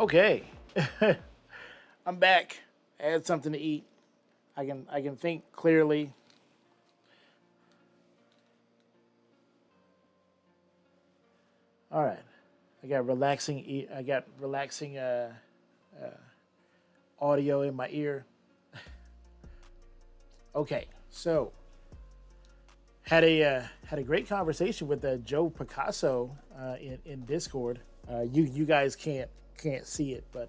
Okay, I'm back. I had something to eat. I can think clearly. All right, I got relaxing audio in my ear. Okay, so had a great conversation with Joe Picasso in Discord. You guys can't see it, but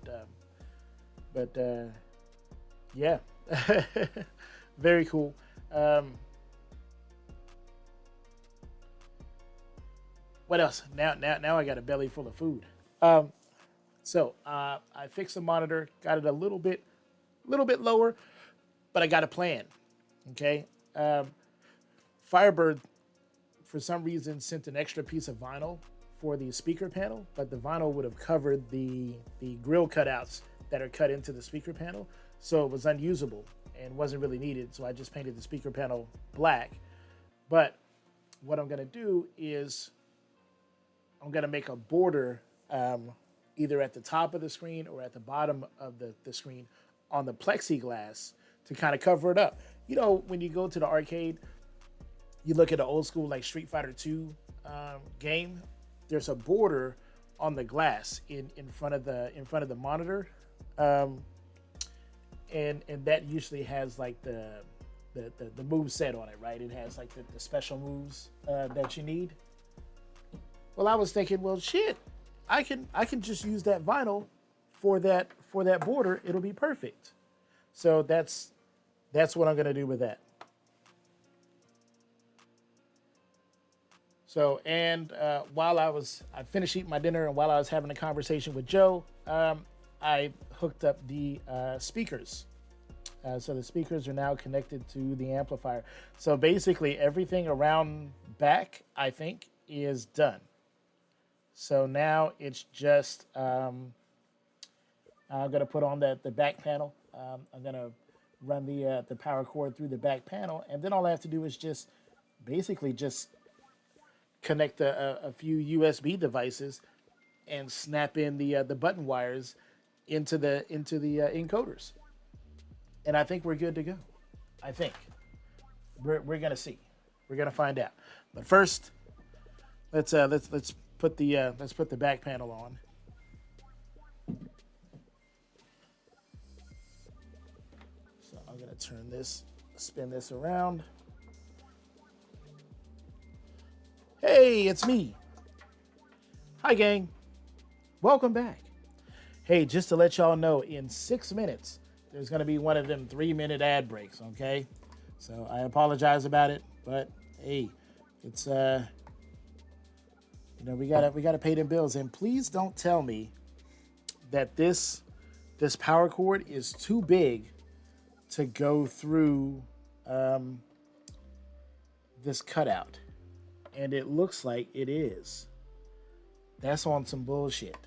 yeah, very cool. Um, what else? Now I got a belly full of food. So I fixed the monitor, got it little bit lower, but I got a plan. Okay, Firebird for some reason sent an extra piece of vinyl for the speaker panel, but the vinyl would have covered the grill cutouts that are cut into the speaker panel, so it was unusable and wasn't really needed. So I just painted the speaker panel black. But what I'm gonna do is I'm gonna make a border either at the top of the screen or at the bottom of the screen on the plexiglass to kind of cover it up. You know, when you go to the arcade, you look at an old school like Street Fighter 2 game, there's a border on the glass in front of the monitor, um, and that usually has like the move set on it, right? It has like the special moves that you need. Well, I was thinking, well, shit, I can just use that vinyl for that border. It'll be perfect. So that's what I'm gonna do with that. So, and I finished eating my dinner, and while I was having a conversation with Joe, I hooked up the speakers. So the speakers are now connected to the amplifier. So basically, everything around back, I think, is done. So now it's just I'm gonna put on the back panel. I'm gonna run the power cord through the back panel, and then all I have to do is just basically just connect a few USB devices and snap in the button wires into the encoders, and I think we're good to go. I think we're gonna see, we're gonna find out. But first, let's put the back panel on. So I'm gonna spin this around. Hey, it's me. Hi, gang. Welcome back. Hey, just to let y'all know, in 6 minutes, there's going to be one of them 3 minute ad breaks, okay? So I apologize about it, but hey, it's, we gotta pay them bills. And please don't tell me that this power cord is too big to go through um, this cutout. And it looks like it is. That's on some bullshit.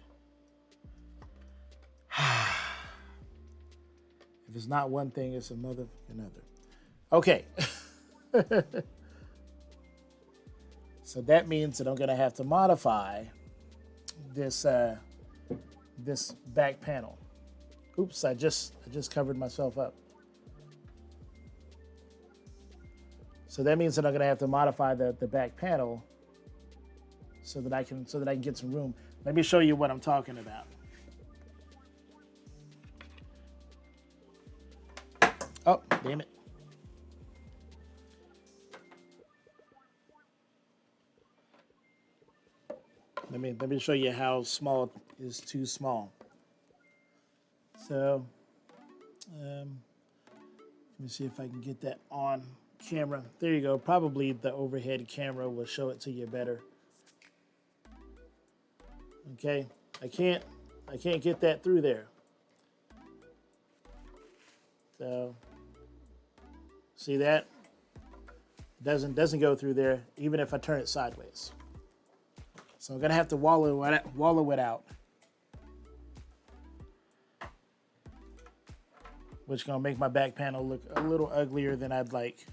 If it's not one thing, it's another. Okay. So that means that I'm gonna have to modify this this back panel. Oops, I just covered myself up. So that means that I'm gonna have to modify the back panel so that I can get some room. Let me show you what I'm talking about. Oh, damn it. Let me show you how small is too small. So let me see if I can get that on camera. There you go. Probably the overhead camera will show it to you better. Okay, I can't get that through there. So see that doesn't go through there even if I turn it sideways. So I'm gonna have to wallow it out, which is gonna make my back panel look a little uglier than I'd like.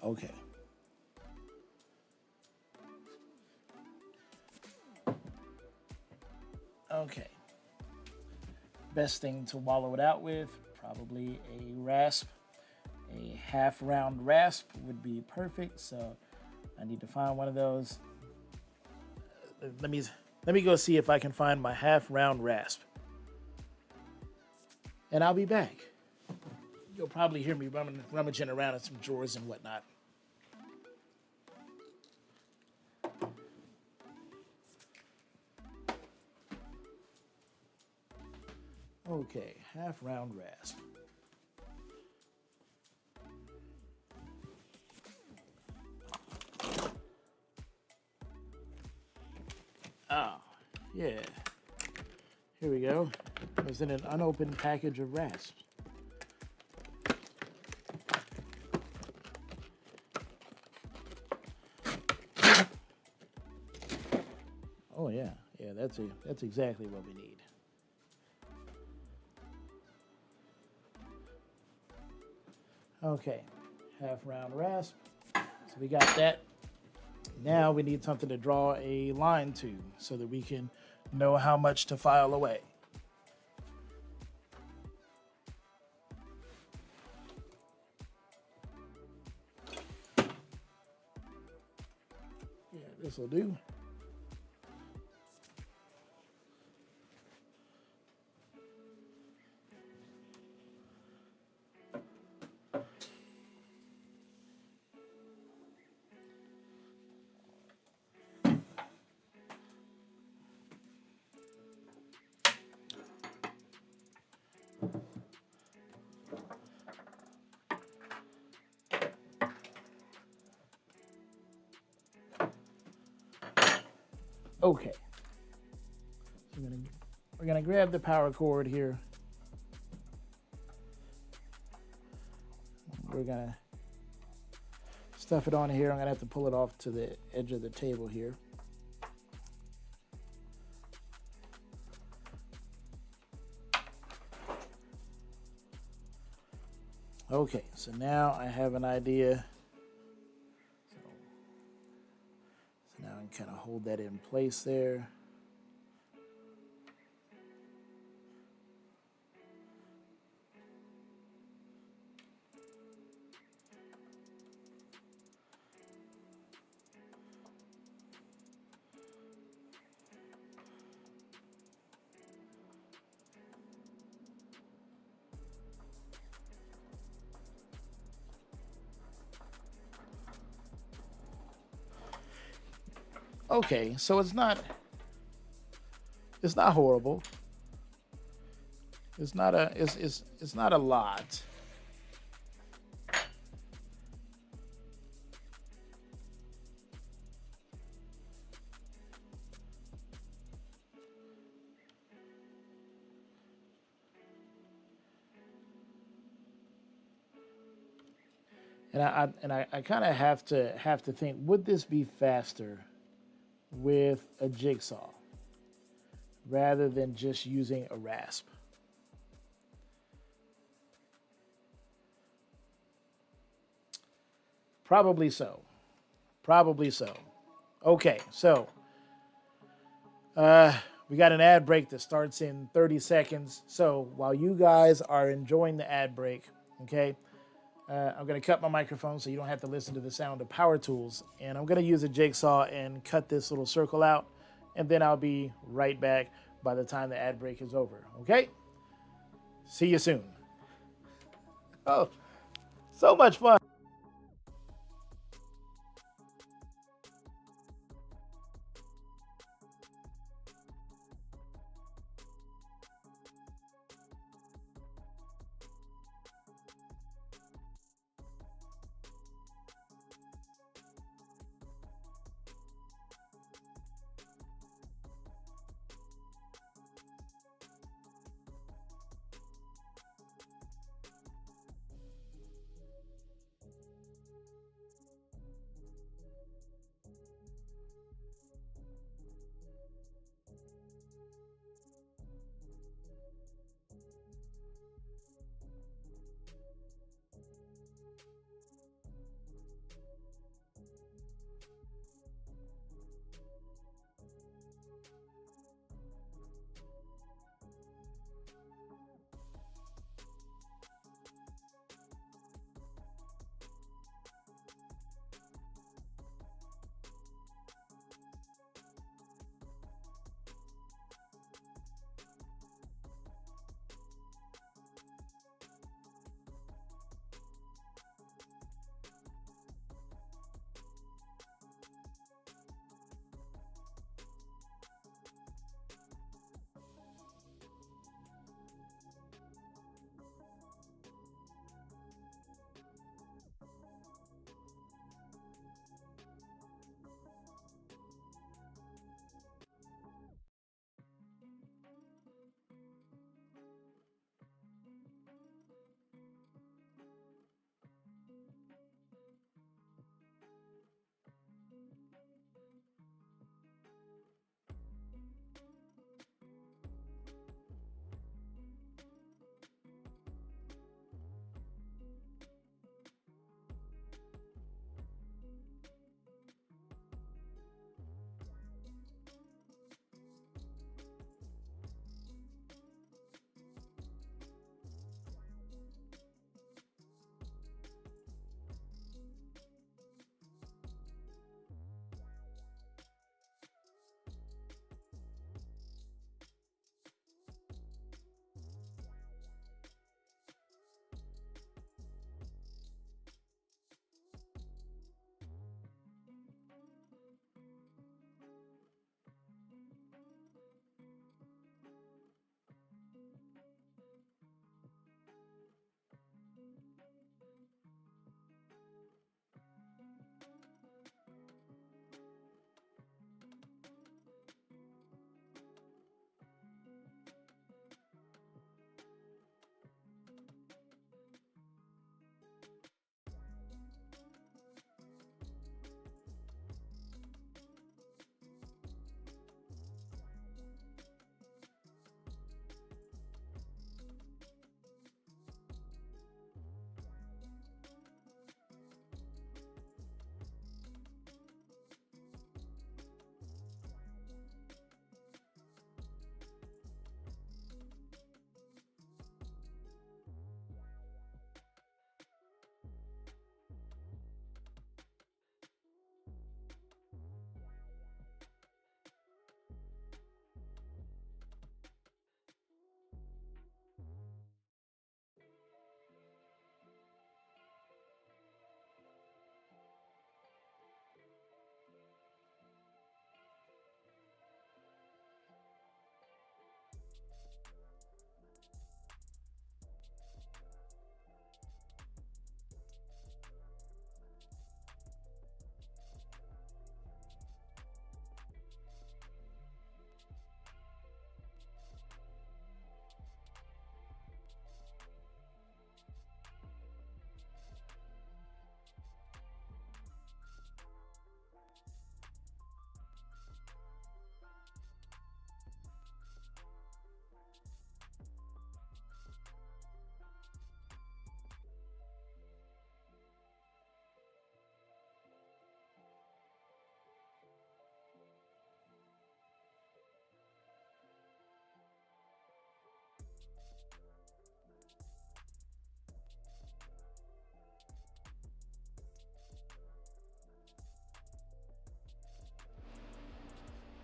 Okay. Okay. Best thing to wallow it out with, probably a rasp. A half round rasp would be perfect. So I need to find one of those. Let me go see if I can find my half round rasp. And I'll be back. You'll probably hear me rummaging around in some drawers and whatnot. Okay, half round rasp. Oh, yeah. Here we go. It was in an unopened package of rasps. Oh yeah, that's exactly what we need. Okay, half round rasp. So we got that. Now we need something to draw a line to so that we can know how much to file away. Yeah, this will do. Okay. So we're gonna grab the power cord here. We're gonna stuff it on here. I'm gonna have to pull it off to the edge of the table here. Okay, so now I have an idea. So now I can kind of hold that in place there. Okay, so it's not horrible. It's not a lot. And I kind of have to think, would this be faster with a jigsaw rather than just using a rasp? Probably so. Probably so. Okay, so we got an ad break that starts in 30 seconds. So while you guys are enjoying the ad break, okay, I'm going to cut my microphone so you don't have to listen to the sound of power tools. And I'm going to use a jigsaw and cut this little circle out. And then I'll be right back by the time the ad break is over. Okay? See you soon. Oh, so much fun.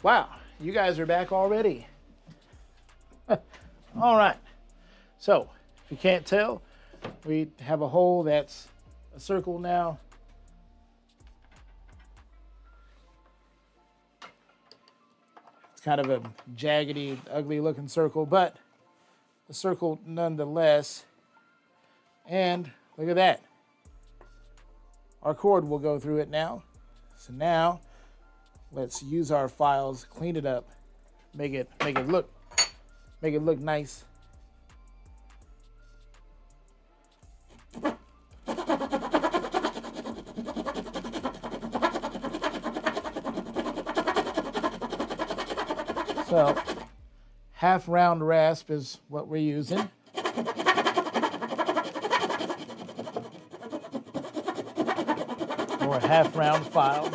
Wow, you guys are back already. All right. So, if you can't tell, we have a hole that's a circle now. It's kind of a jaggedy, ugly looking circle, but a circle nonetheless. And look at that. Our cord will go through it now. So now let's use our files, clean it up, make it look nice. So half round rasp is what we're using. Or a half round file.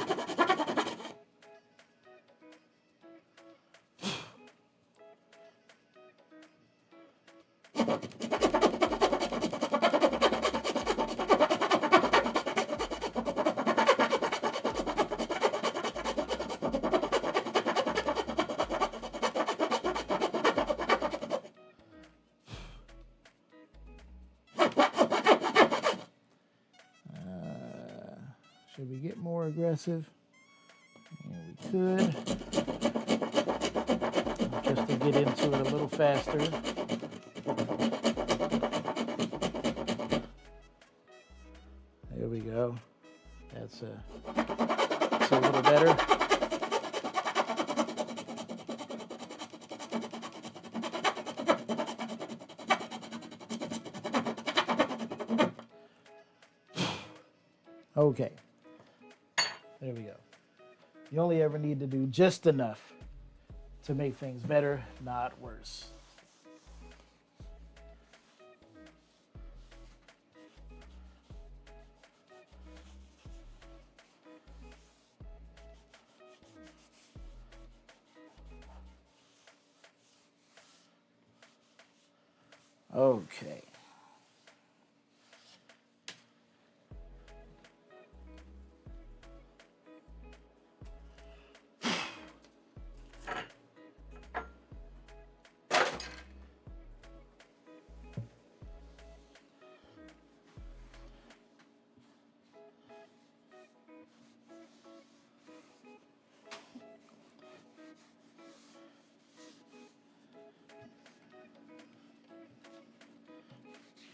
Should we get more aggressive? Yeah, we could. Just to get into it a little faster. There we go. That's a little better. Okay. There we go. You only ever need to do just enough to make things better, not worse. Okay.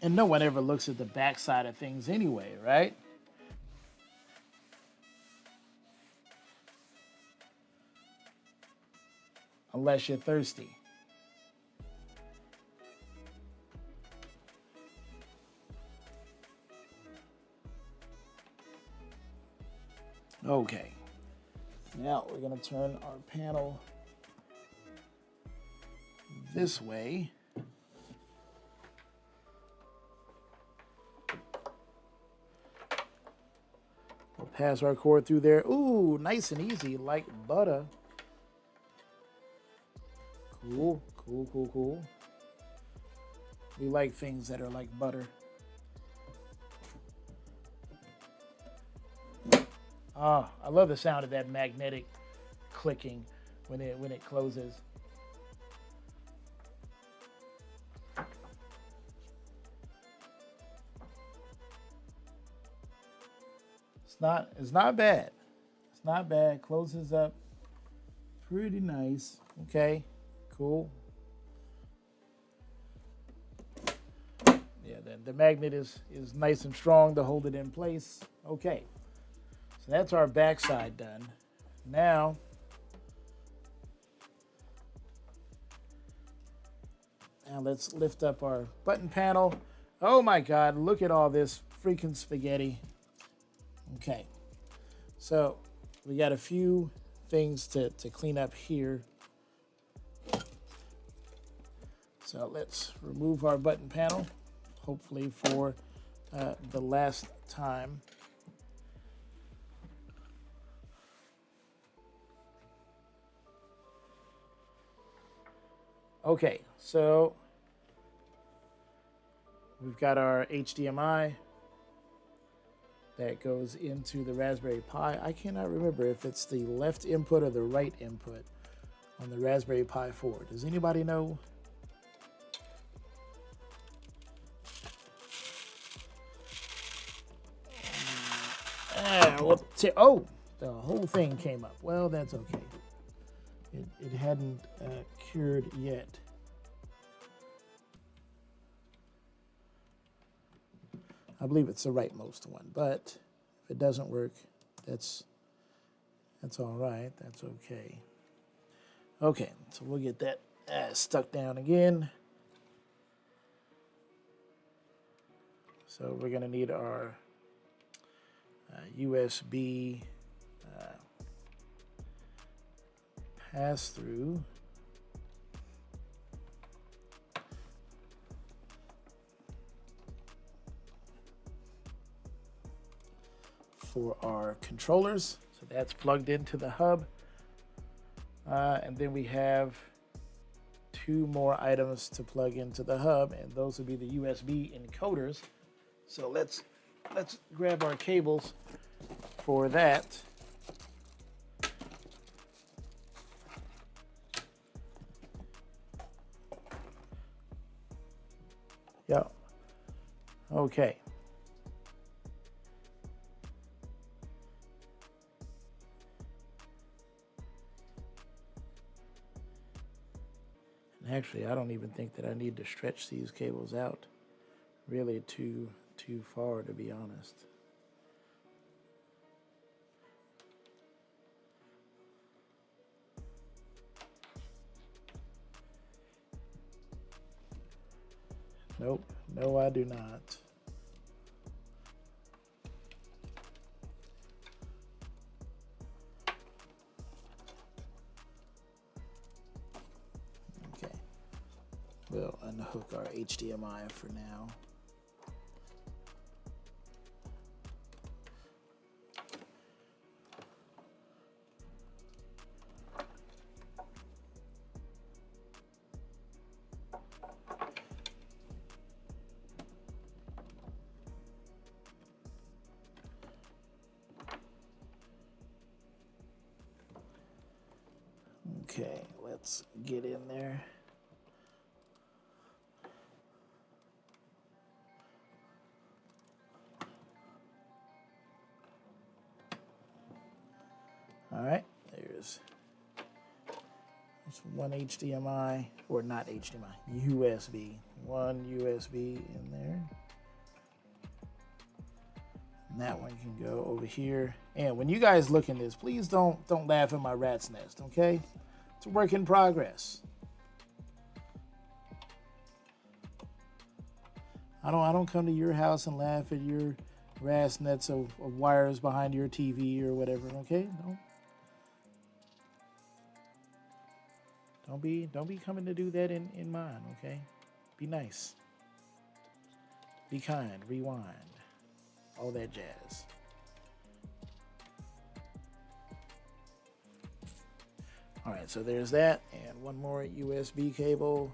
And no one ever looks at the backside of things anyway, right? Unless you're thirsty. Okay. Now we're going to turn our panel this way. We'll pass our cord through there. Ooh, nice and easy, like butter. Cool, cool, cool, cool. We like things that are like butter. Ah, I love the sound of that magnetic clicking when it closes. It's not bad. It's not bad. Closes up pretty nice. Okay, cool. Yeah, the magnet is nice and strong to hold it in place. Okay, so that's our backside done. Now, let's lift up our button panel. Oh my God, look at all this freaking spaghetti. Okay, so we got a few things to clean up here. So let's remove our button panel, hopefully for the last time. Okay, so we've got our HDMI that goes into the Raspberry Pi. I cannot remember if it's the left input or the right input. on the Raspberry Pi 4? Does anybody know? Oh, the whole thing came up. Well, that's okay. It hadn't cured yet. I believe it's the rightmost one, but if it doesn't work, that's all right. That's okay. Okay, so we'll get that stuck down again. So we're going to need our USB pass-through. For our controllers. So that's plugged into the hub. And then we have 2 more items to plug into the hub, and those would be the USB encoders. So let's grab our cables for that. Yeah. Okay. And actually, I don't even think that I need to stretch these cables out really too far, to be honest. Nope, no, I do not. Okay, we'll unhook our HDMI for now. Okay, let's get in there. All right, there's one HDMI, or not HDMI, USB. One USB in there. And that one can go over here. And when you guys look in this, please don't laugh at my rat's nest, okay? It's a work in progress. I don't come to your house and laugh at your rat's nets of wires behind your TV or whatever, okay? Don't be coming to do that in mine, okay? Be nice. Be kind, rewind. All that jazz. All right, so there's that, and one more USB cable.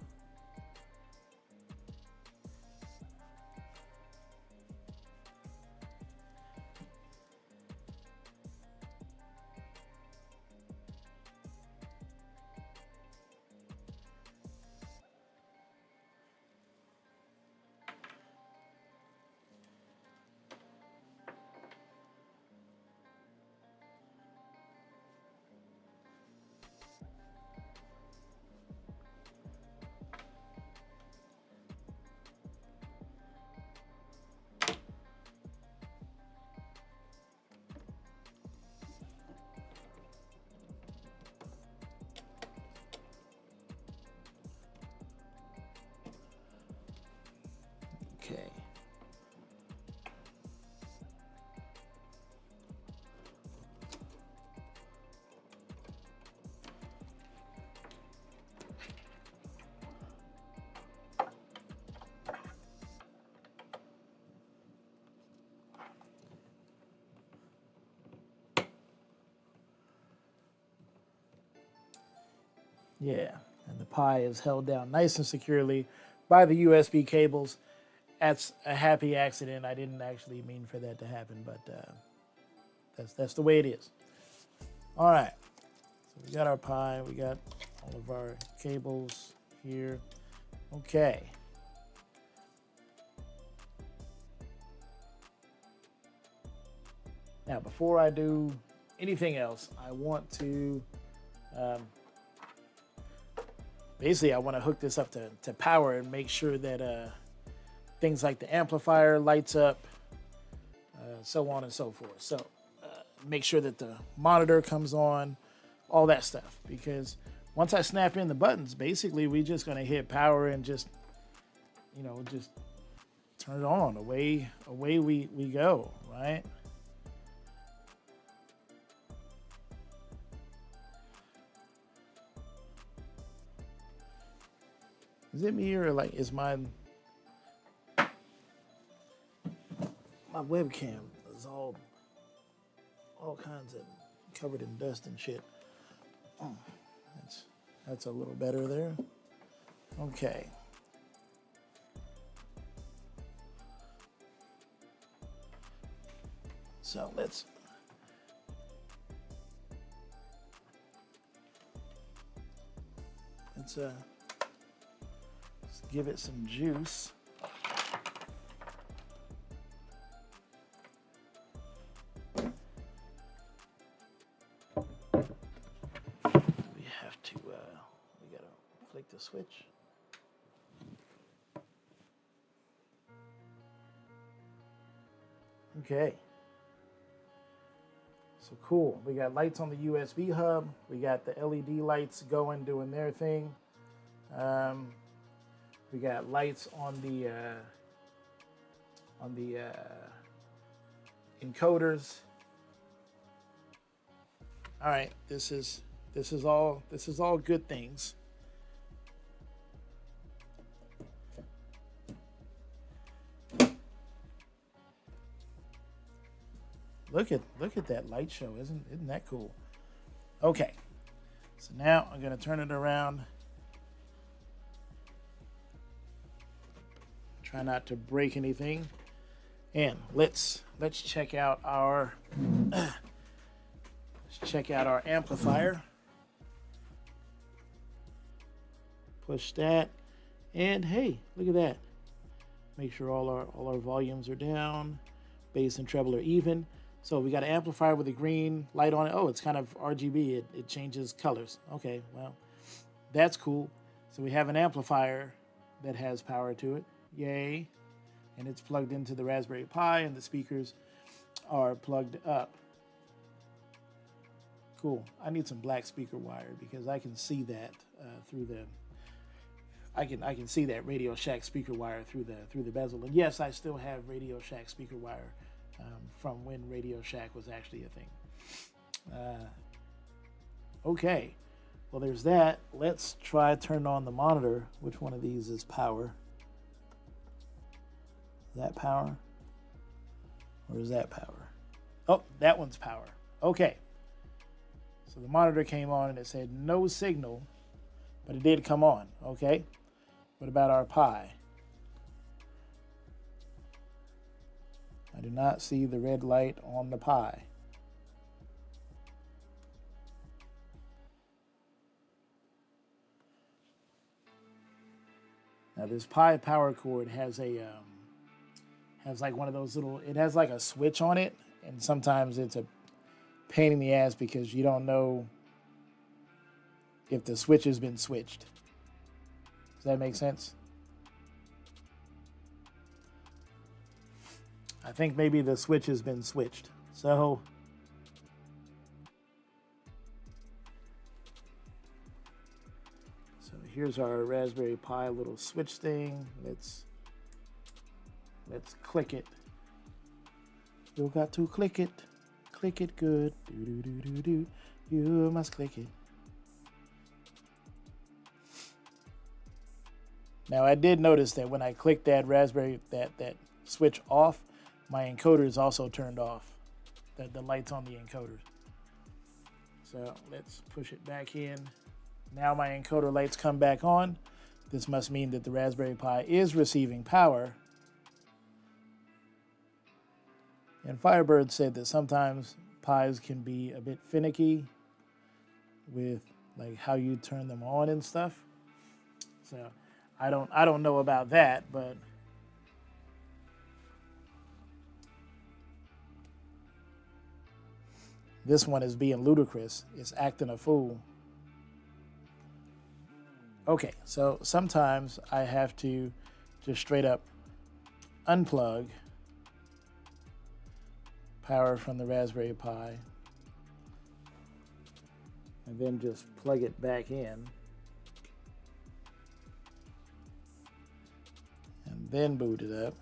Okay. Yeah, and the Pi is held down nice and securely by the USB cables. That's a happy accident. I didn't actually mean for that to happen, but that's the way it is. All right, so we got our Pi, we got all of our cables here. Okay. Now, before I do anything else, I want to, basically, I want to hook this up to power and make sure that things like the amplifier lights up, so on and so forth. So make sure that the monitor comes on, all that stuff. Because once I snap in the buttons, basically, we're just going to hit power and just, just turn it on. Away we go, right? Is it me or like is my webcam is all kinds of covered in dust and shit? Oh, that's a little better there. Okay. So let's give it some juice. We gotta flick the switch. Okay. So cool. We got lights on the USB hub. We got the LED lights going, doing their thing. We got lights on the encoders. All right, this is all good things. Look at that light show, isn't that cool? Okay, so now I'm gonna turn it around. Try not to break anything, and let's check out our amplifier. Push that, and hey, look at that. Make sure all our volumes are down, bass and treble are even. So we got an amplifier with a green light on it. Oh, it's kind of RGB. It changes colors. Okay, well, that's cool. So we have an amplifier that has power to it. Yay. And it's plugged into the Raspberry Pi, and the speakers are plugged up. Cool. I need some black speaker wire because I can see that through the. I can see that Radio Shack speaker wire through the bezel. And yes, I still have Radio Shack speaker wire from when Radio Shack was actually a thing. Okay. Well, there's that. Let's try turning on the monitor. Which one of these is power? Is that power? Or is that power? Oh, that one's power. Okay. So the monitor came on and it said no signal, but it did come on. Okay. What about our Pi? I do not see the red light on the Pi. Now this Pi power cord has like one of those little, it has like a switch on it, and sometimes it's a pain in the ass because you don't know if the switch has been switched. Does that make sense? I think maybe the switch has been switched. So here's our Raspberry Pi little switch thing. Let's click it. You got to click it. Click it good. Do do do do do. You must click it. Now I did notice that when I clicked that Raspberry that switch off, my encoder is also turned off. The lights on the encoders. So let's push it back in. Now my encoder lights come back on. This must mean that the Raspberry Pi is receiving power. And Firebird said that sometimes Pis can be a bit finicky with like how you turn them on and stuff. So I don't know about that, but this one is being ludicrous. It's acting a fool. Okay, so sometimes I have to just straight up unplug power from the Raspberry Pi and then just plug it back in and then boot it up.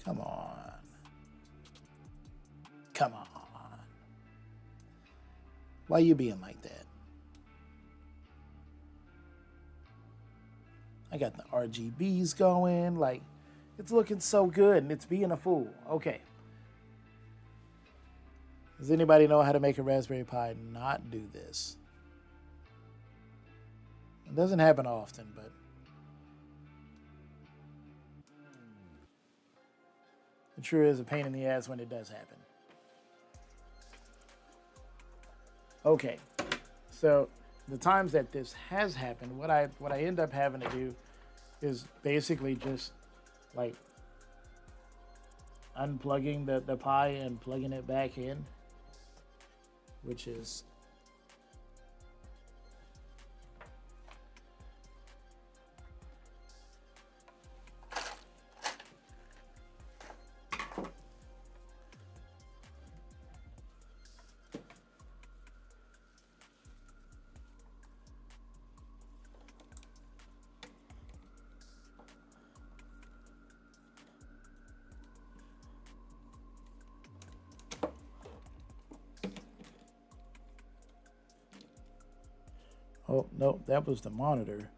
Come on. Come on. Why you being like that? I got the RGBs going, like it's looking so good and it's being a fool. Okay. Does anybody know how to make a Raspberry Pi not do this? It doesn't happen often, but it sure is a pain in the ass when it does happen. Okay, so the times that this has happened, what I end up having to do is basically just like unplugging the Pi and plugging it back in, which is oh no, that was the monitor.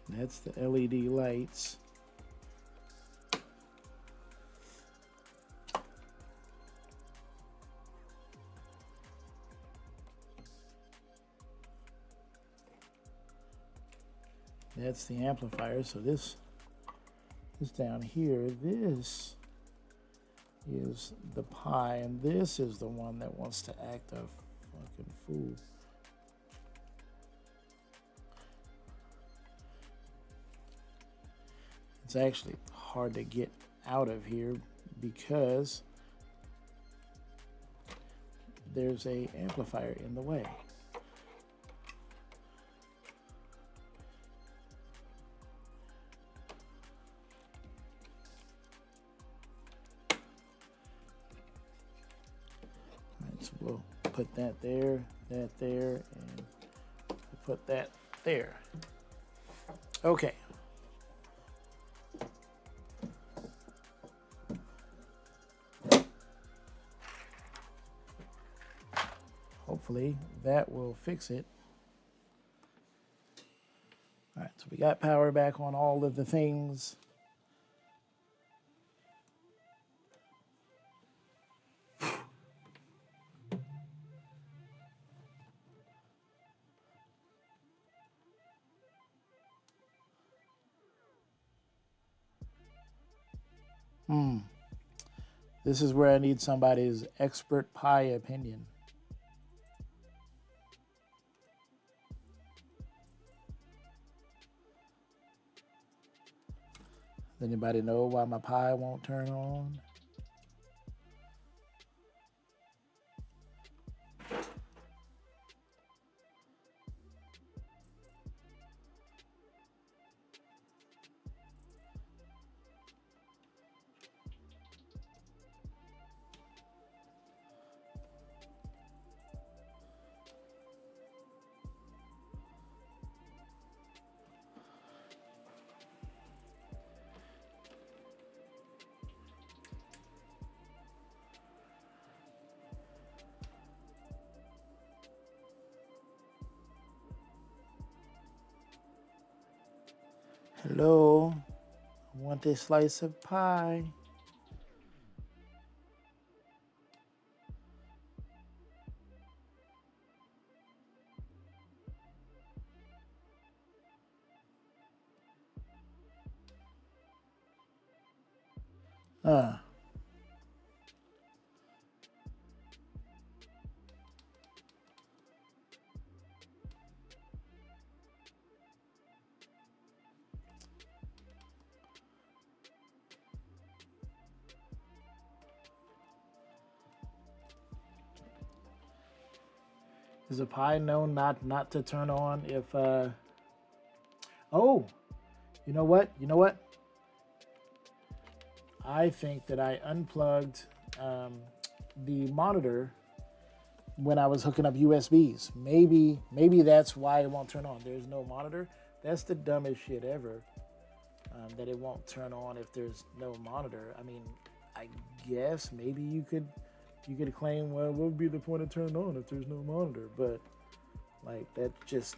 That's the LED lights. That's the amplifier. So this is down here. This is the Pi, and this is the one that wants to act a fucking fool. It's actually hard to get out of here because there's a amplifier in the way. So we'll put that there, and we'll put that there. Okay. Hopefully that will fix it. All right, so we got power back on all of the things. This is where I need somebody's expert Pi opinion. Does anybody know why my Pi won't turn on? Hello, I want a slice of pie. Uh, is a Pi known not to turn on if oh, you know what? You know what? I think that I unplugged the monitor when I was hooking up USBs. Maybe that's why it won't turn on. There's no monitor. That's the dumbest shit ever. That it won't turn on if there's no monitor. I mean, I guess maybe you could claim, well, what would be the point of turning on if there's no monitor? But like that just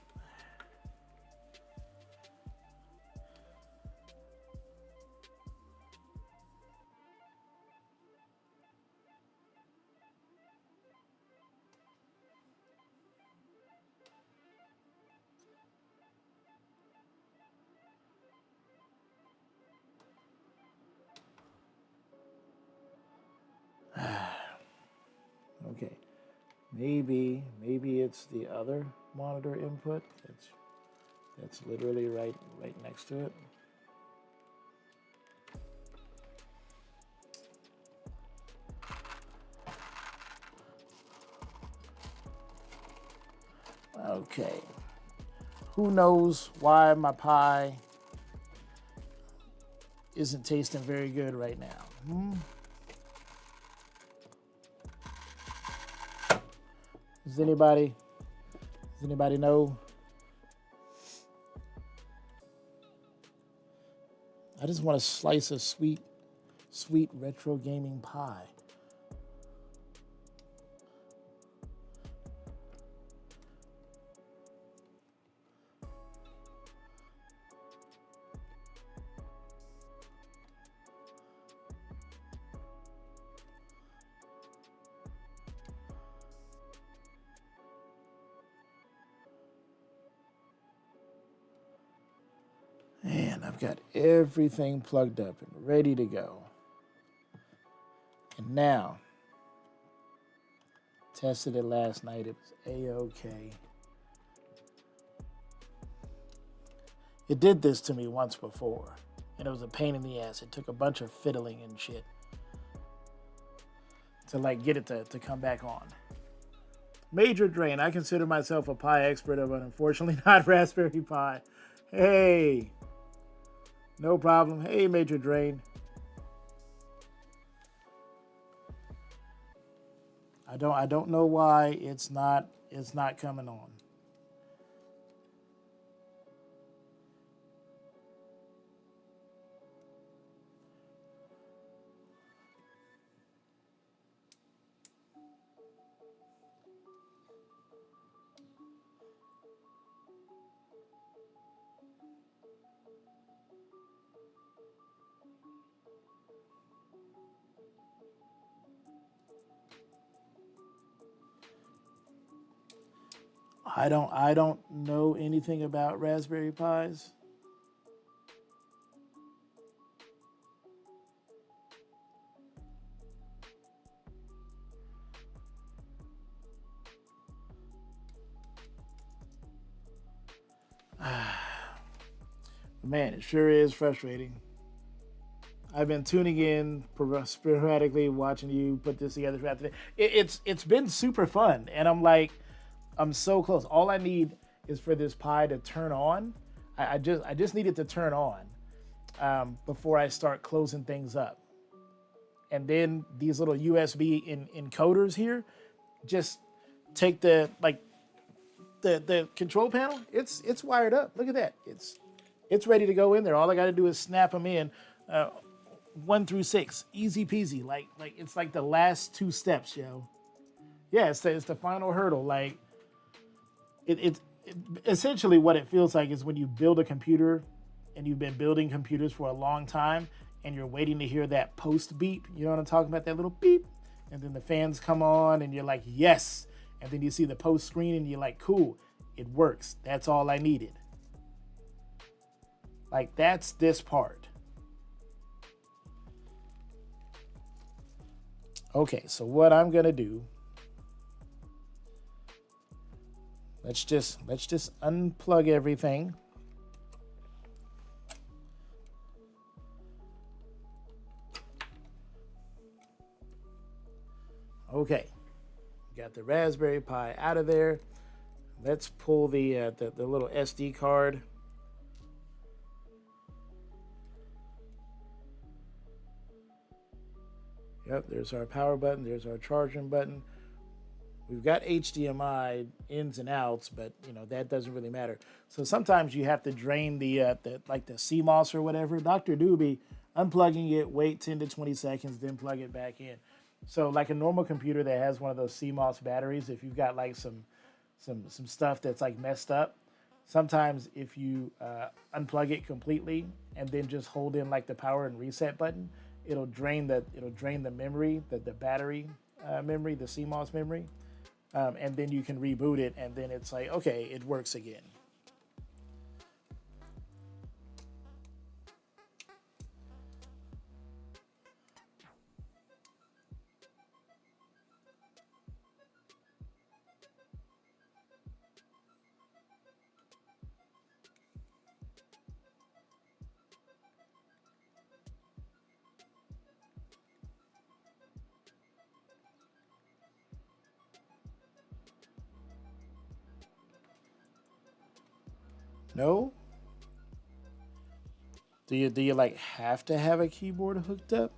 okay. Maybe it's the other monitor input. That's literally right next to it. Okay. Who knows why my pie isn't tasting very good right now? Does anybody know? I just want a slice of sweet retro gaming pie. Man, I've got everything plugged up and ready to go. And now, tested it last night. It was A-OK. It did this to me once before, and it was a pain in the ass. It took a bunch of fiddling and shit to like get it to come back on. Major Drain. I consider myself a pie expert, but unfortunately not Raspberry Pi. Hey, no problem. Hey, Major Drain. I don't know why it's not coming on. I don't know anything about Raspberry Pis. Man, it sure is frustrating. I've been tuning in sporadically, watching you put this together throughout the day. It's been super fun, and I'm so close. All I need is for this pie to turn on. I just need it to turn on before I start closing things up. And then these little USB encoders here just take the control panel. It's wired up. Look at that. It's ready to go in there. All I got to do is snap them in. 1 through 6, easy peasy. Like it's like the last 2 steps, yo. Yeah, it's the final hurdle. Like it essentially what it feels like is when you build a computer and you've been building computers for a long time and you're waiting to hear that post beep. You know what I'm talking about? That little beep, and then the fans come on and you're like, yes. And then you see the post screen and you're like, cool, it works. That's all I needed. Like that's this part. Okay, so what I'm gonna do, let's just unplug everything. Okay, got the Raspberry Pi out of there. Let's pull the little SD card. Yep, there's our power button. There's our charging button. We've got HDMI ins and outs, but you know that doesn't really matter. So sometimes you have to drain the like the CMOS or whatever. Dr. Doobie, unplugging it, wait 10 to 20 seconds, then plug it back in. So like a normal computer that has one of those CMOS batteries, if you've got like some stuff that's like messed up, sometimes if you unplug it completely and then just hold in like the power and reset button, it'll drain the memory, the battery memory, the CMOS memory, and then you can reboot it, and then it's like, okay, it works again. No? Do you like have to have a keyboard hooked up?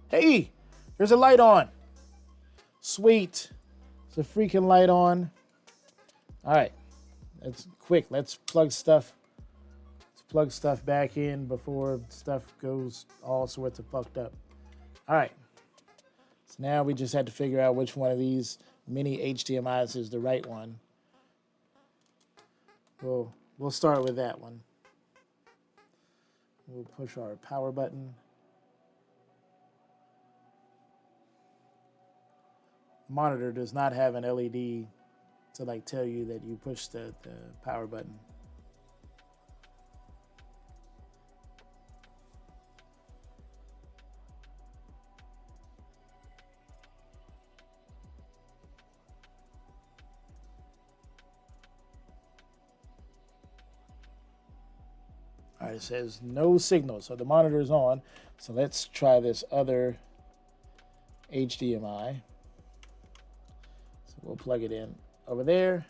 Hey, there's a light on. Sweet. There's a freaking light on. All right, that's quick. Let's plug stuff. Let's plug stuff back in before stuff goes all sorts of fucked up. All right. So now we just had to figure out which one of these mini HDMIs is the right one. We'll start with that one. We'll push our power button. Monitor does not have an LED to like tell you that you push the power button. All right, it says no signal, so the monitor is on. So let's try this other HDMI. So we'll plug it in over there.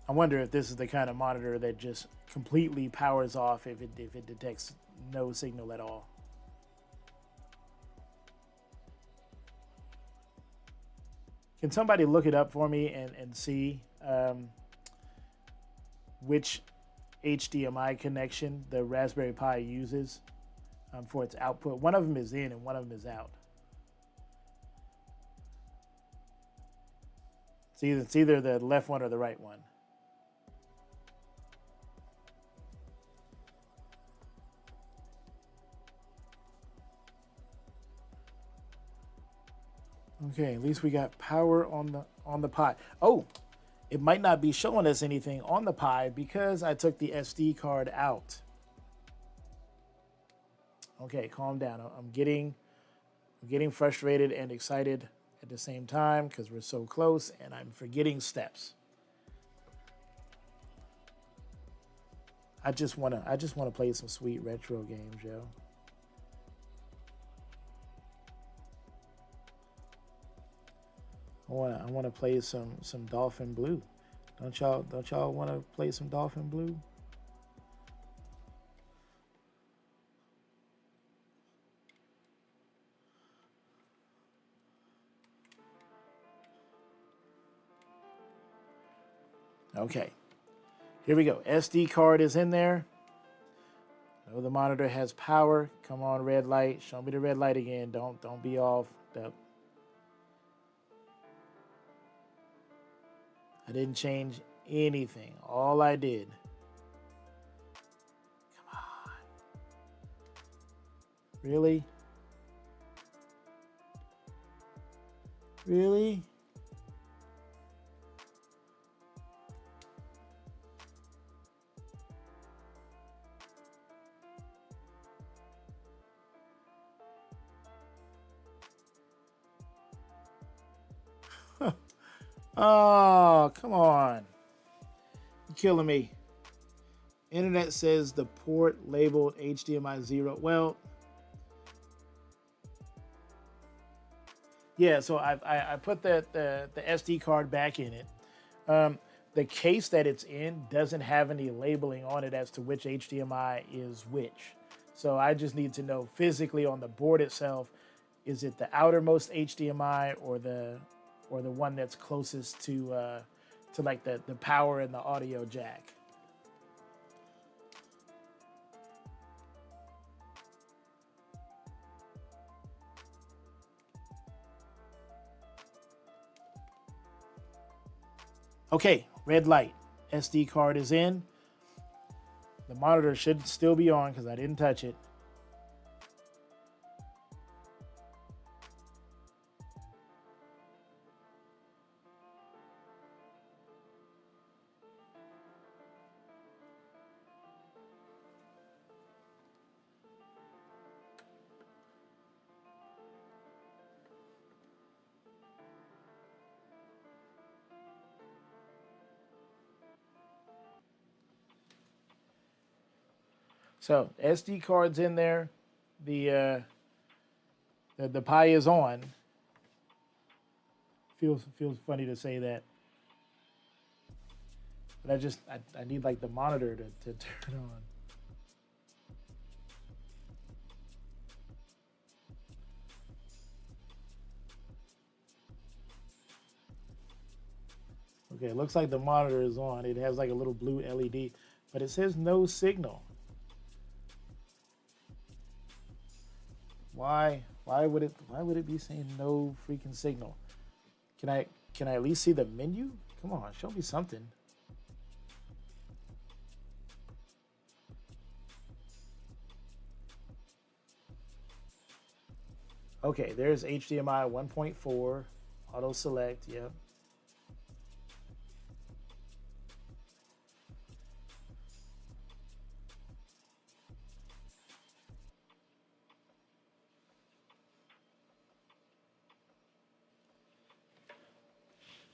I wonder if this is the kind of monitor that just completely powers off if it detects no signal at all. Can somebody look it up for me and see which HDMI connection the Raspberry Pi uses for its output? One of them is in and one of them is out. It's either the left one or the right one. Okay, at least we got power on the Pi. Oh, it might not be showing us anything on the Pi because I took the SD card out. Okay, calm down. I'm getting frustrated and excited at the same time because we're so close and I'm forgetting steps. I just wanna play some sweet retro games, yo. I wanna play some Dolphin Blue. Don't y'all wanna play some Dolphin Blue? Okay, here we go. SD card is in there. No, the monitor has power. Come on, red light. Show me the red light again. Don't be off. I didn't change anything. All I did. Come on. Really? Really? Oh, come on. You're killing me. Internet says the port labeled HDMI 0. Well, yeah, so I put the SD card back in it. The case that it's in doesn't have any labeling on it as to which HDMI is which. So I just need to know physically on the board itself, is it the outermost HDMI or the one that's closest to like the power and the audio jack. Okay, red light. SD card is in. The monitor should still be on because I didn't touch it. So SD card's in there. The Pi is on. Feels funny to say that. But I need like the monitor to turn on. Okay, it looks like the monitor is on. It has like a little blue LED, but it says no signal. Why would it be saying no freaking signal? Can I at least see the menu? Come on, show me something. Okay, there's HDMI 1.4, auto select, yep.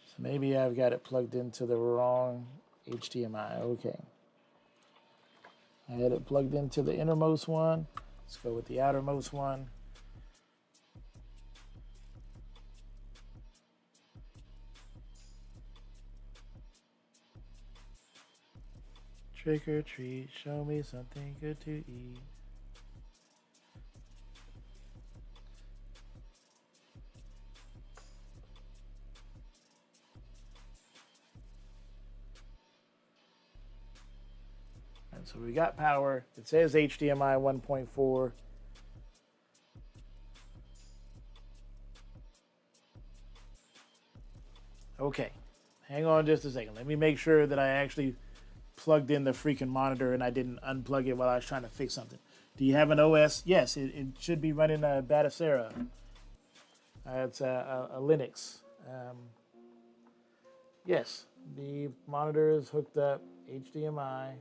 So maybe I've got it plugged into the wrong HDMI, okay. I had it plugged into the innermost one. Let's go with the outermost one. Trick or treat, show me something good to eat. And so we got power. It says HDMI 1.4. Okay, hang on just a second. Let me make sure that I actually plugged in the freaking monitor and I didn't unplug it while I was trying to fix something. Do you have an OS? Yes, it should be running a Batacera. It's a Linux. Yes, the monitor is hooked up, HDMI,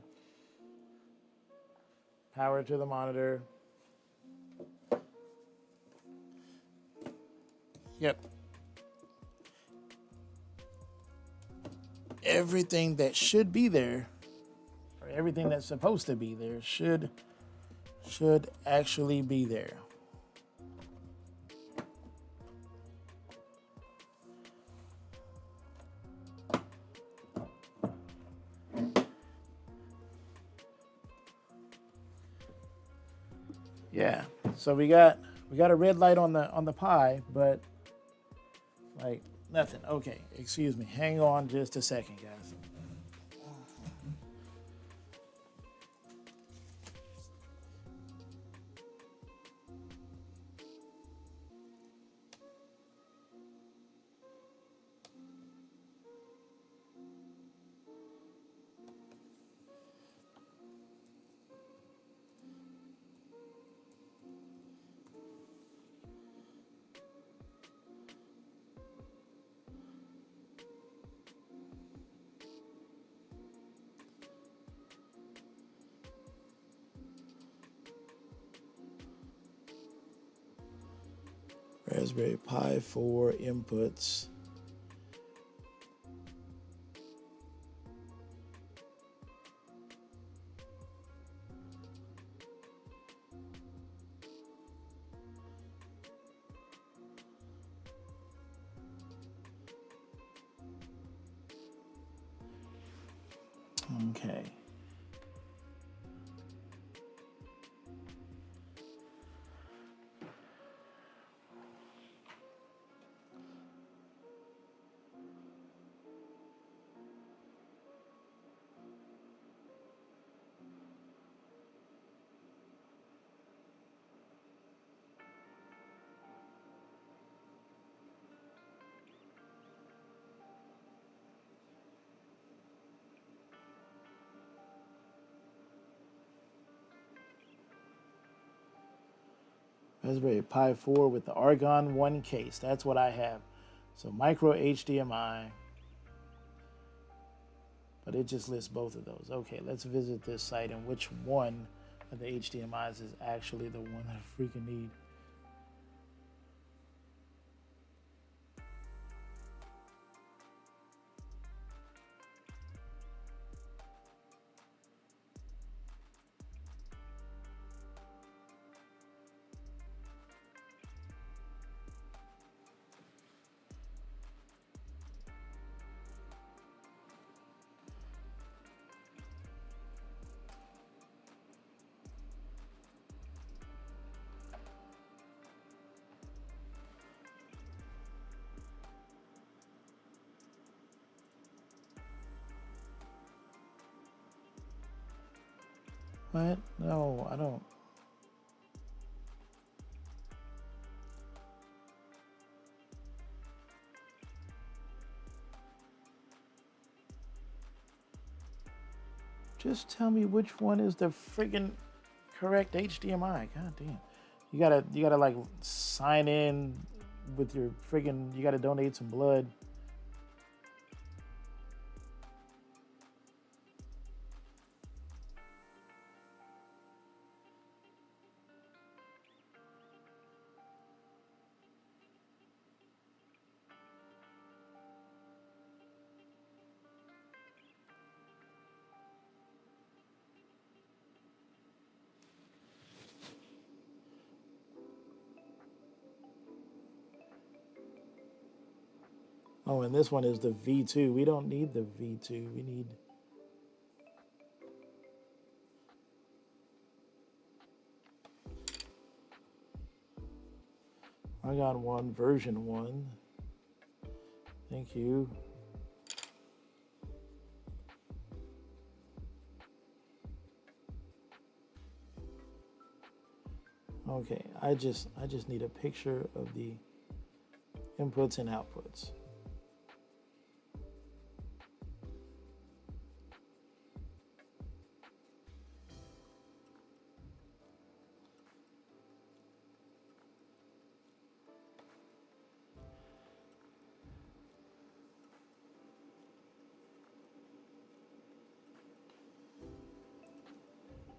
power to the monitor. Yep. Everything that should be there, or everything that's supposed to be there, should actually be there. Yeah. So we got a red light on the Pi, but like nothing. Okay, excuse me. Hang on just a second, guys. Raspberry Pi 4 inputs. Okay. Raspberry Pi 4 with the Argon 1 case. That's what I have. So micro HDMI. But it just lists both of those. Okay, let's visit this site and which one of the HDMIs is actually the one that I freaking need. What? No, I don't. Just tell me which one is the friggin' correct HDMI. God damn. You gotta like sign in with your friggin', you gotta donate some blood. Oh, and this one is the V2. We don't need the V2. We need... I got one, version 1. Thank you. Okay, I just need a picture of the inputs and outputs.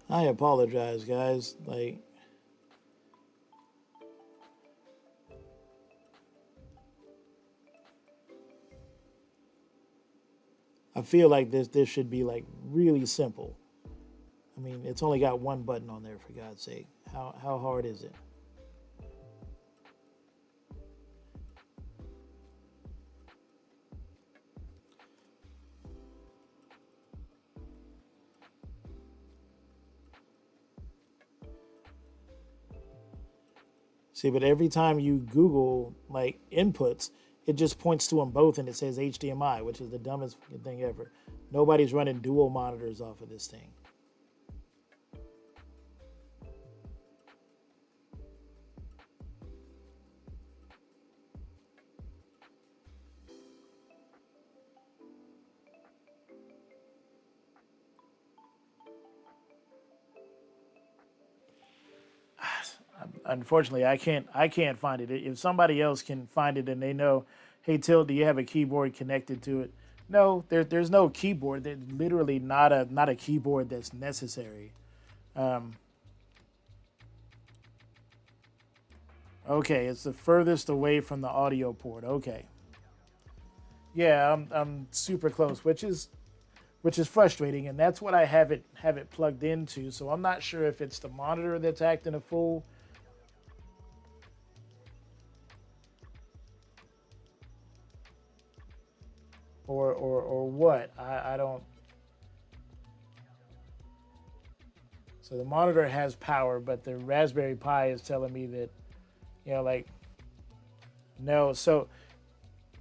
I apologize, guys. Like, I feel like this should be like really simple. I mean, it's only got one button on there, for God's sake. How hard is it? See, but every time you Google like inputs, it just points to them both and it says HDMI, which is the dumbest thing ever. Nobody's running dual monitors off of this thing. Unfortunately, I can't find it. If somebody else can find it and they know, hey Till, do you have a keyboard connected to it? No, there's no keyboard. There's literally not a keyboard that's necessary. Okay, it's the furthest away from the audio port. Okay. Yeah, I'm super close, which is frustrating, and that's what I have it plugged into. So I'm not sure if it's the monitor that's acting a fool, or what. I don't. So the monitor has power, but the Raspberry Pi is telling me that, like, no. So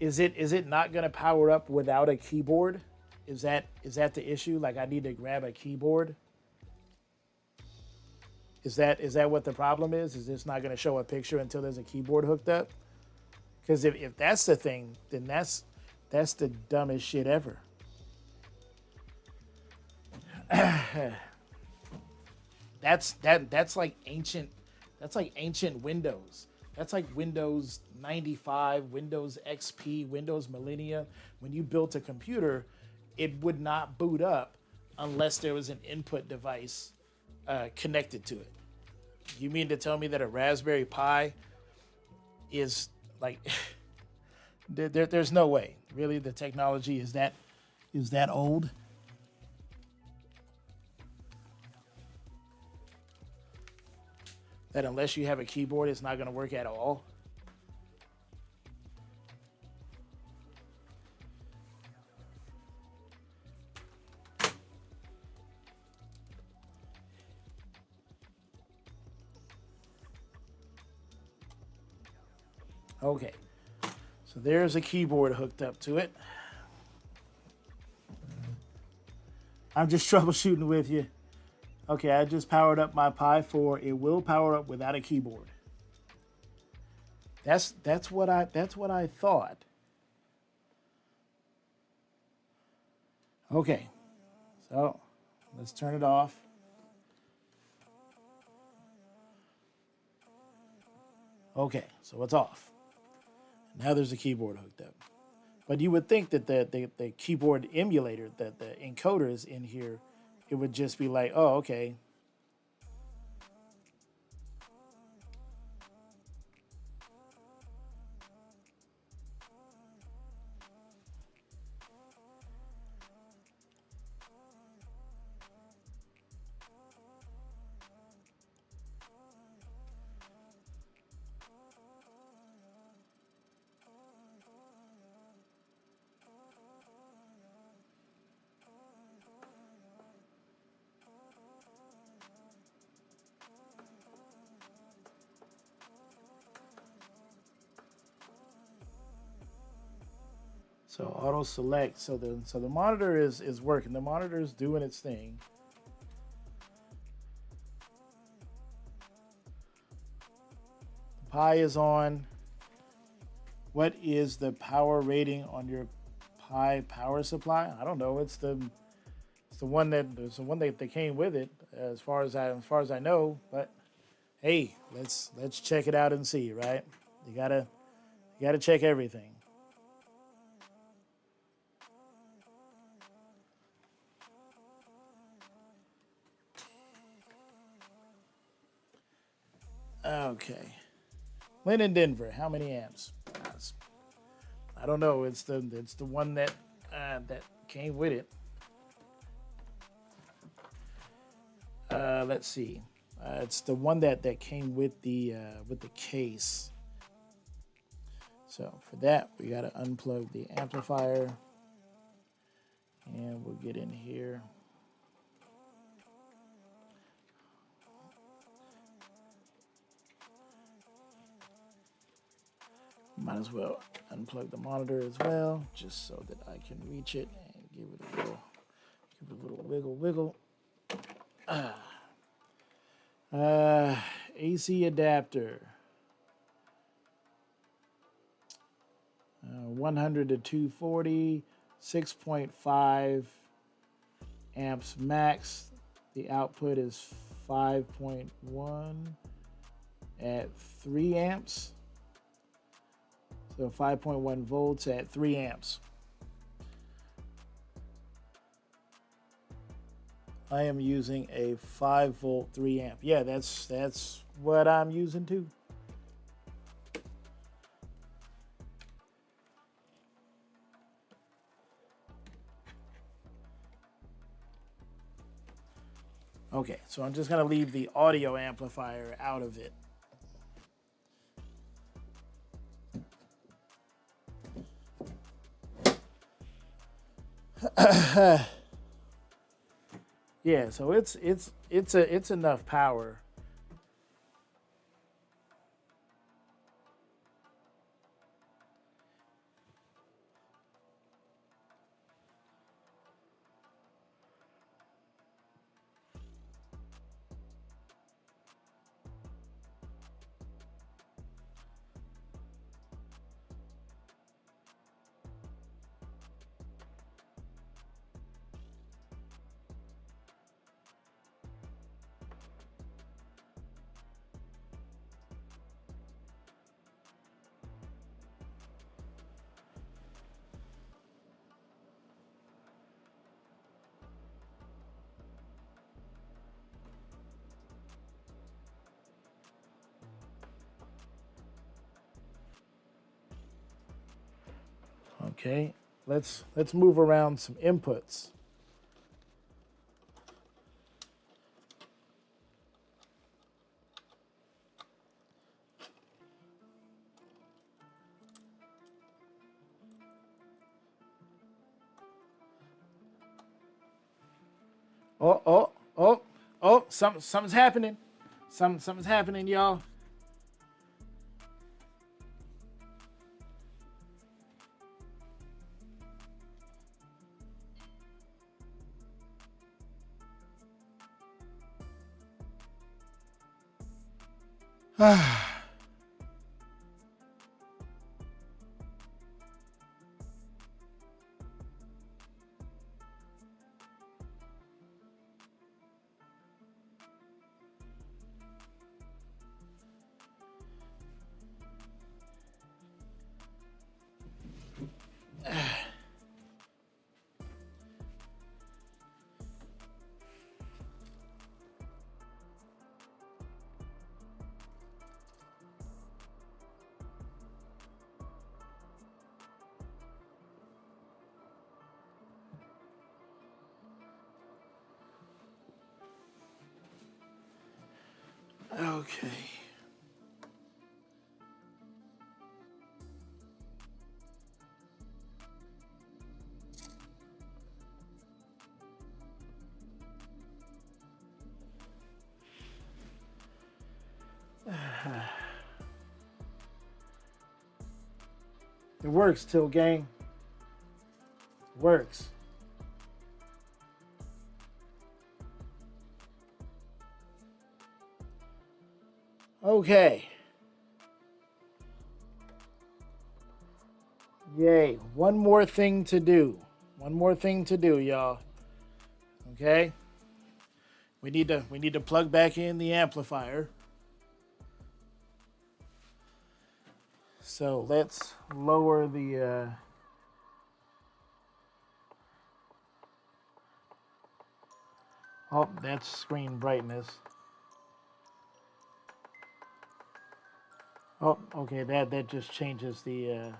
is it not going to power up without a keyboard? Is that the issue? Like, I need to grab a keyboard. Is that what the problem is? Is this not going to show a picture until there's a keyboard hooked up? Because if that's the thing, then that's the dumbest shit ever. That's like ancient. That's like ancient Windows. That's like Windows 95, Windows XP, Windows Millennia. When you built a computer, it would not boot up unless there was an input device connected to it. You mean to tell me that a Raspberry Pi is like there's no way. Really, the technology is that old? That unless you have a keyboard, it's not going to work at all. Okay, so there's a keyboard hooked up to it. I'm just troubleshooting with you. Okay, I just powered up my Pi 4. It will power up without a keyboard. That's what I thought. Okay, so let's turn it off. Okay, so it's off. Now there's a keyboard hooked up. But you would think that the keyboard emulator, that the encoder is in here, it would just be like, oh, okay. So auto select. So the monitor is working. The monitor is doing its thing. The Pi is on. What is the power rating on your Pi power supply? I don't know. It's the one that came with it, as far as I know. But hey, let's check it out and see. Right? You gotta check everything. Okay. Lynn in Denver. How many amps? I don't know. It's the one that came with it. Let's see. It's the one that came with the case. So for that, we got to unplug the amplifier, and we'll get in here. Might as well unplug the monitor as well, just so that I can reach it and give it a little wiggle wiggle. Uh, AC adapter. 100 to 240, 6.5 amps max. The output is 5.1 at 3 amps. So 5.1 volts at 3 amps. I am using a 5 volt 3 amp. Yeah, that's what I'm using too. Okay, so I'm just gonna leave the audio amplifier out of it. Yeah, so it's enough power. Okay, let's move around some inputs. Oh, oh, oh, oh, something's happening. Something's happening, y'all. Okay. It works, Till Gang. It works. Okay. Yay. One more thing to do. One more thing to do, y'all. Okay? We need to plug back in the amplifier. So let's lower the oh, that's screen brightness. Oh, okay, that just changes the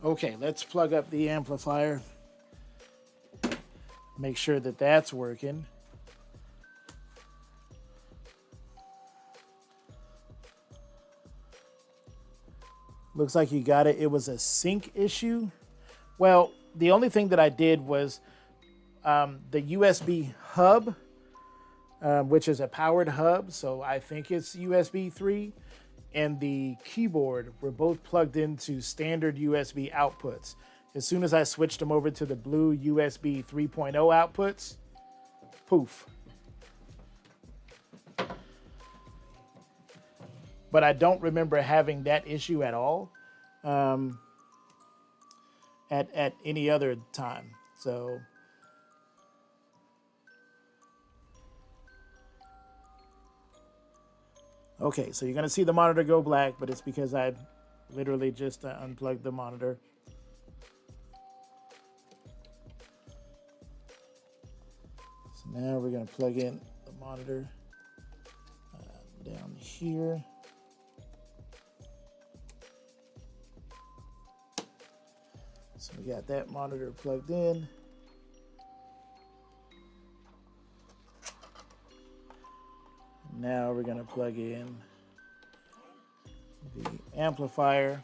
Okay, let's plug up the amplifier. Make sure that that's working. Looks like you got it. It was a sync issue. Well, the only thing that I did was the USB hub, which is a powered hub, so I think it's USB 3, and the keyboard were both plugged into standard USB outputs. As soon as I switched them over to the blue USB 3.0 outputs, poof. But I don't remember having that issue at all at any other time. So okay, so you're gonna see the monitor go black, but it's because I literally just unplugged the monitor. So now we're gonna plug in the monitor down here. We got that monitor plugged in. Now we're going to plug in the amplifier,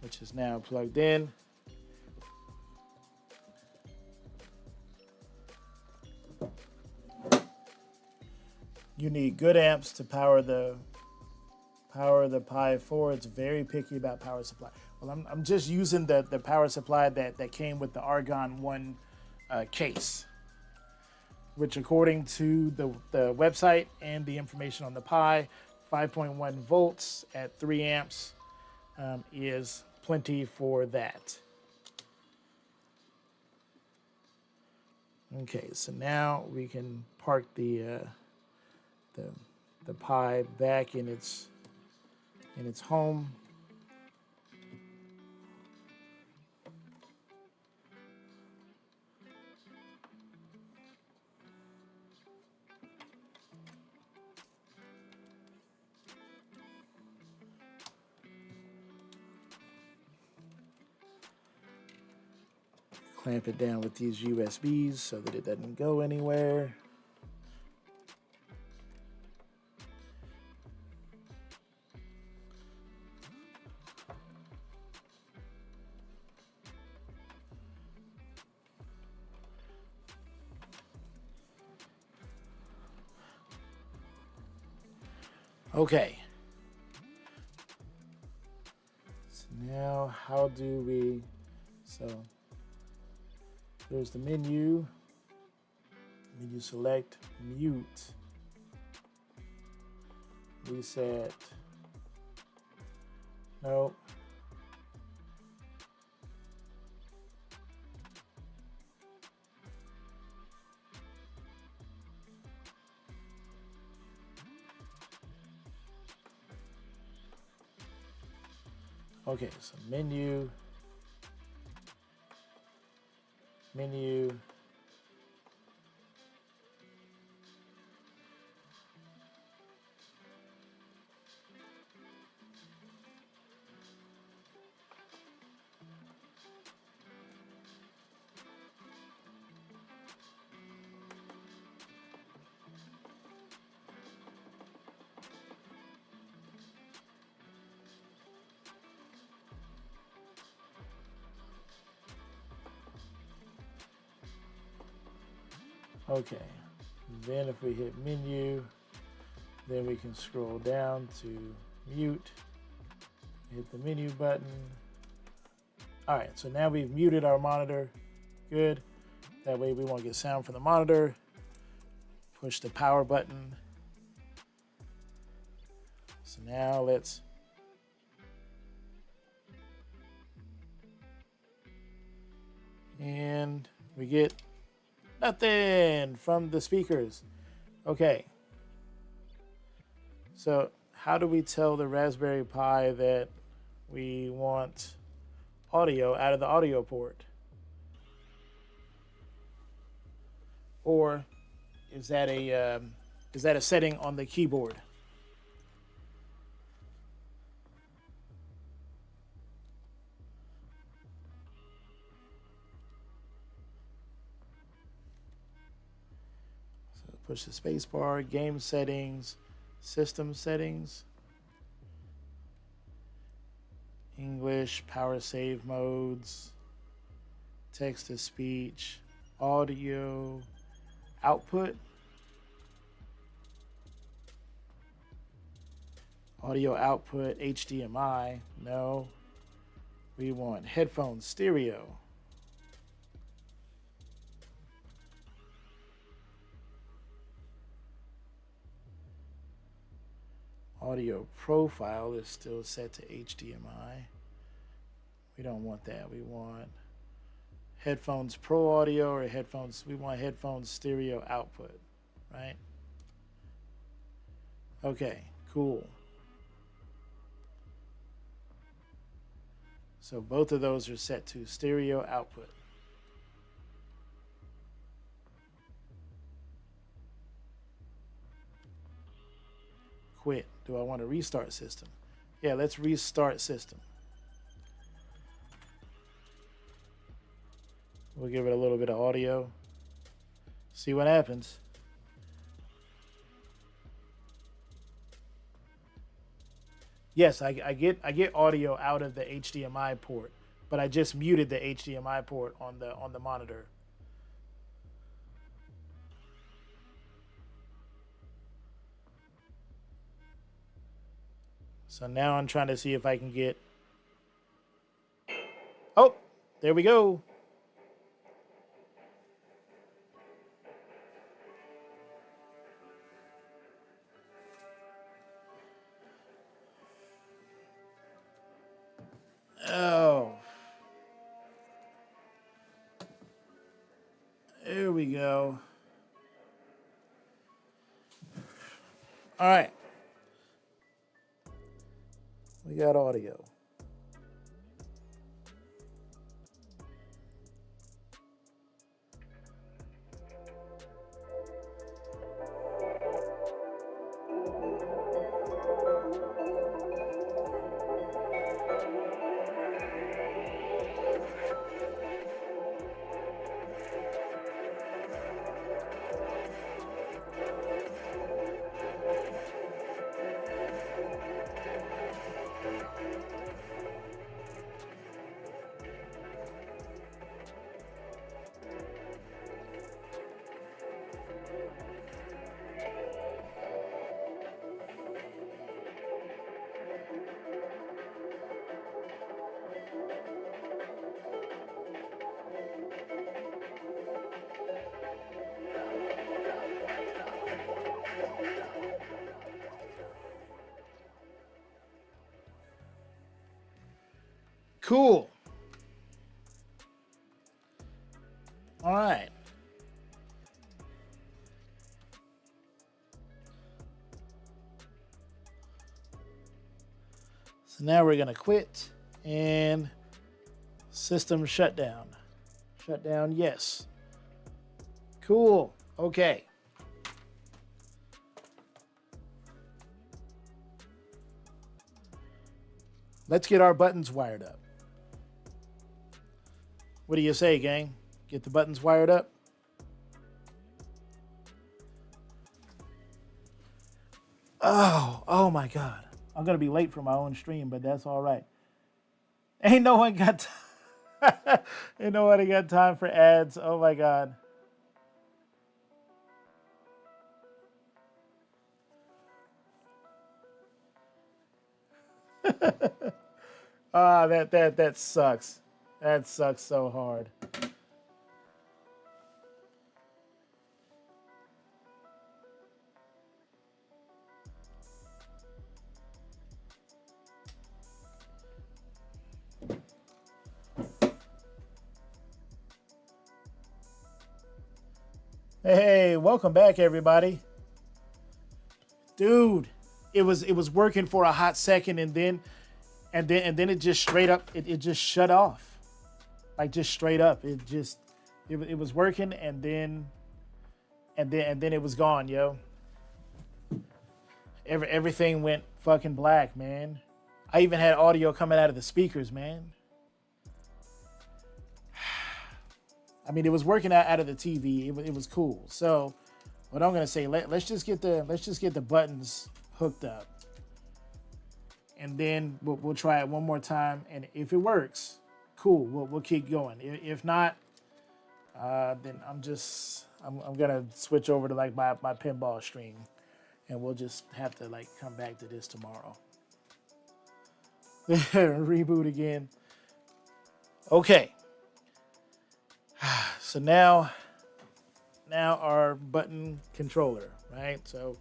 which is now plugged in. You need good amps to power the Pi 4. It's very picky about power supply. Well, I'm just using the power supply that came with the Argon 1 case, which according to the website and the information on the Pi, 5.1 volts at 3 amps is plenty for that. Okay, so now we can park the Pi back in its home. Clamp it down with these USBs so that it doesn't go anywhere. Okay. So now how do we, so there's the menu. Menu select, mute, reset. Nope. Okay, so menu, okay. Then if we hit menu, then we can scroll down to mute, hit the menu button. All right, so now we've muted our monitor. Good. That way we won't get sound from the monitor. Push the power button. So now let's and we get nothing from the speakers. Okay. So how do we tell the Raspberry Pi that we want audio out of the audio port? Or is that a setting on the keyboard? So push the space bar, game settings, system settings, English, power save modes, text to speech, audio, output, audio output, HDMI. No, we want headphone stereo. Audio profile is still set to HDMI. We don't want that. We want headphones pro audio or headphones. We want headphones stereo output, right? Okay, cool. So both of those are set to stereo output. Quit. Do I want to restart system? Yeah, let's restart system. We'll give it a little bit of audio. See what happens. Yes, I get audio out of the HDMI port, but I just muted the HDMI port on the monitor. So now I'm trying to see if I can get. Oh, there we go. Oh. There we go. All right. We got audio. Cool. All right. So now we're going to quit and system shutdown. Shutdown, yes. Cool. Okay. Let's get our buttons wired up. What do you say, gang? Get the buttons wired up? Oh my God. I'm going to be late for my own stream, but that's all right. Ain't no one got ain't nobody got time for ads. Oh my God. That sucks. That sucks so hard. Hey, welcome back, everybody. Dude, it was working for a hot second, and then it just straight up it just shut off, like just straight up. It was working, and then it was gone, yo. Everything went fucking black, man. I even had audio coming out of the speakers, man. I mean, it was working out of the TV. It was cool. So, what I'm gonna say, let's just get the buttons hooked up, and then we'll try it one more time. And if it works, cool. We'll keep going. If not, then I'm gonna switch over to like my pinball stream, and we'll just have to like come back to this tomorrow. Reboot again. Okay. So now our button controller, right? So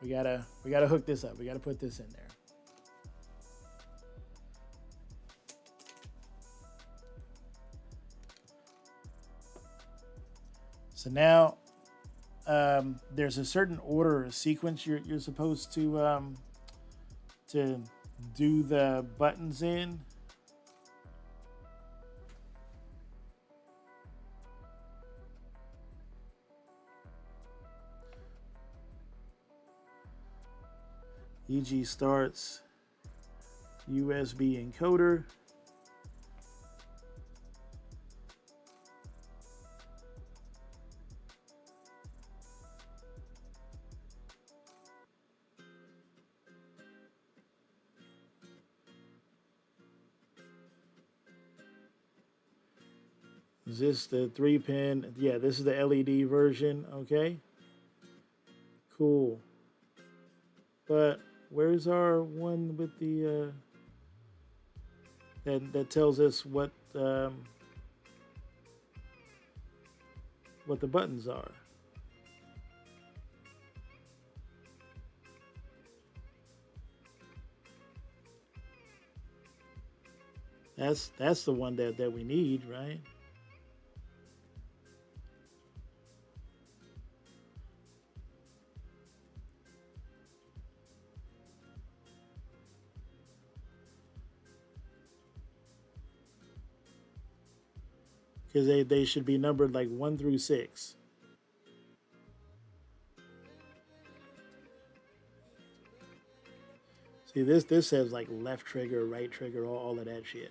we gotta hook this up. We gotta put this in there. So now there's a certain order or sequence you're supposed to do the buttons in. EG starts, USB encoder, Is this the 3-pin? Yeah, this is the LED version. Okay, cool. But where's our one with the that tells us what the buttons are? That's the one that we need, right? Because they should be numbered like 1 through 6. See, this says like left trigger, right trigger, all of that shit.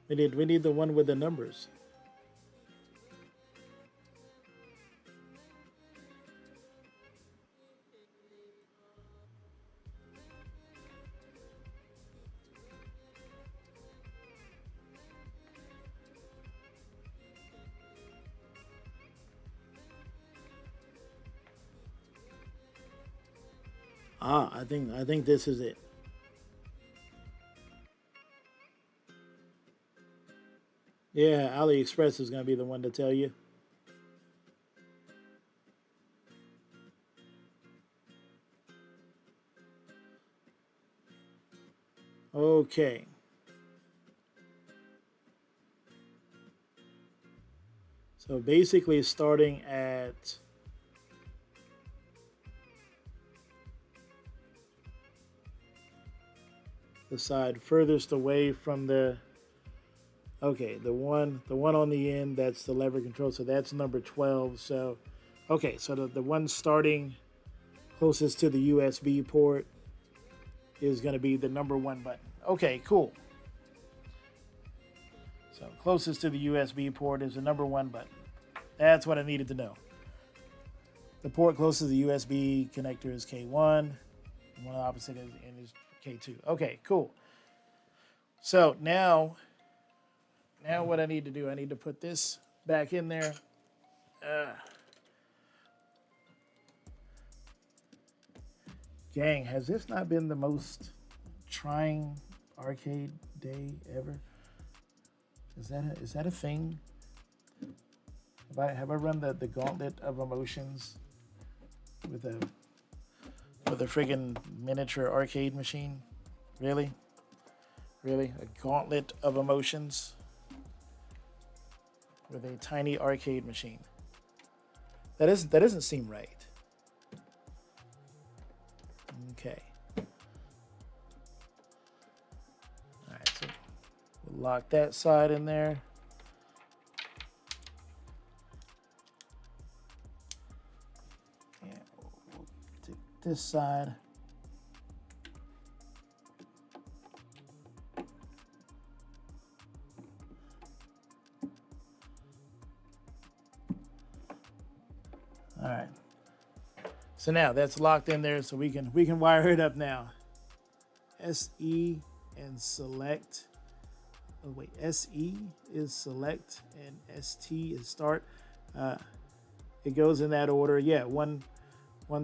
We need the one with the numbers. Ah, I think this is it. Yeah, AliExpress is gonna be the one to tell you. Okay. So basically, starting at the side furthest away from the, okay, the one on the end, that's the lever control, so that's number 12. So okay, so the one starting closest to the USB port is going to be the number 1 button. Okay, cool. So closest to the USB port is the number 1 button. That's what I needed to know. The port closest to the USB connector is K1. The one opposite is K2. Okay, cool. So now what I need to do, I need to put this back in there. Gang, has this not been the most trying arcade day ever? Is that a thing? Have I run the gauntlet of emotions with a friggin' miniature arcade machine? Really? Really? A gauntlet of emotions with a tiny arcade machine? That doesn't seem right. Okay. Alright, so we'll lock that side in there. And we'll take this side. All right. So now that's locked in there, so we can wire it up now. SE and select. Oh wait, SE is select and ST is start. It goes in that order. Yeah, one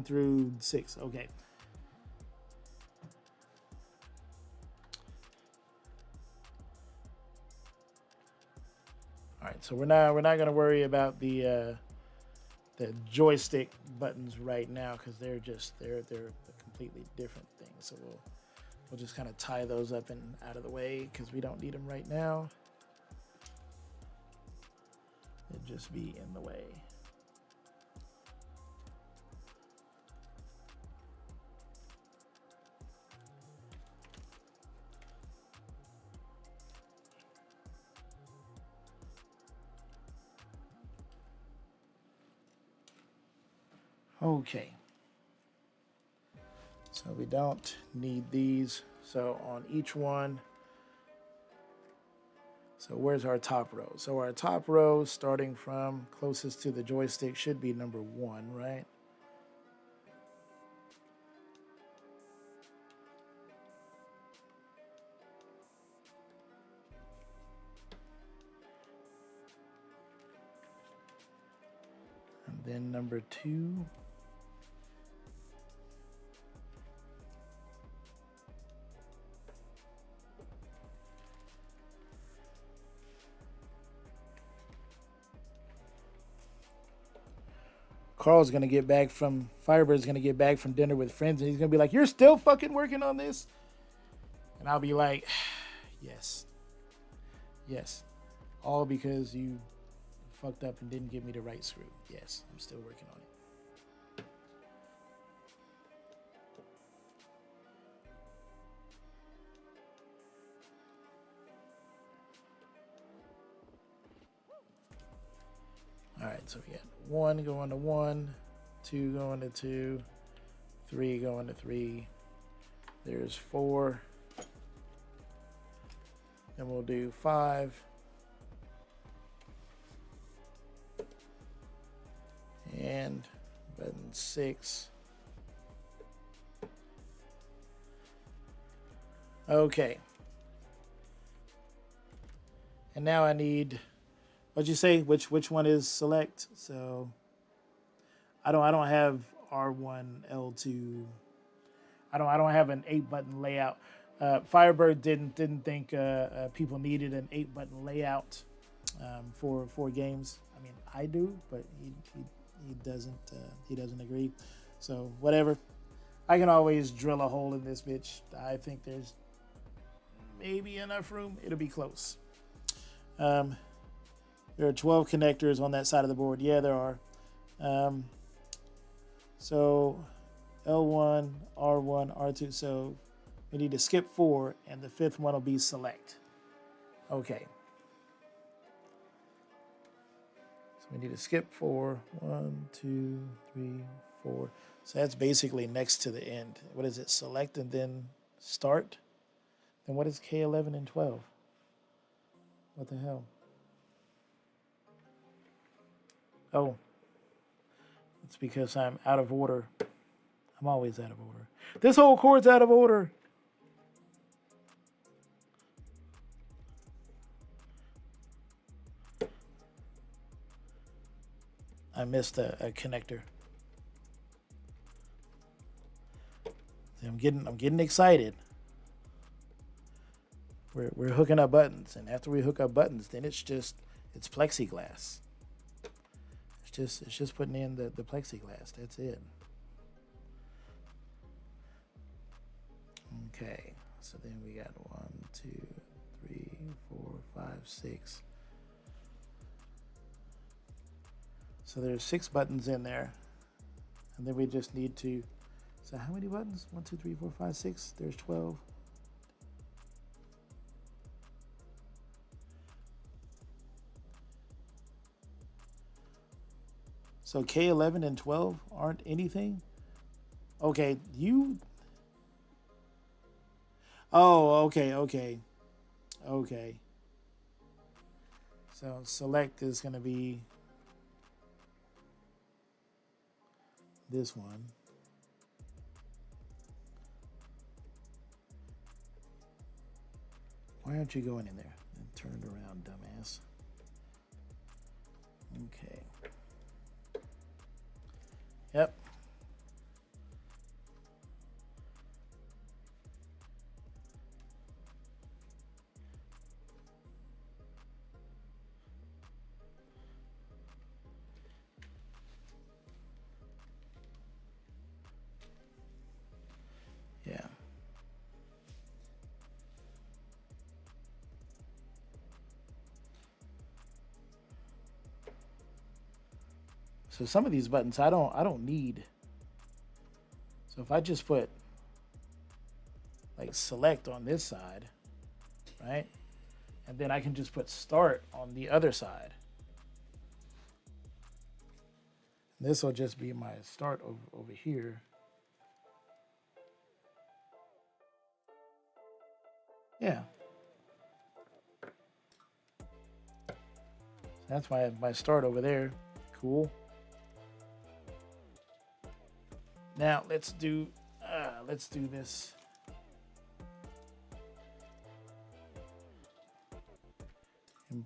through 6. Okay. All right. So we're not gonna worry about the joystick buttons right now because they're a completely different thing. So we'll just kind of tie those up and out of the way because we don't need them right now. It'd just be in the way. Okay. So we don't need these. So on each one, so where's our top row? So our top row, starting from closest to the joystick, should be number 1, right? Then number 2. Carl's gonna get back from Firebird's gonna get back from dinner with friends, and he's gonna be like, "You're still fucking working on this?" And I'll be like, "Yes, yes, all because you fucked up and didn't give me the right screw. Yes, I'm still working on it." All right, so we got 1 going to 1, 2 going to 2, 3 going to 3. There's 4. Then we'll do 5. And button 6. Okay. And now I need, what'd you say? Which one is select? So I don't have R1, L2. I don't have an 8-button layout. Firebird didn't think people needed an 8-button layout for games. I mean, I do, but he doesn't agree. So whatever. I can always drill a hole in this bitch. I think there's maybe enough room. It'll be close. There are 12 connectors on that side of the board. Yeah, there are. So L1, R1, R2. So we need to skip 4, and the 5th one will be select. Okay. So we need to skip 4. 1, 2, 3, 4. So that's basically next to the end. What is it? Select and then start? Then what is K11 and 12? What the hell? Oh, it's because I'm out of order. I'm always out of order. This whole chord's out of order. I missed a connector. I'm getting excited. We're hooking up buttons, and after we hook up buttons, then it's plexiglass. It's just putting in the plexiglass. That's it. Okay, so then we got 1, 2, 3, 4, 5, 6. So there's 6 buttons in there, and then we just need to. So how many buttons? 1, 2, 3, 4, 5, 6. There's 12. So K11 and 12 aren't anything? Okay, you... Oh, okay. So select is going to be this one. Why aren't you going in there? Turned around, dumbass. Okay. Yep. Yeah. So some of these buttons I don't need. So if I just put like select on this side, right? And then I can just put start on the other side. This will just be my start over here. Yeah. That's my start over there. Cool. Now let's do this. And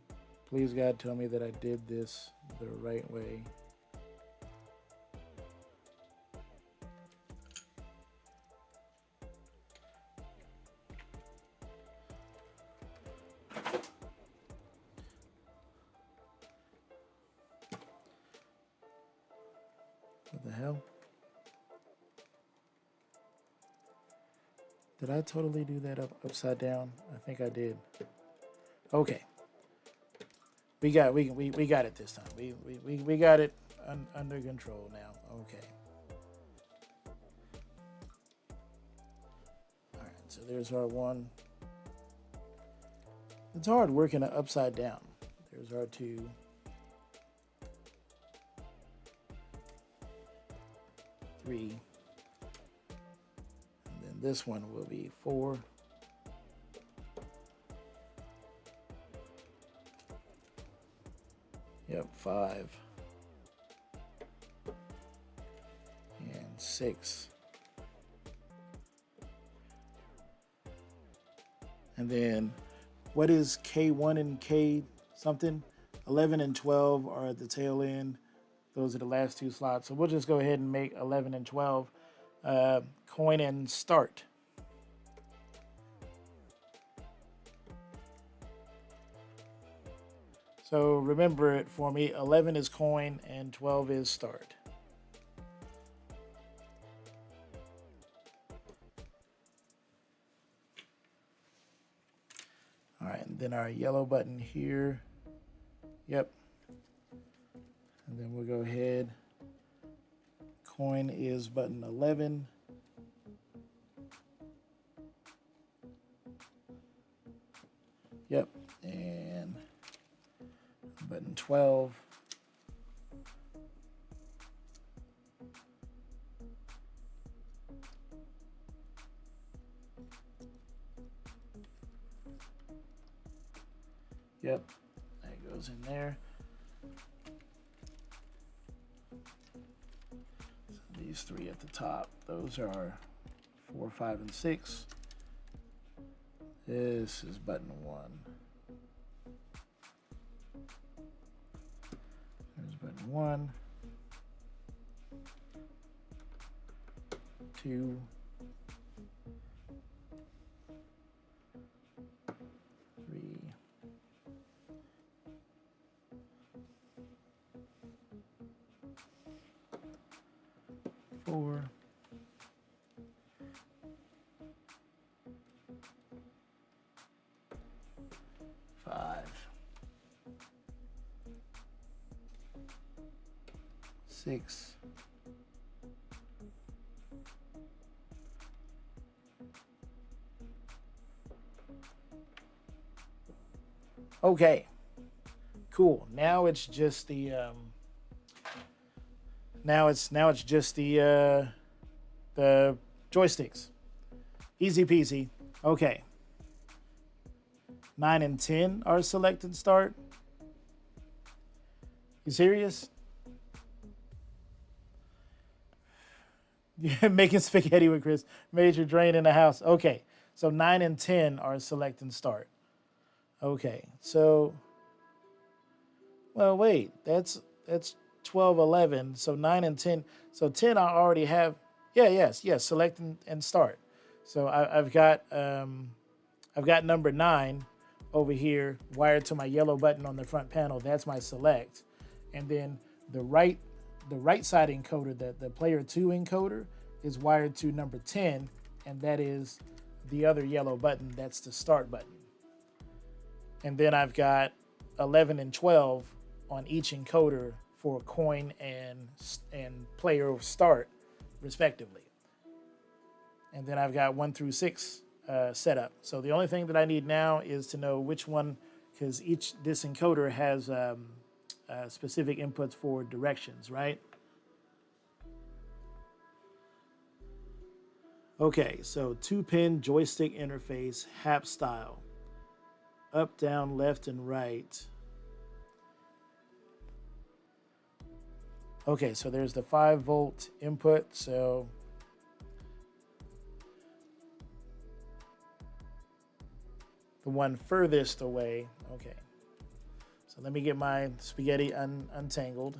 please God, tell me that I did this the right way. hell? Did I totally do that upside down? I think I did. Okay. We got it this time. We got it under control now. Okay. All right. So there's our one. It's hard working it upside down. There's our 2. 3. And then this one will be 4. Yep, 5. And 6. And then what is K1 and K something? 11 and 12 are at the tail end. Those are the last 2 slots. So we'll just go ahead and make 11 and 12 coin and start. So remember it for me. 11 is coin and 12 is start. All right, and then our yellow button here. Yep. And then we'll go ahead. Coin is button 11. Yep. And button 12. Yep. That goes in there. So these 3 at the top, those are 4, 5, and 6. This is button 1. There's button 1, 2, 3, 4, 5, 6, 7. Okay, cool. Now it's just the now it's just the joysticks. Easy peasy. Okay. 9 and 10 are select and start. You serious? Yeah, making spaghetti with Chris. Major drain in the house. Okay, so 9 and 10 are select and start. Okay, so, well, wait, that's 12, 11. So 9 and 10. So 10 I already have. Yeah, yes, select and start. So I've got number 9 over here wired to my yellow button on the front panel. That's my select. And then the right side encoder, the player 2 encoder, is wired to number 10, and that is the other yellow button. That's the start button. And then I've got 11 and 12 on each encoder for coin and player start, respectively. And then I've got 1 through 6 set up. So the only thing that I need now is to know which one, because this encoder has specific inputs for directions, right? Okay, so 2-pin joystick interface, HAP style. Up, down, left, and right. Okay, so there's the 5-volt input, so the one furthest away. Okay, so let me get my spaghetti untangled.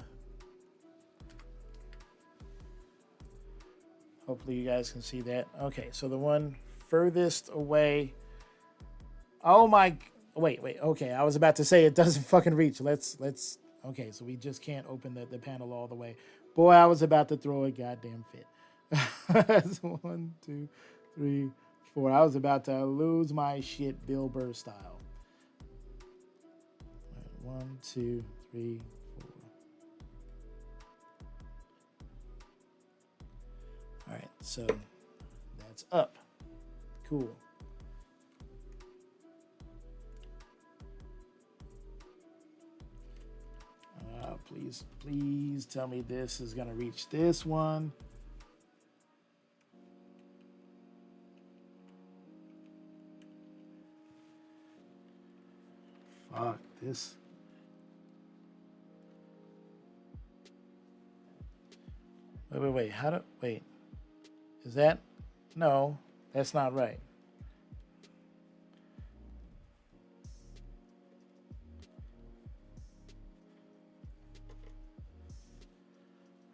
Hopefully you guys can see that. Okay, so the one furthest away. Oh my, wait. Okay, I was about to say it doesn't fucking reach. Let's. Okay, so we just can't open the panel all the way. Boy, I was about to throw a goddamn fit. That's 1, 2, 3, 4. I was about to lose my shit, Bill Burr style. 1, 2, 3, 4. All right, so that's up. Cool. Please tell me this is gonna reach this one. Fuck this. Wait. Wait. Is that? No, that's not right.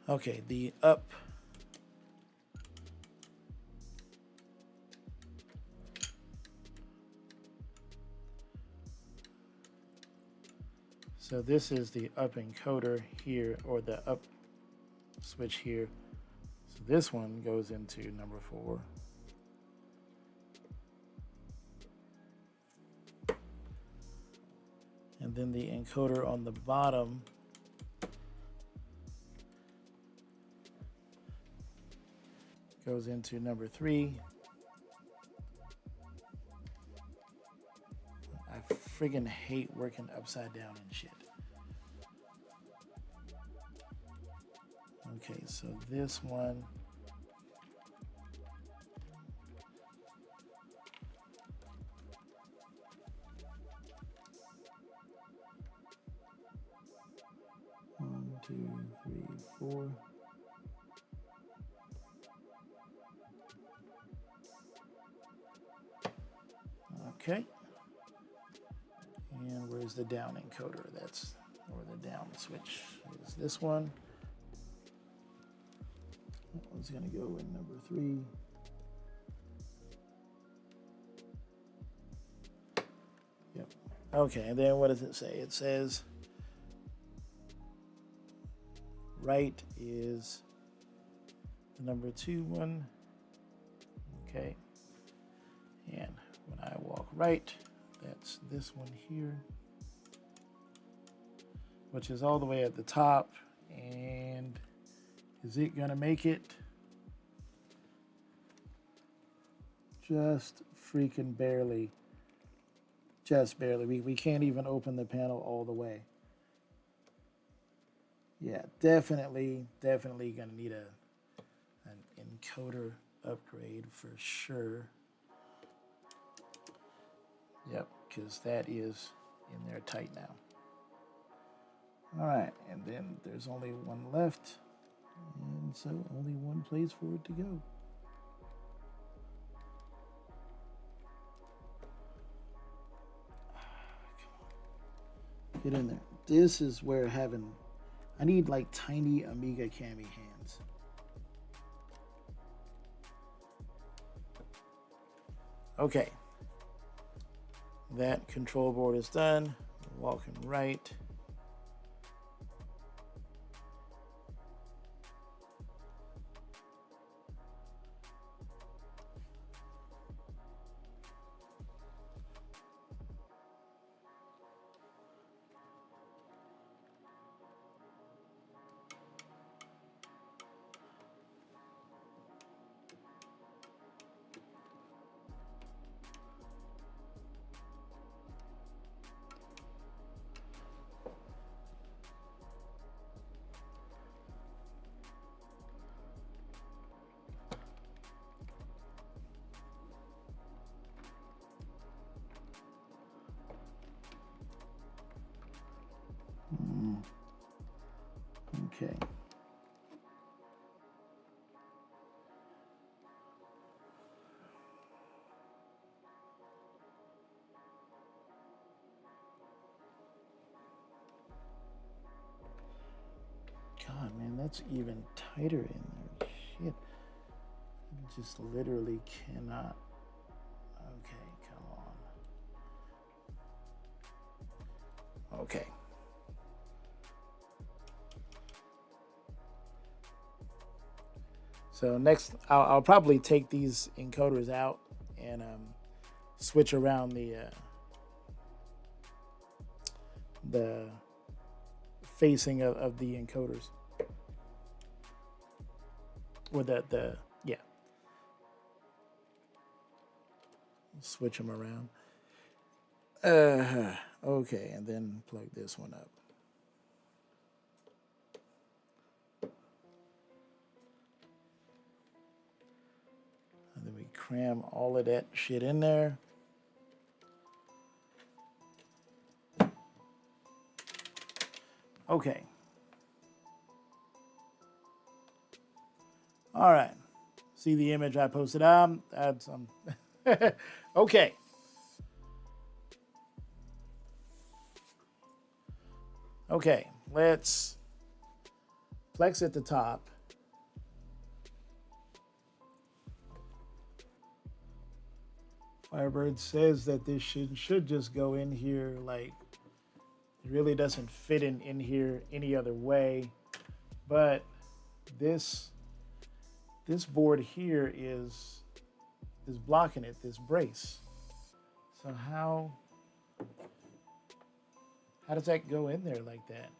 Okay, the up. So this is the up encoder here, or the up switch here. So this one goes into number 4. And then the encoder on the bottom goes into number 3. I friggin' hate working upside down and shit. Okay, so this one. One, 2, 3, 4. Okay. And where's the down encoder? That's, or the down switch is this one. That one's gonna go in number 3. Yep. Okay, and then what does it say? It says right is the number 2 one. Okay. And when I walk right, that's this one here, which is all the way at the top. And is it gonna make it? Just freaking barely. Just barely. We can't even open the panel all the way. Yeah, definitely gonna need an encoder upgrade for sure. Yep, because that is in there tight now. All right, and then there's only one left, and so only one place for it to go. Get in there. This is where I need like tiny Amiga Cami hands. Okay. That control board is done. Walking right. Okay. God, man, that's even tighter in there. Shit. I just literally cannot. Okay, come on. Okay. So next, I'll probably take these encoders out and switch around the facing of the encoders, or the yeah, switch them around. Okay, and then plug this one up. And then we cram all of that shit in there. Okay. All right. See the image I posted? That's okay. Okay, let's flex at the top. Firebird says that this should just go in here, like it really doesn't fit in here any other way. But this board here is blocking it, this brace. So how does that go in there like that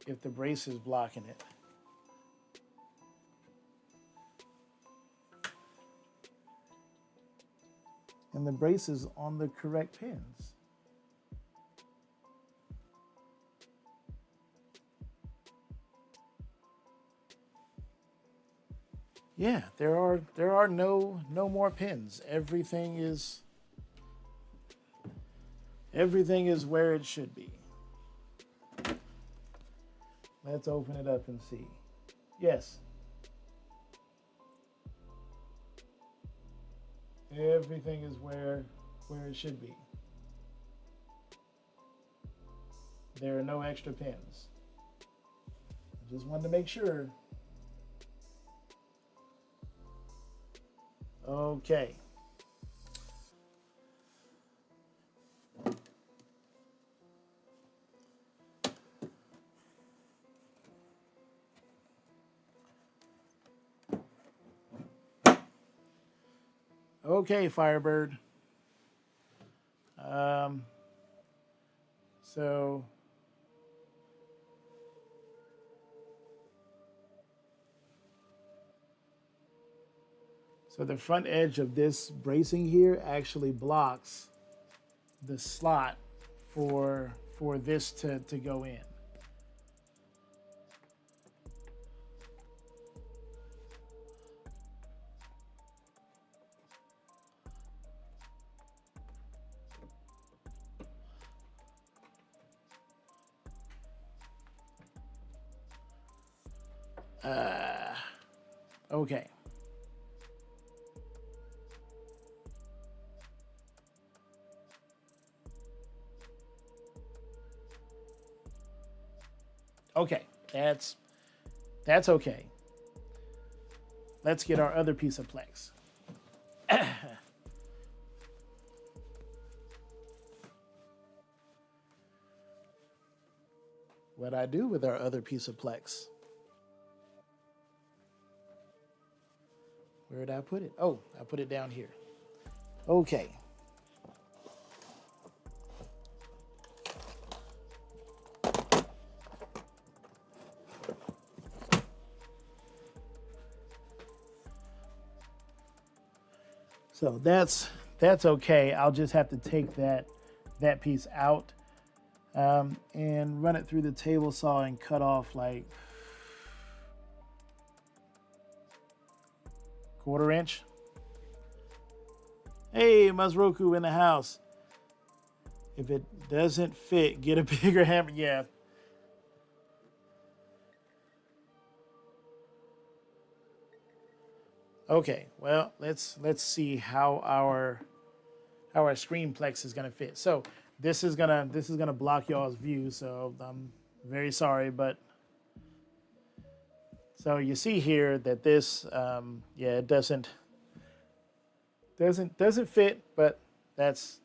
if the brace is blocking it? And the brace is on the correct pins. Yeah, there are no more pins. Everything is where it should be. Let's open it up and see. Yes. Everything is where it should be. There are no extra pins. I just wanted to make sure. Okay. Okay, Firebird. So the front edge of this bracing here actually blocks the slot for this to go in. Okay. Okay, that's okay. Let's get our other piece of Plex. What I do with our other piece of Plex? Where did I put it? Oh, I put it down here. Okay. So that's okay. I'll just have to take that piece out and run it through the table saw and cut off like 1/4 inch. Hey, Mazroku in the house. If it doesn't fit, get a bigger hammer. Yeah. Okay, well, let's see how our screenplex is gonna fit. So this is gonna block y'all's view. So I'm very sorry, but so you see here that this yeah, it doesn't fit, but that's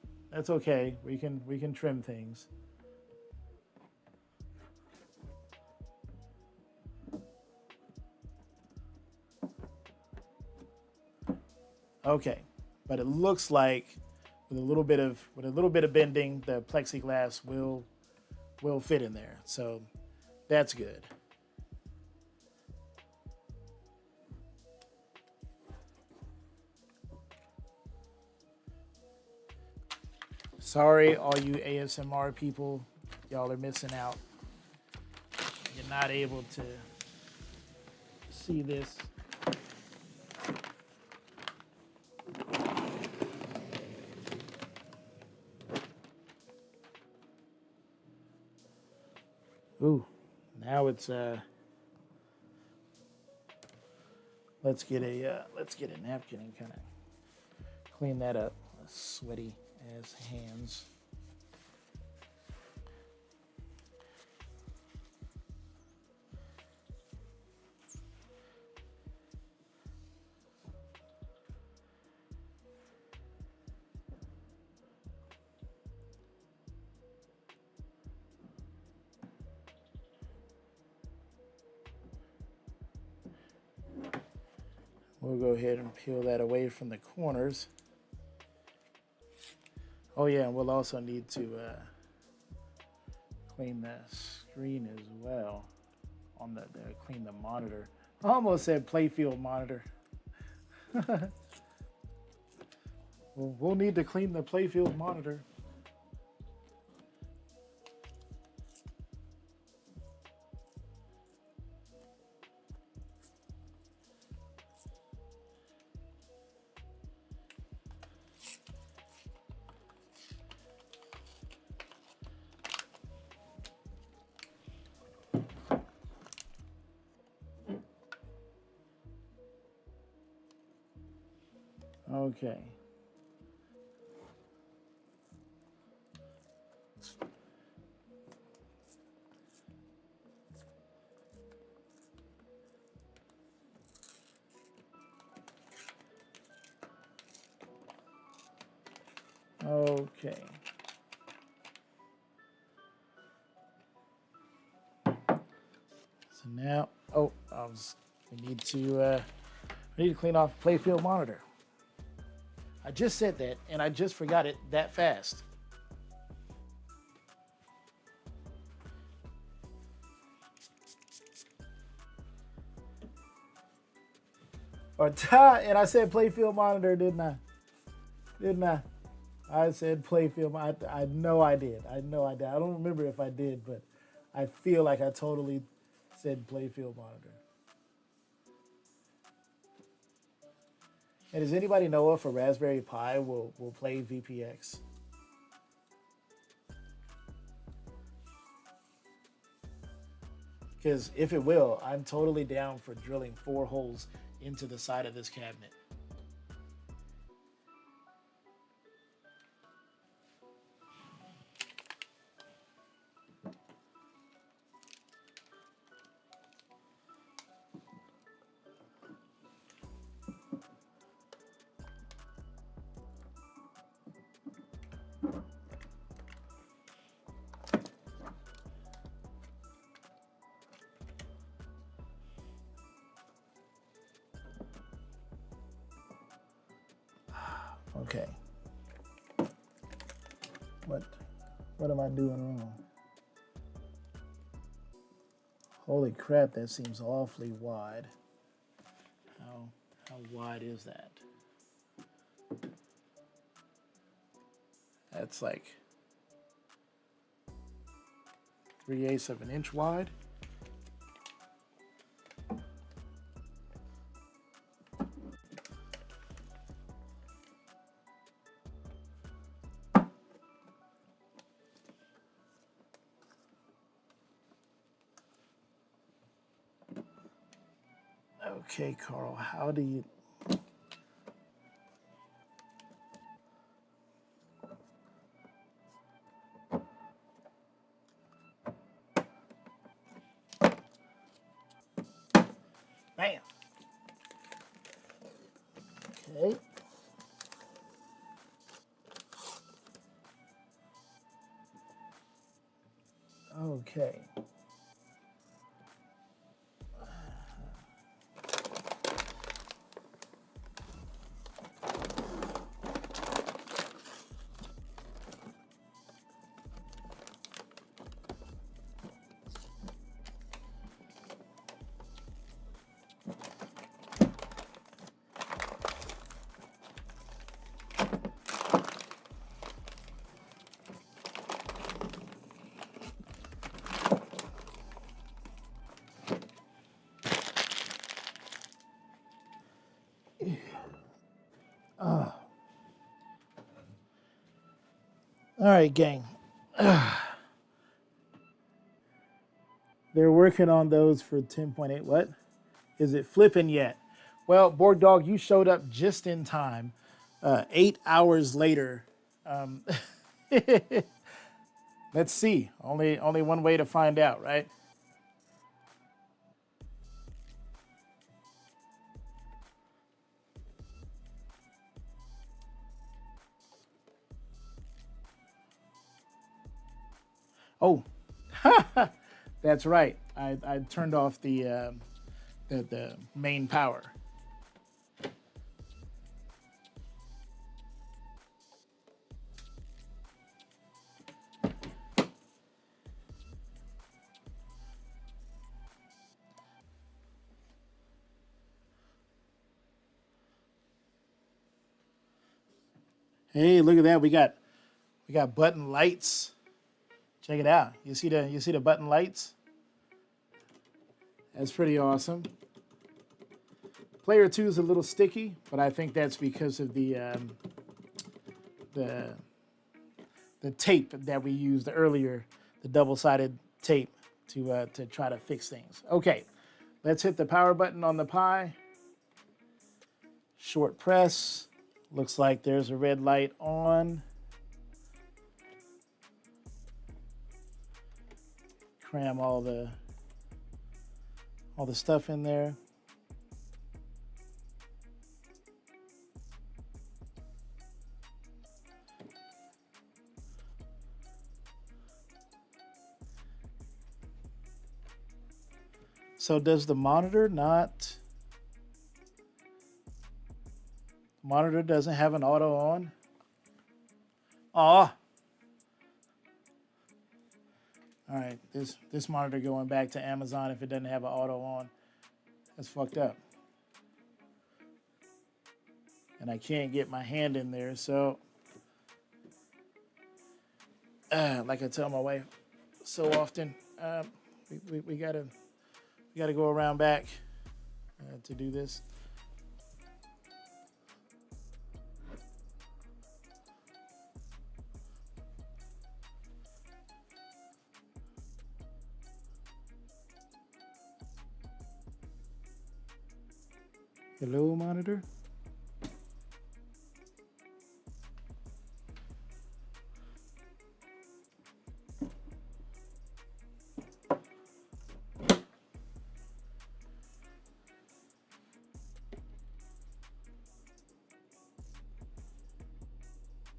okay. We can trim things. Okay, but it looks like with a little bit of bending, the plexiglass will fit in there. So that's good. Sorry, all you ASMR people, y'all are missing out. You're not able to see this. Ooh, now it's let's get a napkin and kind of clean that up. Sweaty ass hands. We'll go ahead and peel that away from the corners. Oh yeah, and we'll also need to clean the screen as well on the clean the monitor. I almost said playfield monitor. We'll need to clean the playfield monitor. Okay. Okay. So now, we need to clean off playfield monitor. I just said that, and I just forgot it that fast. And I said playfield monitor, didn't I? Didn't I? I said playfield. I know I did. I know I did. I don't remember if I did, but I feel like I totally said playfield monitor. And does anybody know if a Raspberry Pi will play VPX? Because if it will, I'm totally down for drilling 4 holes into the side of this cabinet. Okay. What am I doing wrong? Holy crap, that seems awfully wide. How wide is that? That's like 3/8 of an inch wide. Okay, Carl, how do you... Bam! Okay. Okay. All right, gang. They're working on those for 10.8. What? Is it flipping yet? Well, Borg Dog, you showed up just in time. 8 hours later. Um, let's see. Only one way to find out, right? Oh, that's right. I turned off the main power. Hey, look at that. We got button lights. Check it out. You see the button lights? That's pretty awesome. Player 2 is a little sticky, but I think that's because of the the tape that we used earlier, the double-sided tape to try to fix things. Okay, let's hit the power button on the Pi. Short press. Looks like there's a red light on. Cram all the stuff in there. So does the monitor not? Monitor doesn't have an auto on. Aw. All right, this monitor going back to Amazon if it doesn't have an auto on. That's fucked up. And I can't get my hand in there, so like I tell my wife so often, we gotta go around back to do this. Hello, monitor.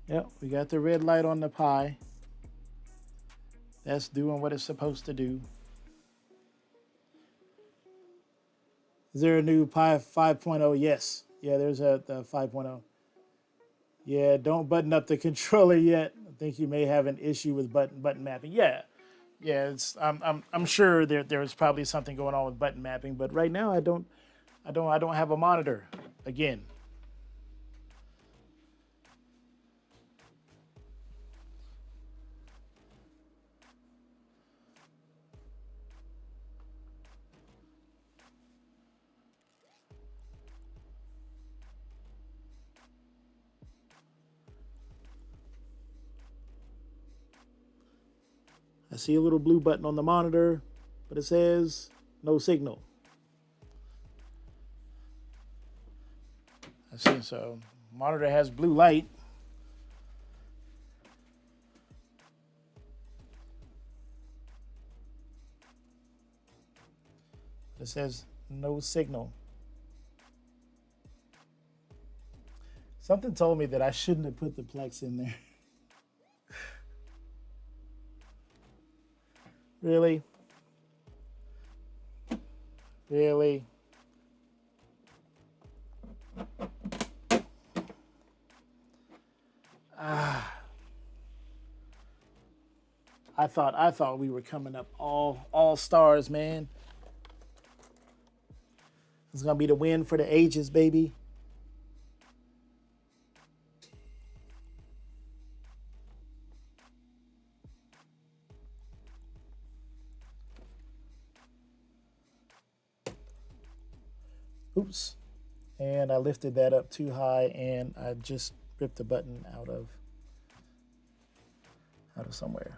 Yep, we got the red light on the Pi. That's doing what it's supposed to do. Is there a new Pi 5.0? Yes. Yeah, there's the 5.0. Yeah, don't button up the controller yet. I think you may have an issue with button mapping. Yeah. Yeah, it's I'm sure there's probably something going on with button mapping, but right now I don't have a monitor again. I see a little blue button on the monitor, but it says no signal. I see, so monitor has blue light. It says no signal. Something told me that I shouldn't have put the Plex in there. Really? Really? I thought we were coming up all stars, man. It's gonna be the win for the ages, baby. Oops. And I lifted that up too high and I just ripped the button out of. out of somewhere.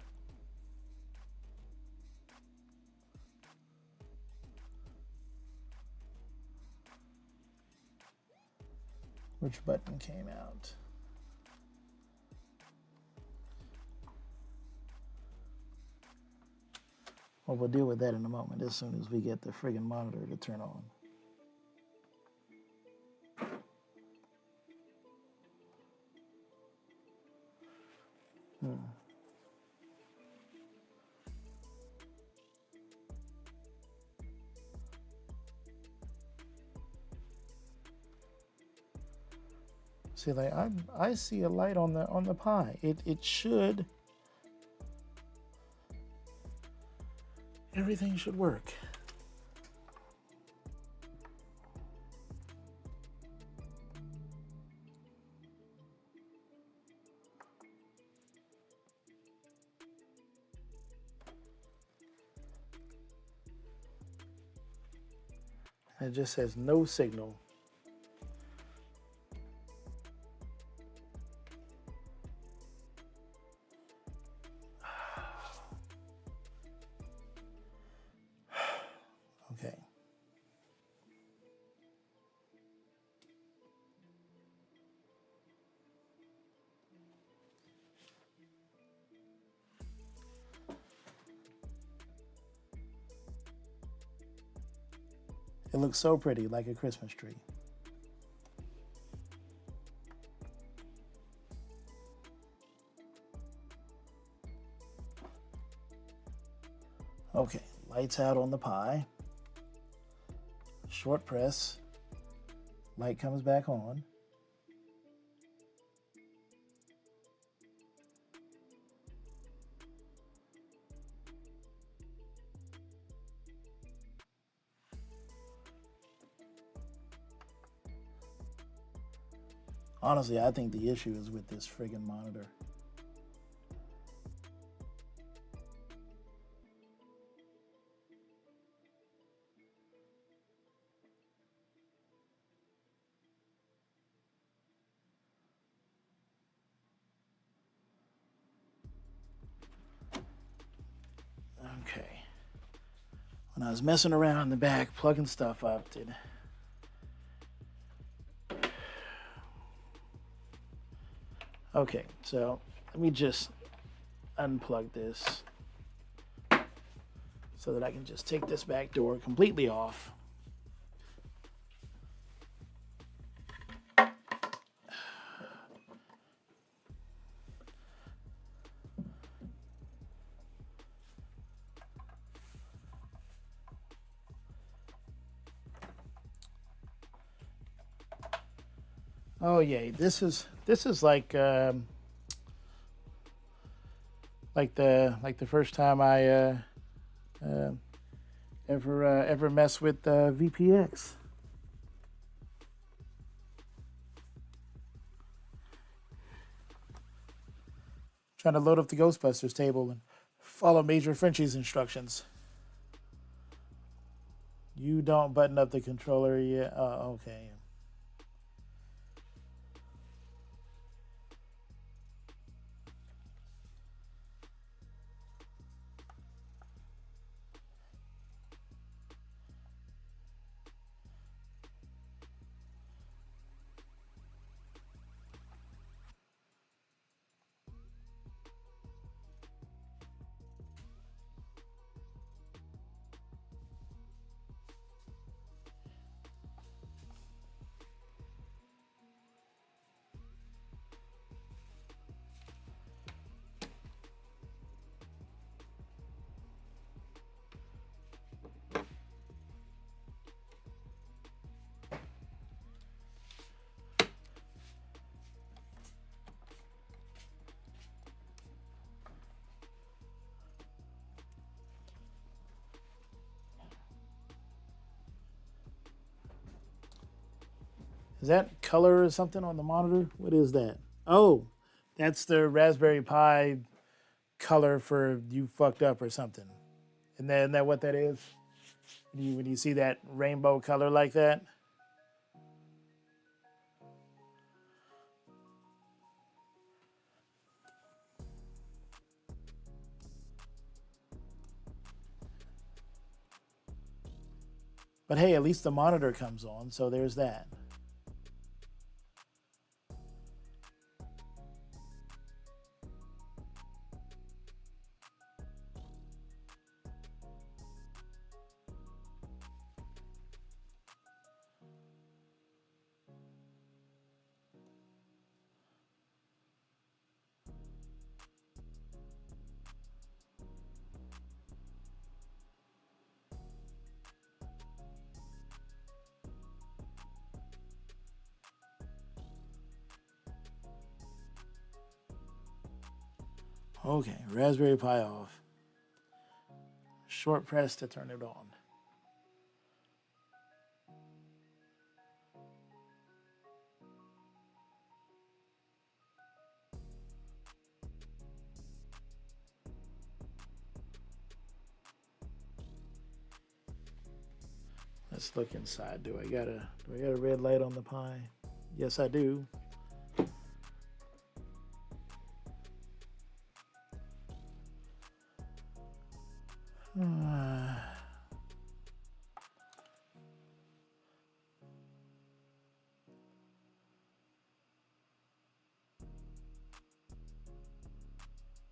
Which button came out? Well, we'll deal with that in a moment as soon as we get the friggin' monitor to turn on. See, like I see a light on the Pi. It should. Everything should work. It just says no signal. Okay. It looks so pretty, like a Christmas tree. Okay, lights out on the Pi. Short press. Light comes back on. Honestly, I think the issue is with this friggin' monitor. Okay. When I was messing around in the back, plugging stuff up, Okay, so let me just unplug this so that I can just take this back door completely off. Oh yeah, this is like the first time I ever mess with VPX. Trying to load up the Ghostbusters table and follow Major Frenchie's instructions. You don't button up the controller yet. Oh, okay. Is that color or something on the monitor? What is that? Oh, that's the Raspberry Pi color for you fucked up or something. Isn't that what that is? When you see that rainbow color like that? But hey, at least the monitor comes on, so there's that. Okay, Raspberry Pi off. Short press to turn it on. Let's look inside. Do I got a red light on the Pi? Yes, I do.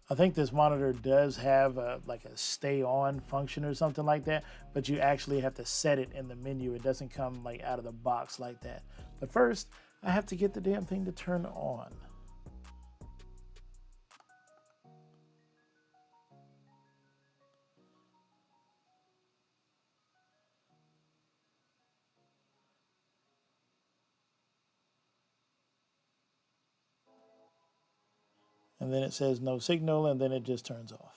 I think this monitor does have like a stay on function or something like that, but you actually have to set it in the menu. It doesn't come like out of the box like that. But first, I have to get the damn thing to turn on. And then it says no signal, and then it just turns off.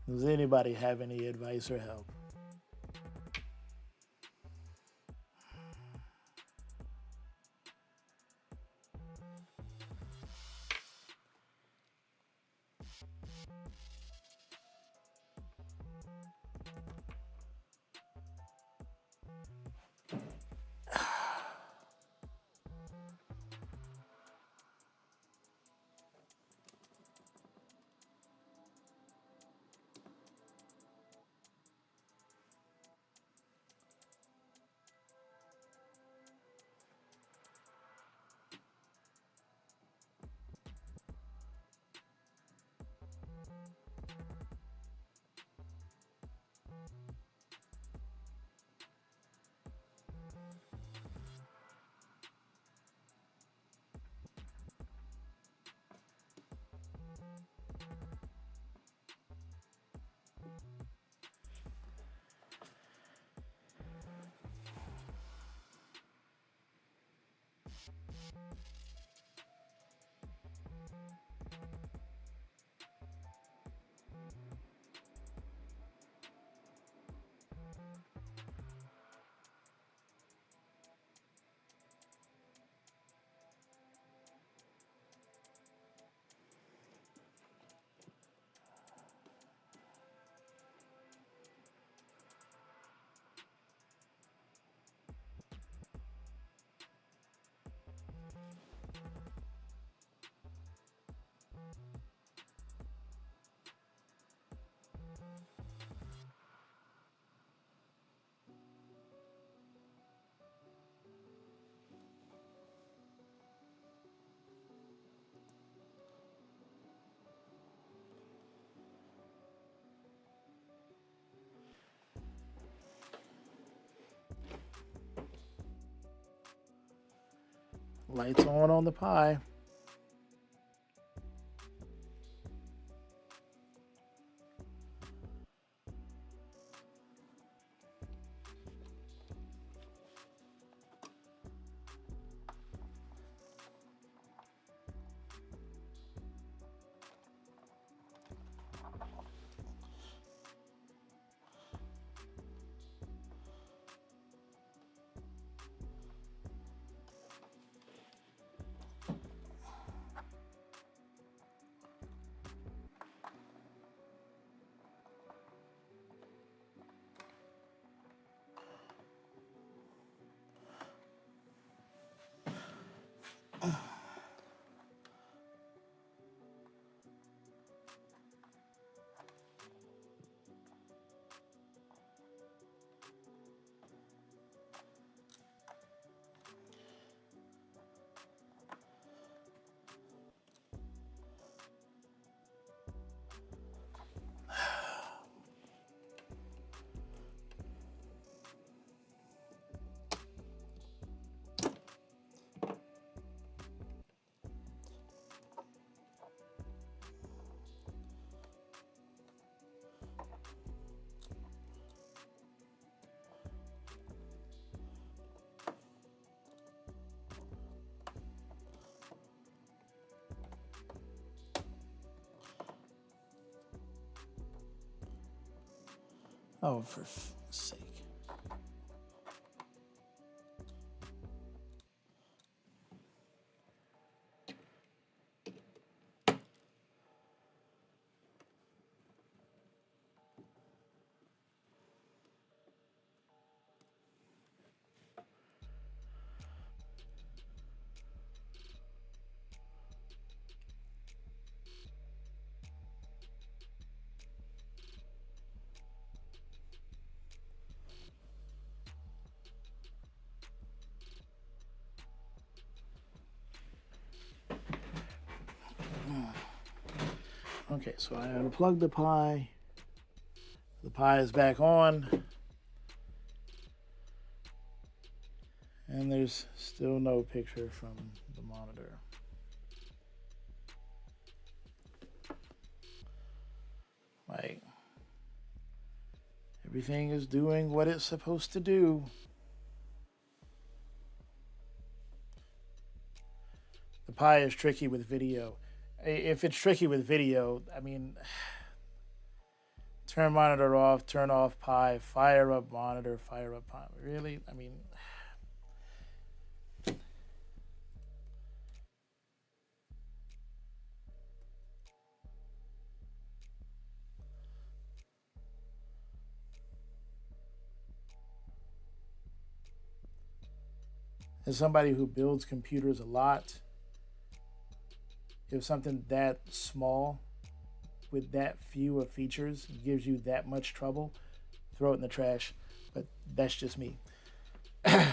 Does anybody have any advice or help? Lights on the Pi. Oh, for fuck's sake. Okay, so I unplugged the Pi. The Pi is back on. And there's still no picture from the monitor. Like, everything is doing what it's supposed to do. The Pi is tricky with video. If it's tricky with video, I mean, turn monitor off, turn off Pi, fire up monitor, fire up Pi. Really? I mean, as somebody who builds computers a lot, if something that small with that few of features gives you that much trouble, throw it in the trash. But that's just me. All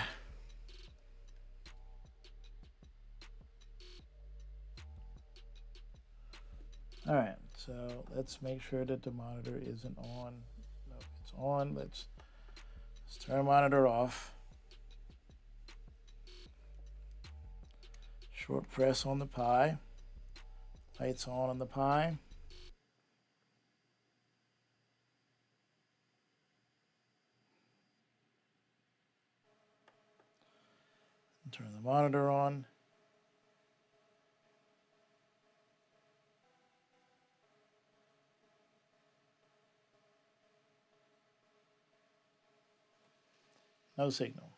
right, so let's make sure that the monitor isn't on. No, it's on. Let's turn monitor off. Short press on the Pi. Lights on the Pi. Turn the monitor on. No signal.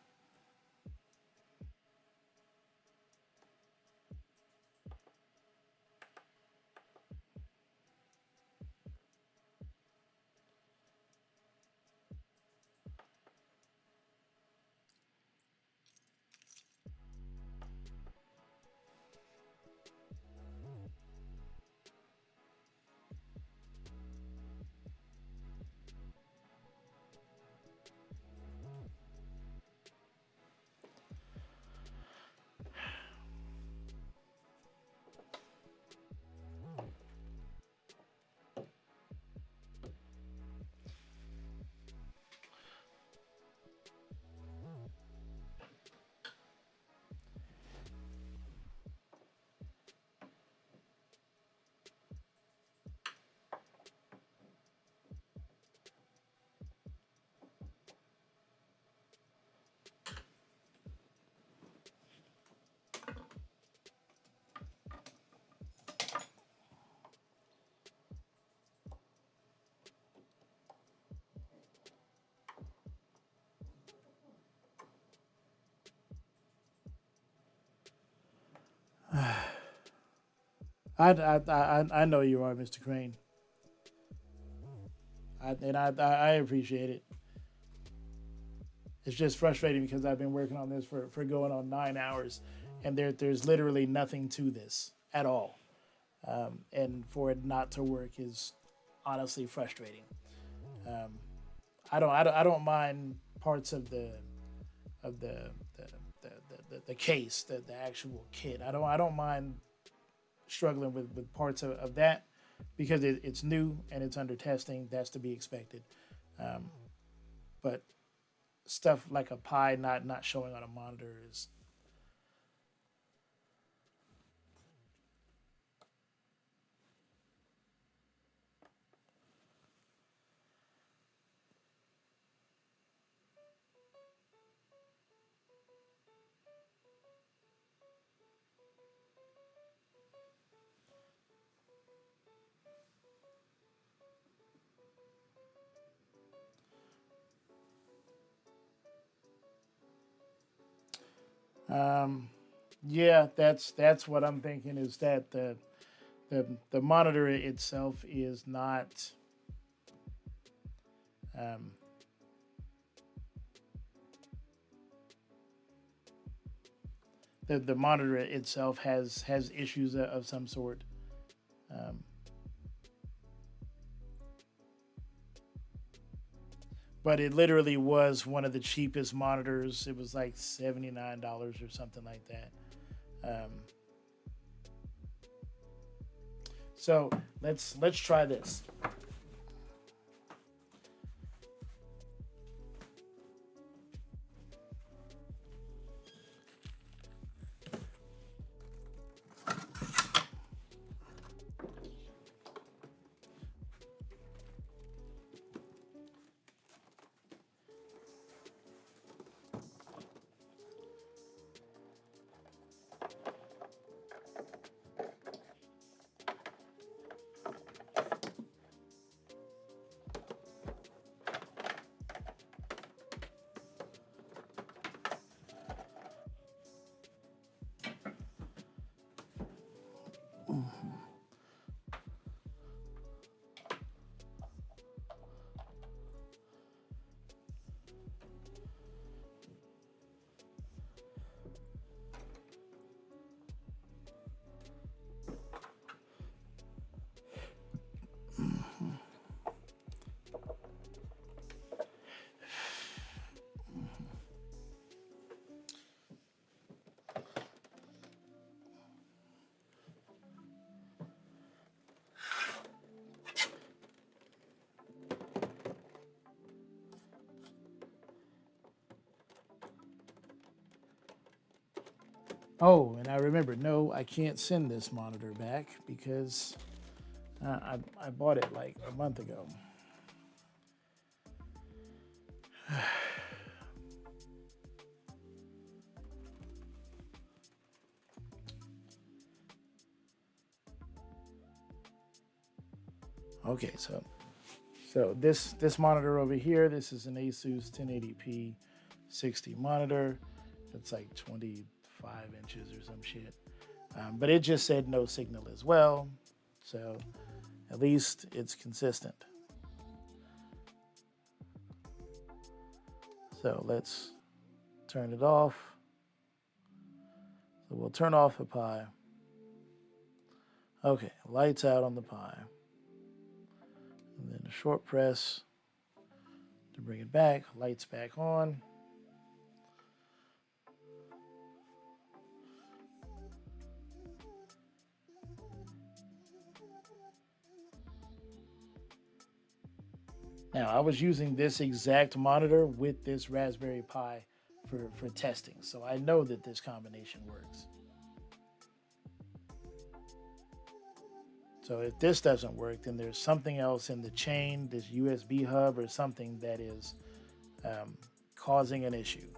I know you are, Mr. Crane. I appreciate it. It's just frustrating because I've been working on this for going on 9 hours, and there's literally nothing to this at all. And for it not to work is honestly frustrating. Um, I don't mind parts of of the the case, the actual kit. I don't mind struggling with parts of that because it's new and it's under testing. That's to be expected. Um, but stuff like a Pi not showing on a monitor is Yeah, that's what I'm thinking, is that the monitor itself is not um, the monitor itself has issues of some sort. Um, but it literally was one of the cheapest monitors. It was like $79 or something like that. Um, so let's try this. Oh, and I remember, no, I can't send this monitor back because I bought it like a month ago. Okay, so this monitor over here, this is an Asus 1080p 60 monitor. It's like 25 inches or some shit. But it just said no signal as well. So at least it's consistent. So let's turn it off. So we'll turn off the Pi. Okay, lights out on the Pi. And then a short press to bring it back, lights back on. Now, I was using this exact monitor with this Raspberry Pi for testing, so I know that this combination works. So if this doesn't work, then there's something else in the chain, this USB hub or something that is causing an issue.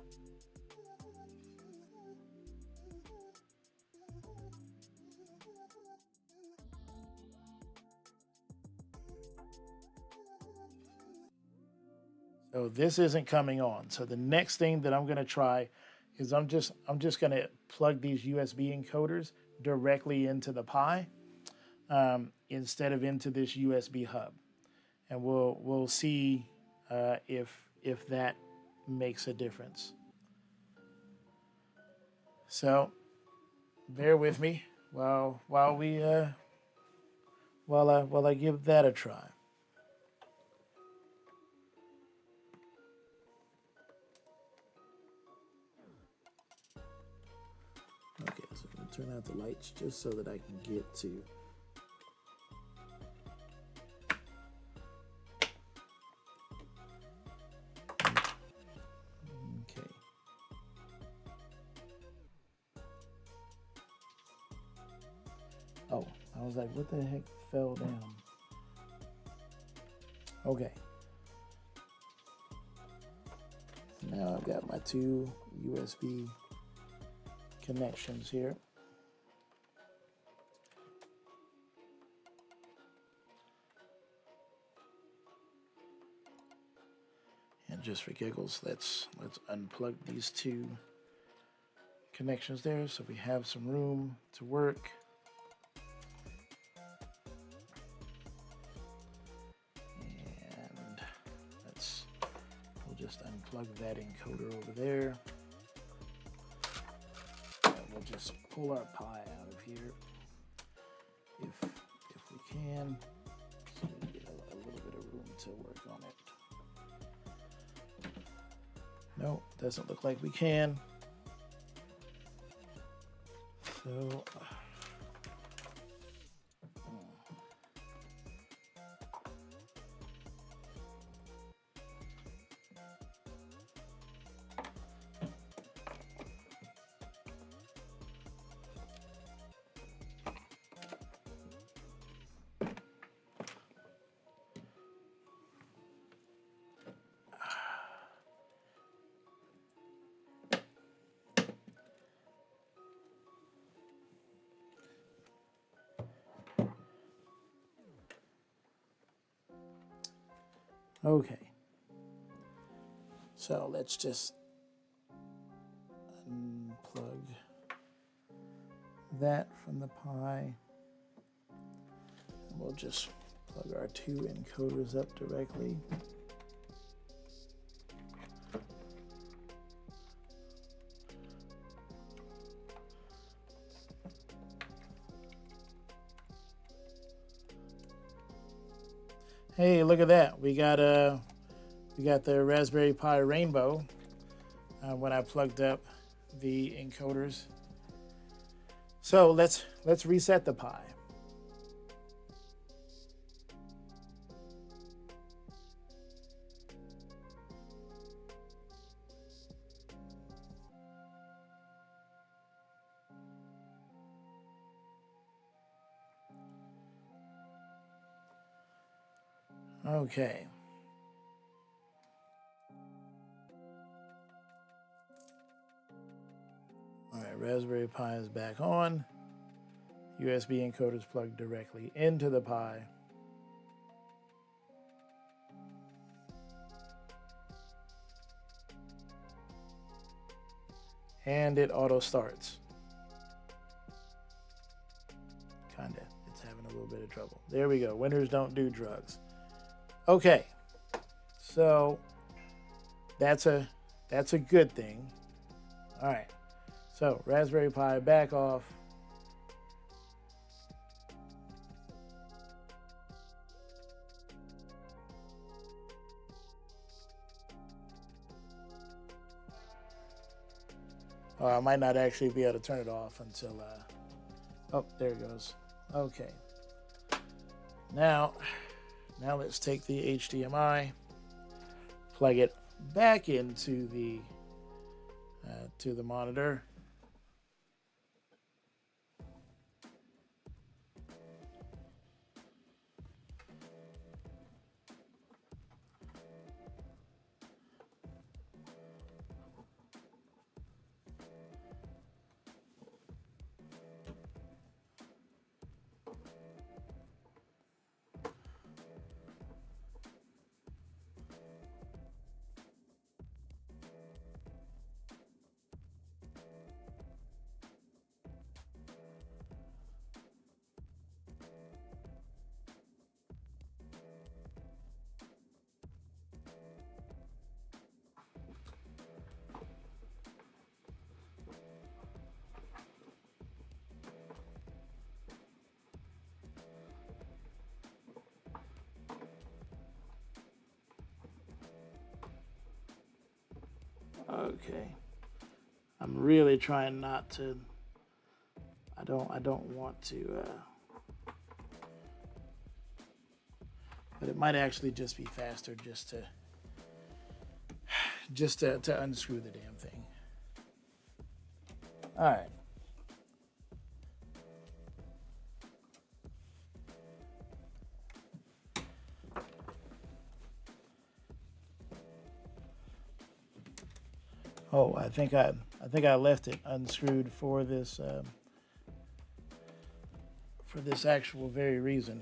So this isn't coming on. So the next thing that I'm going to try is I'm just going to plug these USB encoders directly into the Pi instead of into this USB hub, and we'll see if that makes a difference. So bear with me while we while I give that a try. Okay, so I'm gonna turn out the lights just so that I can get to. Okay. Oh, I was like, what the heck fell down? Okay. Now I've got my two USB connections here. And just for giggles, let's unplug these two connections there, so we have some room to work. And we'll just unplug that encoder over there. And we'll just pull our pie out of here if we can, so we get a little bit of room to work on it. No, doesn't look like we can. So okay, so let's just unplug that from the pie. And we'll just plug our two encoders up directly. Hey, look at that. We got the Raspberry Pi Rainbow when I plugged up the encoders. So let's reset the Pi. Okay. All right, Raspberry Pi is back on. USB encoders plugged directly into the Pi. And it auto starts. Kinda. It's having a little bit of trouble. There we go. Winners don't do drugs. Okay. So that's a good thing. All right. So Raspberry Pi back off. I might not actually be able to turn it off until, oh, there it goes. Okay. Now let's take the HDMI, plug it back into the to the monitor. Okay. I'm really trying not to. I don't want to. But it might actually just be faster just to unscrew the damn thing. All right. Oh, I think I left it unscrewed for this actual very reason.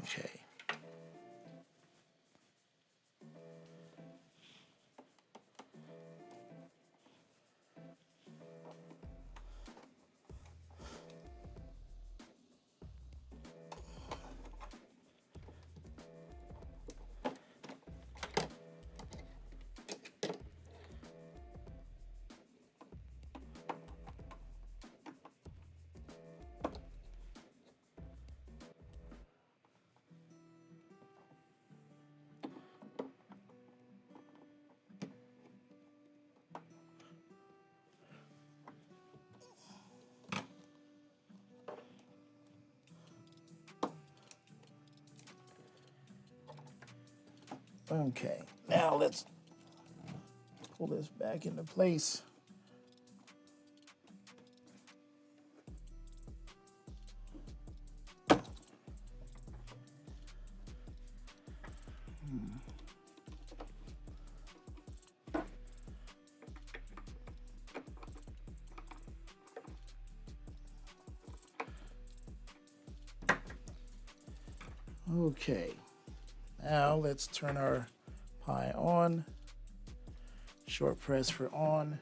Okay. Okay, now let's pull this back into place. Okay, now let's turn our Pi on. Short press for on.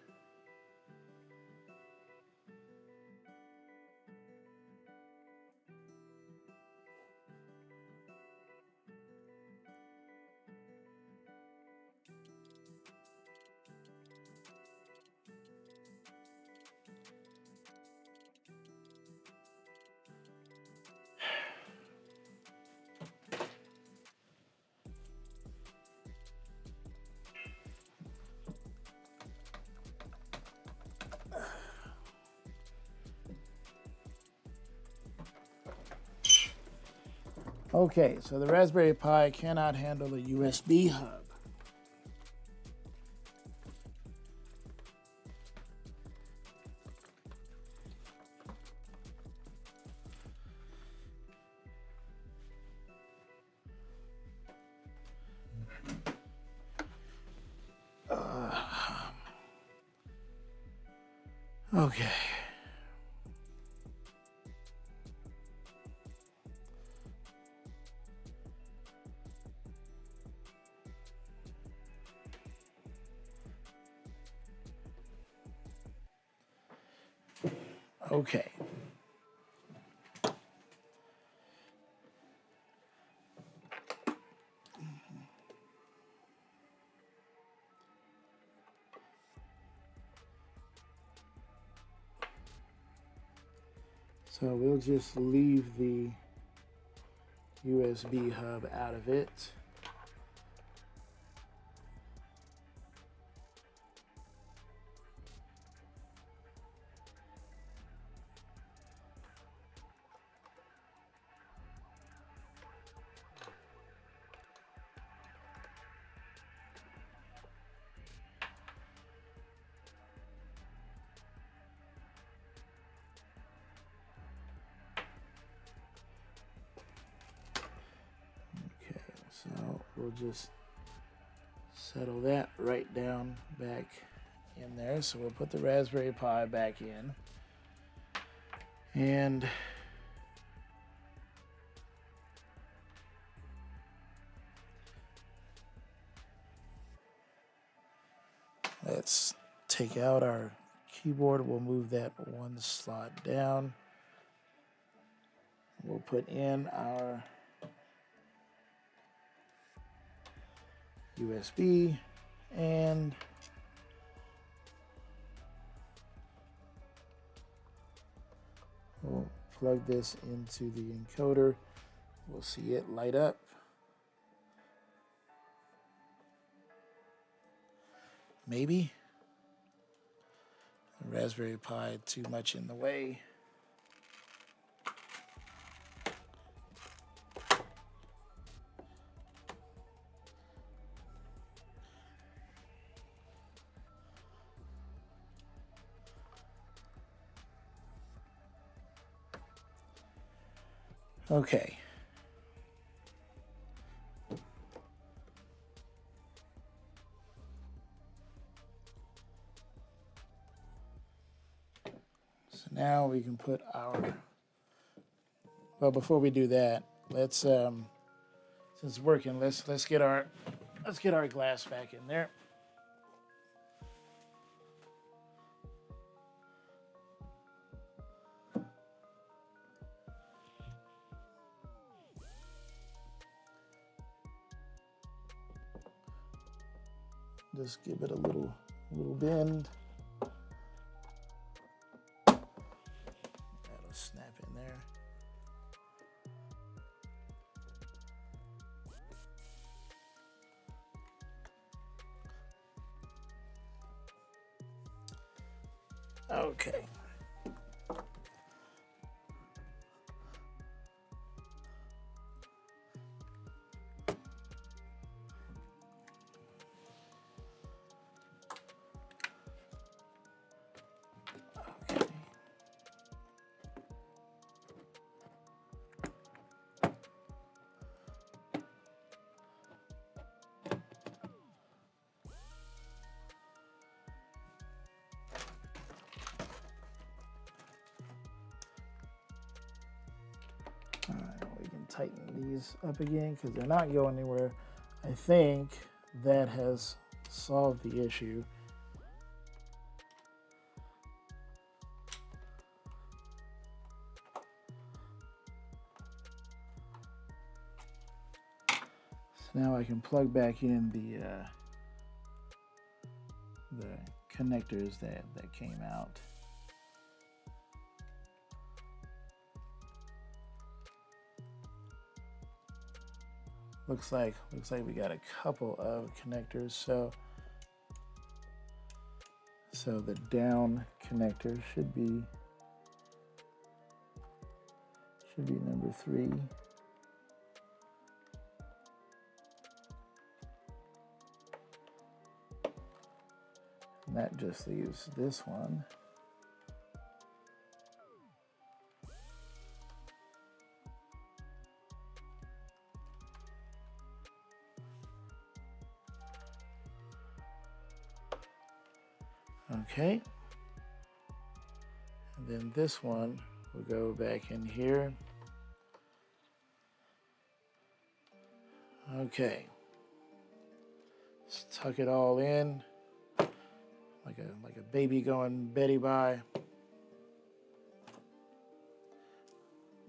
Okay, so the Raspberry Pi cannot handle a USB hub. Okay. Okay. So we'll just leave the USB hub out of it. Okay, so we'll just settle that right down back in there. So we'll put the Raspberry Pi back in. And let's take out our keyboard. We'll move that one slot down. We'll put in our USB and we'll plug this into the encoder. We'll see it light up. Maybe. The Raspberry Pi too much in the way. Okay. So now we can put our, well, before we do that, let's it's working, let's get our glass back in there. Just give it a little bend. That'll snap in there. Okay. All right, we can tighten these up again because they're not going anywhere. I think that has solved the issue. So now I can plug back in the connectors that came out. Looks like we got a couple of connectors. So the down connector should be number 3. And that just leaves this one. Okay. And then this one will go back in here. Okay. Let's tuck it all in. Like a baby going Betty by.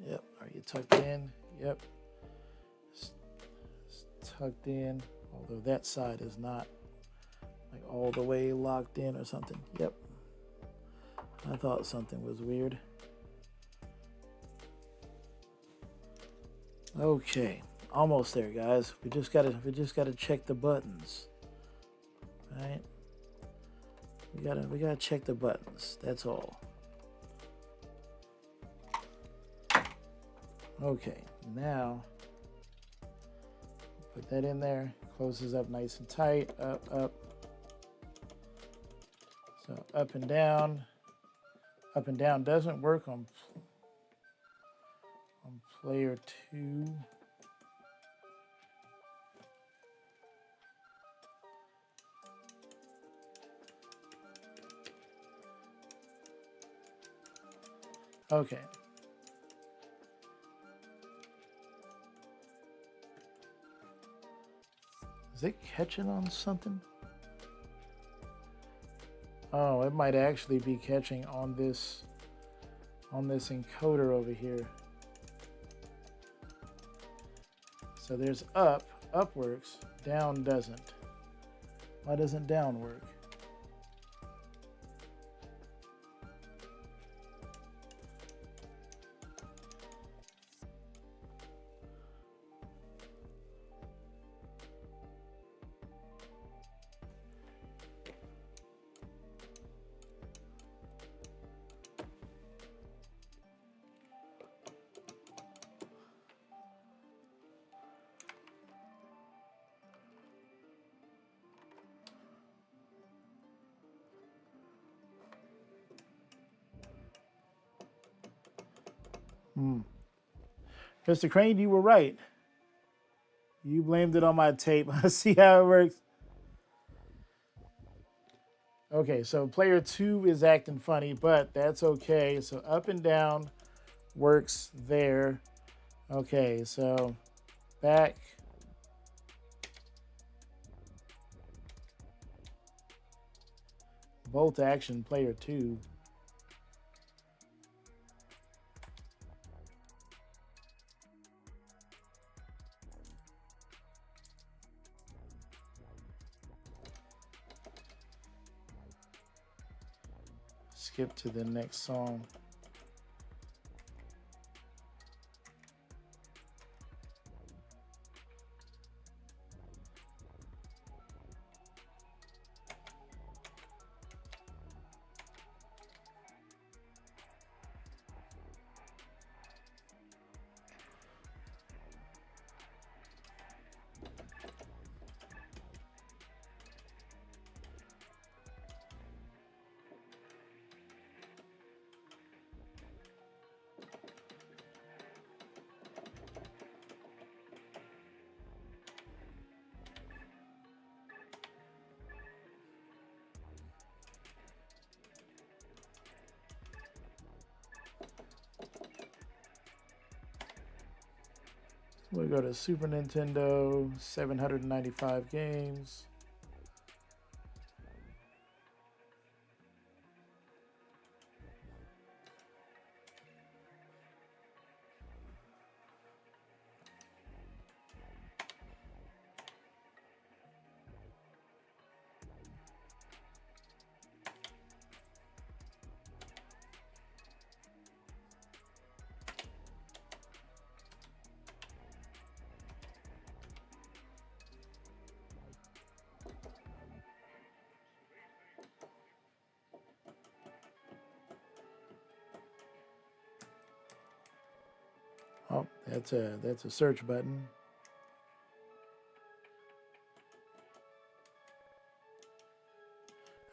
Yep. Are you tucked in? Yep. It's tucked in. Although that side is not like all the way locked in or something. Yep. I thought something was weird. Okay. Almost there, guys. We just gotta check the buttons. All right. We gotta check the buttons. That's all. Okay, now put that in there. Closes up nice and tight. Up. So up and down. Up and down doesn't work on player 2. Okay. Is it catching on something? Oh, it might actually be catching on this encoder over here. So there's up works, down doesn't. Why doesn't down work? Mr. Crane, you were right. You blamed it on my tape. Let's see how it works. Okay, so player 2 is acting funny, but that's okay. So up and down works there. Okay, so back, Bolt Action Player 2. Skip to the next song. We go to Super Nintendo, 795 games. Oh, that's a search button.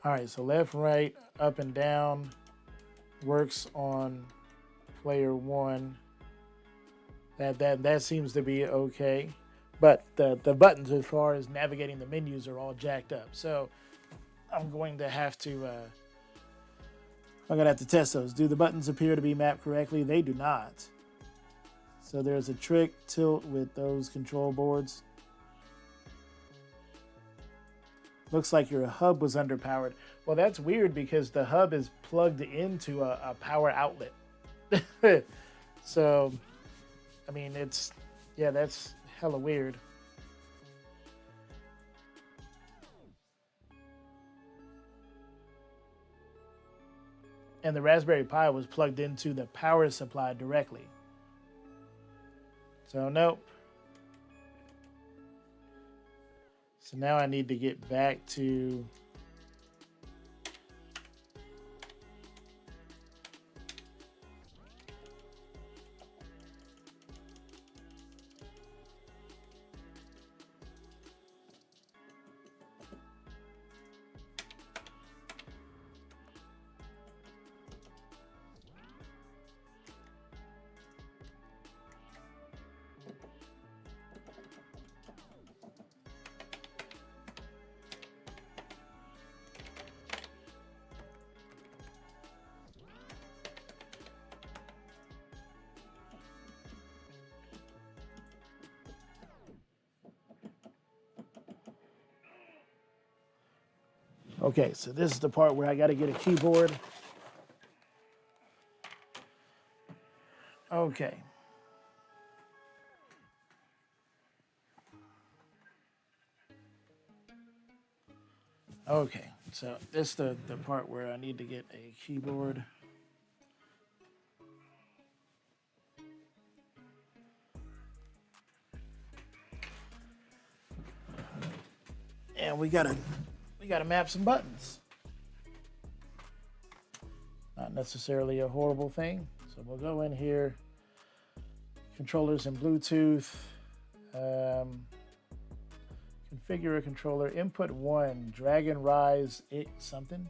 All right, so left, right, up, and down works on player 1. That seems to be okay, but the buttons as far as navigating the menus are all jacked up. So I'm going to have to test those. Do the buttons appear to be mapped correctly? They do not. So there's a trick tilt with those control boards. Looks like your hub was underpowered. Well, that's weird because the hub is plugged into a power outlet. So, I mean, that's hella weird. And the Raspberry Pi was plugged into the power supply directly. So, nope. So now I need to get back to okay, so this is the part where I got to get a keyboard. Okay. Okay, so this is the part where I need to get a keyboard. And we gotta map some buttons. Not necessarily a horrible thing. So we'll go in here, controllers and Bluetooth, configure a controller, input 1, drag and rise it something.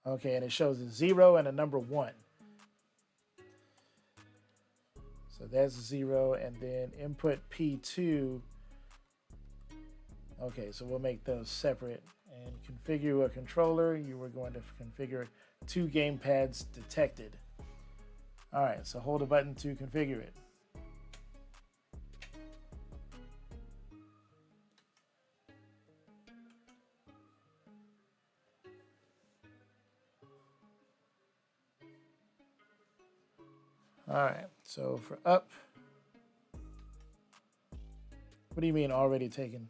Okay, and it shows a 0 and a number 1. So that's 0, and then input P2. Okay, so we'll make those separate. And configure a controller. You were going to configure 2 gamepads detected. All right, so hold a button to configure it. All right, so for up, what do you mean already taken?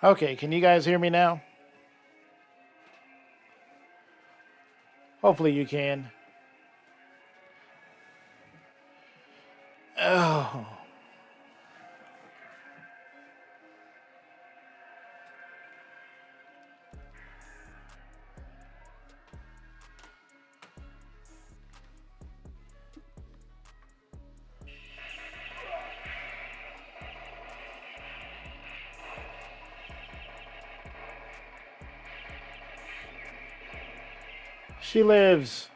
Okay, can you guys hear me now? Hopefully you can. Oh. She lives.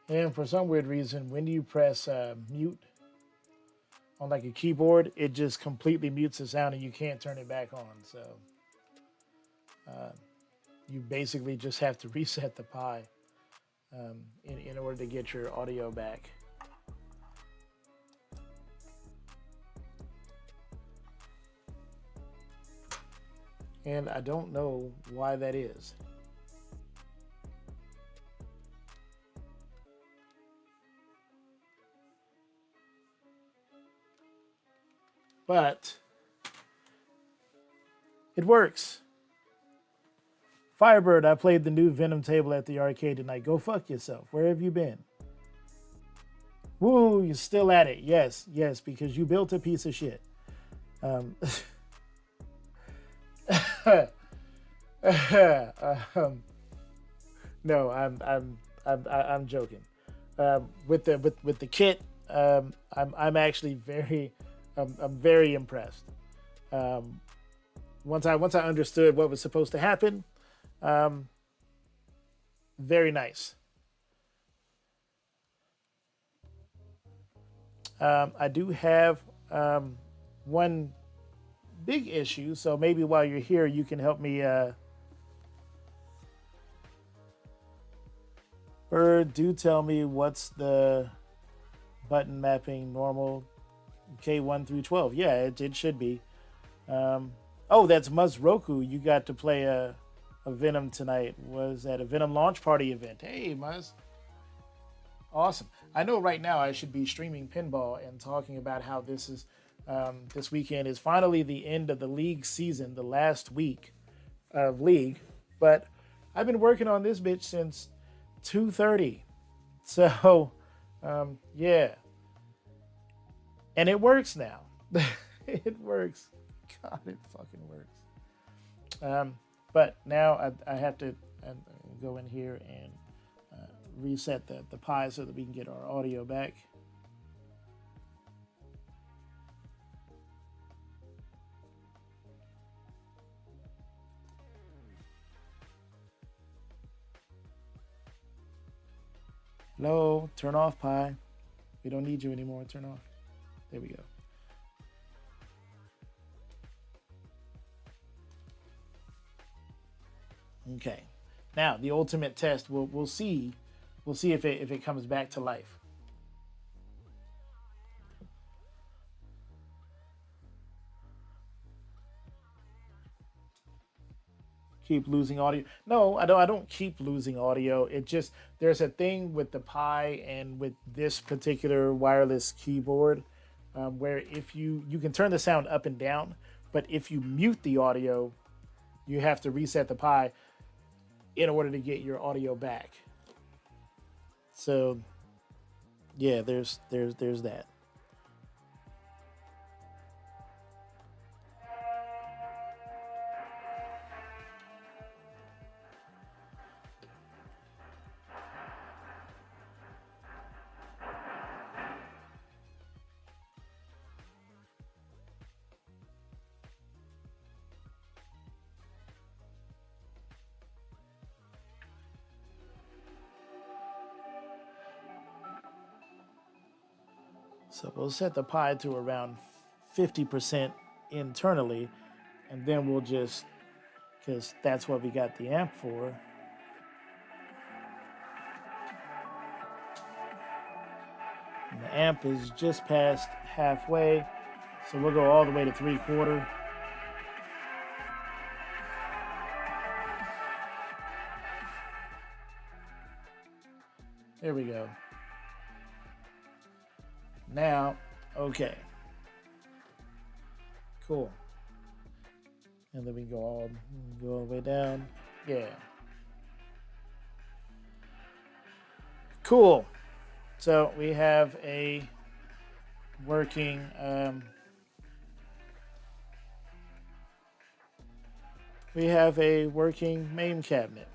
And for some weird reason, when you press mute on like a keyboard, it just completely mutes the sound and you can't turn it back on. So uh, you basically just have to reset the Pi in order to get your audio back. And I don't know why that is. But it works. Firebird, I played the new Venom table at the arcade tonight. Go fuck yourself. Where have you been? Woo, you're still at it. Yes, yes, because you built a piece of shit. Um, no, I'm joking. With the kit, I'm actually I'm very impressed. Um, once I understood what was supposed to happen, um, very nice. I do have one big issue, so maybe while you're here, you can help me. Bird, do tell me what's the button mapping normal K1 through 12. Yeah, it should be. Oh, that's Muzz Roku. You got to play a Venom tonight. Was at a Venom launch party event. Hey, Muzz. Awesome. I know right now I should be streaming pinball and talking about how this weekend is finally the end of the league season, the last week of league. But I've been working on this bitch since 2:30. So, yeah. And it works now. It works. God, it fucking works. But now I have to go in here and reset the Pi so that we can get our audio back. Hello, turn off Pi. We don't need you anymore. Turn off. There we go. Okay. Now the ultimate test. We'll see. We'll see if it comes back to life. Keep losing audio. No, I don't keep losing audio. It just there's a thing with the Pi and with this particular wireless keyboard where if you can turn the sound up and down, but if you mute the audio, you have to reset the Pi in order to get your audio back. So yeah, there's that. So we'll set the Pi to around 50% internally, and then we'll just, because that's what we got the amp for. And the amp is just past halfway, so we'll go all the way to 3/4. There we go. Now, okay, cool. And then we go all the way down. Yeah, cool. So we have a working main cabinet.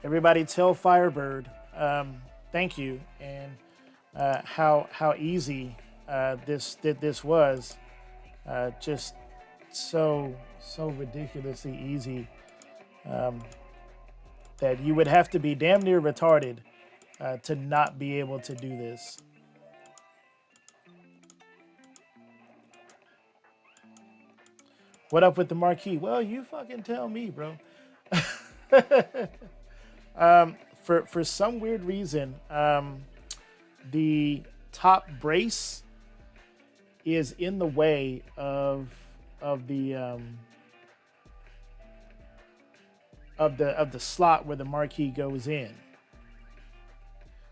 Everybody tell Firebird thank you, and how easy this was. Just so ridiculously easy that you would have to be damn near retarded to not be able to do this. What up with the marquee? Well, you fucking tell me, bro. For some weird reason, the top brace is in the way of the slot where the marquee goes in.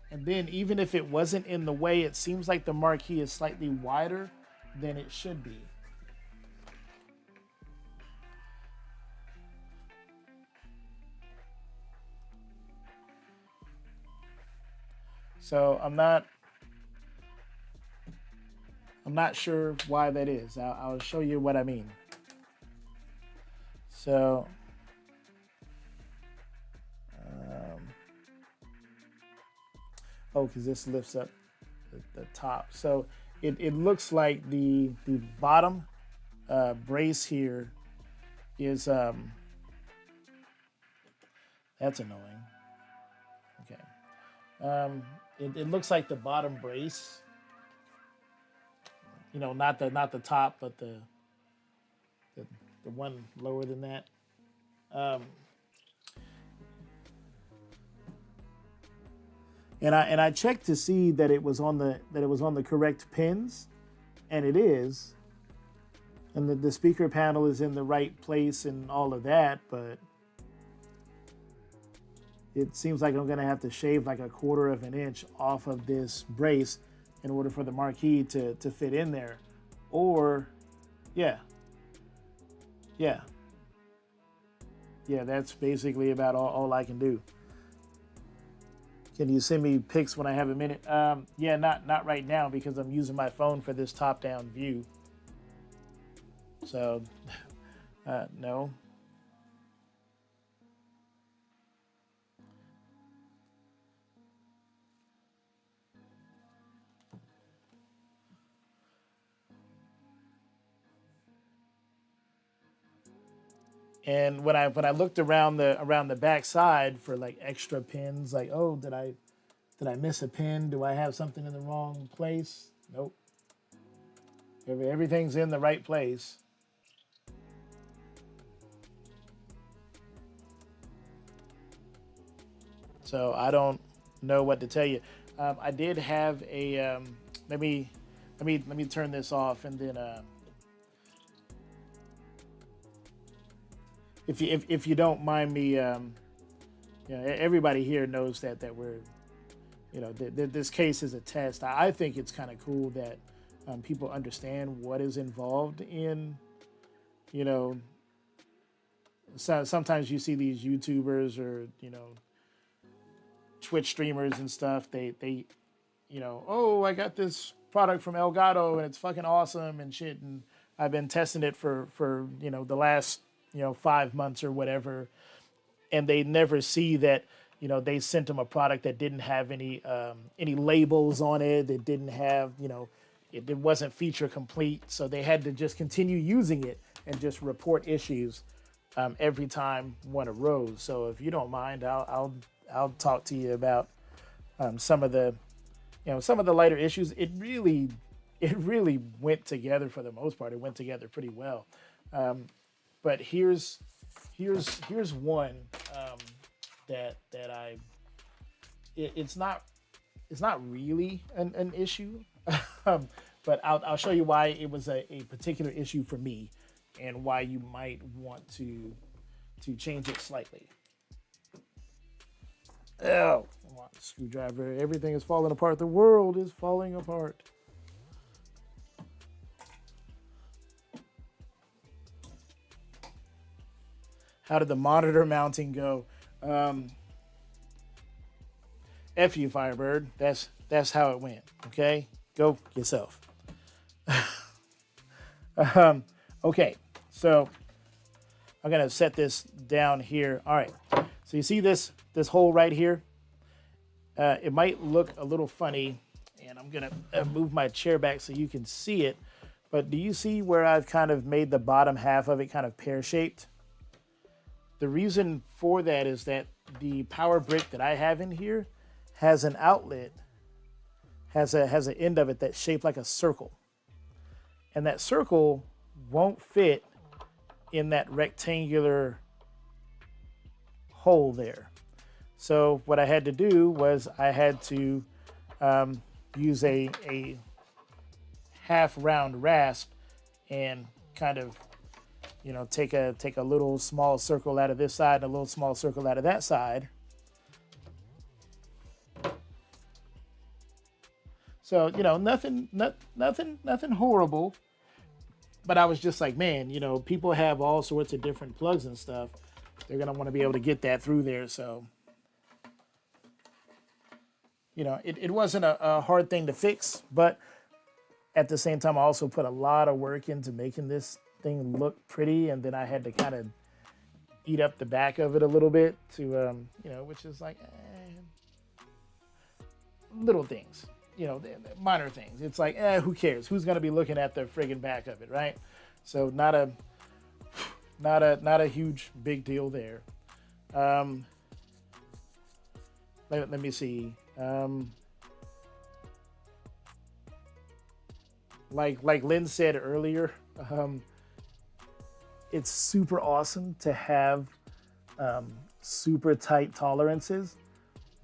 And then even if it wasn't in the way, it seems like the marquee is slightly wider than it should be. So I'm not sure why that is. I'll show you what I mean. So because this lifts up the top. So it looks like the bottom brace here is that's annoying. Okay. It looks like the bottom brace, not the top, but the one lower than that. And I checked to see that it was on the correct pins, and it is. And the speaker panel is in the right place and all of that, but it seems like I'm gonna have to shave like 1/4 of an inch off of this brace in order for the marquee to fit in there. Or yeah. That's basically about all I can do. Can you send me pics when I have a minute? Yeah, not right now because I'm using my phone for this top-down view. So, no. And when I looked around the back side for like extra pins, like, oh, did I miss a pin? Do I have something in the wrong place? Nope. Everything's in the right place. So I don't know what to tell you. I did have a let me turn this off, and then if you don't mind me, everybody here knows that we're, this case is a test. I think it's kind of cool that people understand what is involved in, so sometimes you see these YouTubers or, Twitch streamers and stuff. They oh, I got this product from Elgato and it's fucking awesome and shit. And I've been testing it for the last, 5 months or whatever. And they never see that, they sent them a product that didn't have any labels on it. It didn't have, it wasn't feature complete. So they had to just continue using it and just report issues every time one arose. So if you don't mind, I'll talk to you about some of the lighter issues. It really went together for the most part. It went together pretty well. But here's one that it's not really an issue, but I'll show you why it was a particular issue for me and why you might want to change it slightly. Oh, come on, screwdriver. Everything is falling apart. The world is falling apart. How did the monitor mounting go? Um, F you, Firebird. That's how it went. Okay, go yourself. um, okay, so I'm gonna set this down here. All right. So you see this hole right here? It might look a little funny, and I'm gonna move my chair back so you can see it. But do you see where I've kind of made the bottom half of it kind of pear-shaped? The reason for that is that the power brick that I have in here has an outlet, has an end of it that's shaped like a circle. And that circle won't fit in that rectangular hole there. So what I had to do was I had to use a half round rasp and kind of, you know, take a little small circle out of this side and a little small circle out of that side. So, you know, nothing horrible. But I was just like, man, you know, people have all sorts of different plugs and stuff. They're gonna want to be able to get that through there. So, you know, it wasn't a hard thing to fix, but at the same time, I also put a lot of work into making this thing look pretty, and then I had to kind of eat up the back of it a little bit to, you know, which is like little things, you know, minor things. It's like, who cares? Who's gonna be looking at the friggin' back of it, right? So not a huge big deal there. Let me see. Like Lynn said earlier, it's super awesome to have super tight tolerances,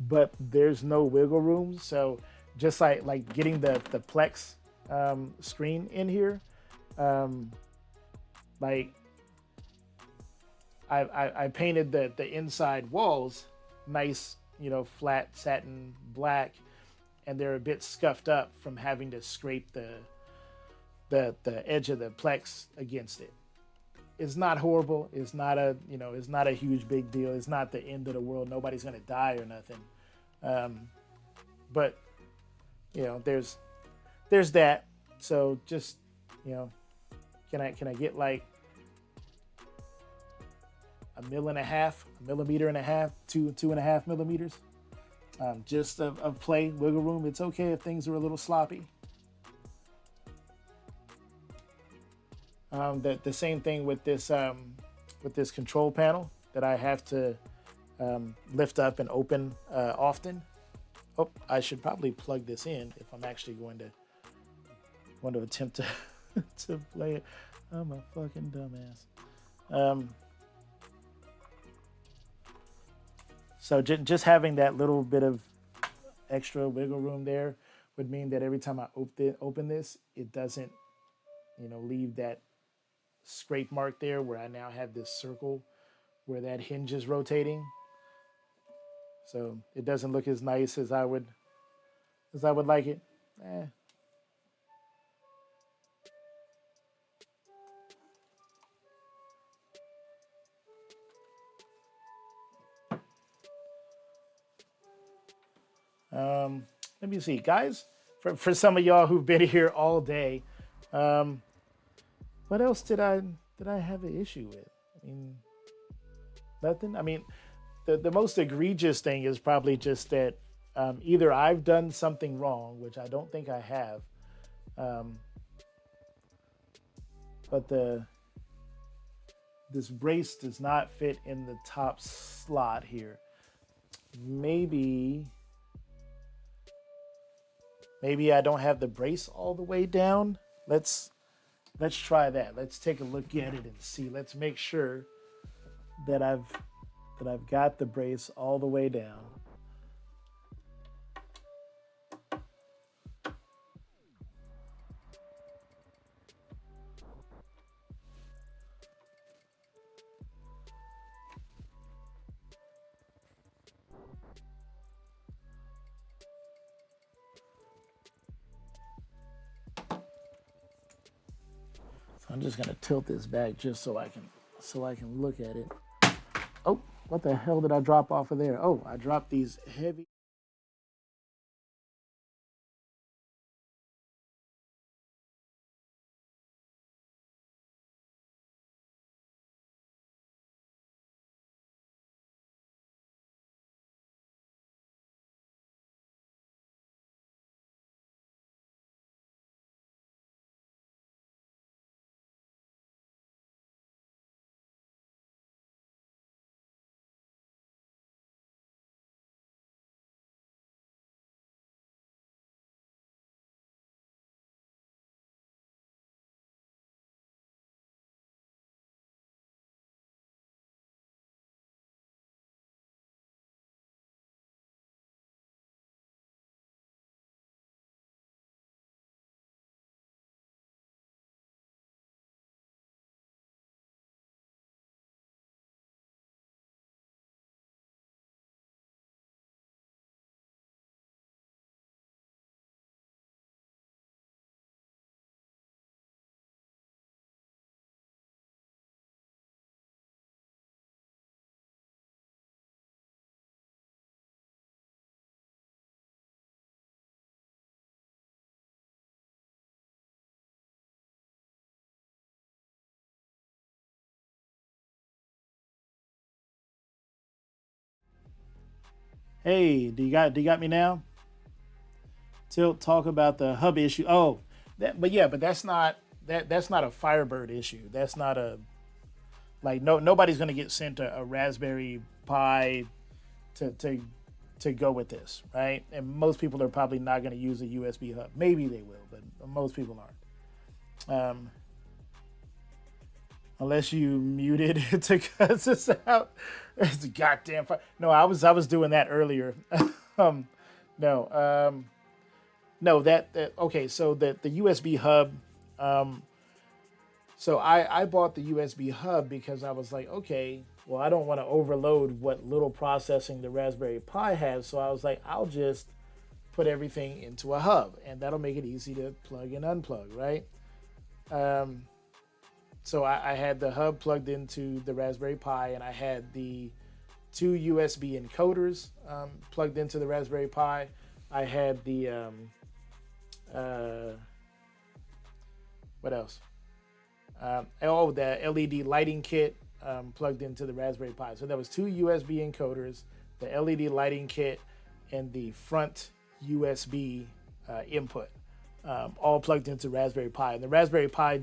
but there's no wiggle room. So just like getting the Plex screen in here, like I painted the inside walls nice, you know, flat satin black, and they're a bit scuffed up from having to scrape the edge of the Plex against it. It's not horrible. It's not a, you know, it's not a huge big deal. It's not the end of the world. Nobody's gonna die or nothing. But you know, there's that. So just, you know, can I get like a millimeter and a half, 2.5 millimeters, just of play wiggle room. It's okay if things are a little sloppy. The same thing with this control panel that I have to lift up and open often. Oh, I should probably plug this in if I'm actually going to attempt to to play it. I'm a fucking dumbass. So just having that little bit of extra wiggle room there would mean that every time I open this, it doesn't, you know, leave that scrape mark there where I now have this circle where that hinge is rotating. So it doesn't look as nice as I would like it. Let me see, guys. For some of y'all who've been here all day, what else did I have an issue with? I mean, nothing. I mean, the most egregious thing is probably just that either I've done something wrong, which I don't think I have, but this brace does not fit in the top slot here. Maybe I don't have the brace all the way down. Let's try that. Let's take a look at it and see. Let's make sure that I've got the brace all the way down. I'm just gonna tilt this back just so I can look at it. Oh, what the hell did I drop off of there? Oh, I dropped these heavy. Hey, do you got me now? Tilt talk about the hub issue. Oh, but that's not a Firebird issue. That's not a like nobody's gonna get sent a Raspberry Pi to to to go with this, right? And most people are probably not gonna use a USB hub. Maybe they will, but most people aren't. Unless you muted it to cuss us out. It's a goddamn. No, I was doing that earlier. um, no. No, that okay. So the USB hub. Um, so I bought the USB hub because I was like, okay, well, I don't want to overload what little processing the Raspberry Pi has. So I was like, I'll just put everything into a hub, and that'll make it easy to plug and unplug, right? Um, so I had the hub plugged into the Raspberry Pi, and I had the two USB encoders plugged into the Raspberry Pi. I had the uh, what else? The LED lighting kit plugged into the Raspberry Pi. So there was two USB encoders, the LED lighting kit, and the front USB input, all plugged into Raspberry Pi. And the Raspberry Pi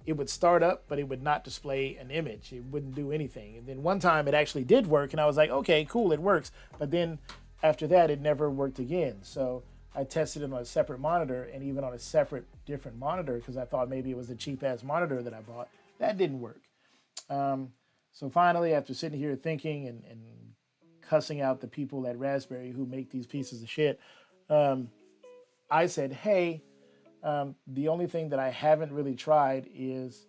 it would start up, but it would not display an image. It wouldn't do anything. And then one time it actually did work, and I was like, okay, cool, it works. But then after that, it never worked again. So I tested it on a separate monitor and even on a separate different monitor because I thought maybe it was the cheap ass monitor that I bought. That didn't work. Um, so finally, after sitting here thinking and cussing out the people at Raspberry who make these pieces of shit, um, I said, hey, the only thing that I haven't really tried is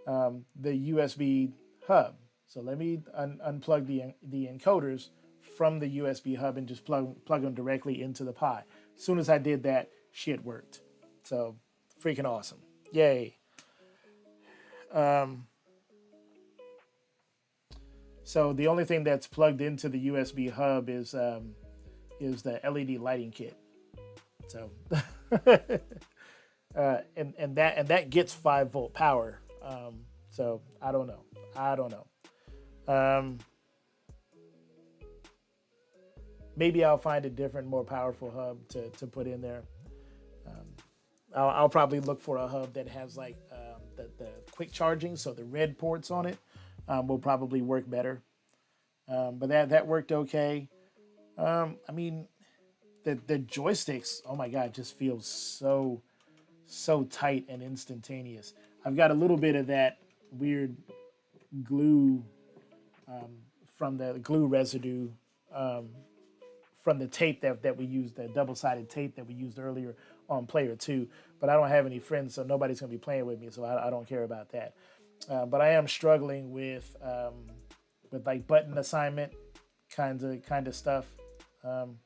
the USB hub. So let me unplug the encoders from the USB hub and just plug them directly into the Pi. As soon as I did that, shit worked. So freaking awesome. Yay. Um, so the only thing that's plugged into the USB hub is the LED lighting kit. So and that gets 5 volt power. So I don't know. I don't know. Um, Maybe I'll find a different, more powerful hub to put in there. Um, I'll probably look for a hub that has like the quick charging, so the red ports on it will probably work better. But that worked okay. I mean, the joysticks, oh my god, just feels so tight and instantaneous. I've got a little bit of that weird glue from the glue residue from the tape that we used, the double-sided tape that we used earlier on Player 2. But I don't have any friends, so nobody's going to be playing with me, so I don't care about that. But I am struggling with like button assignment kind of stuff. Um,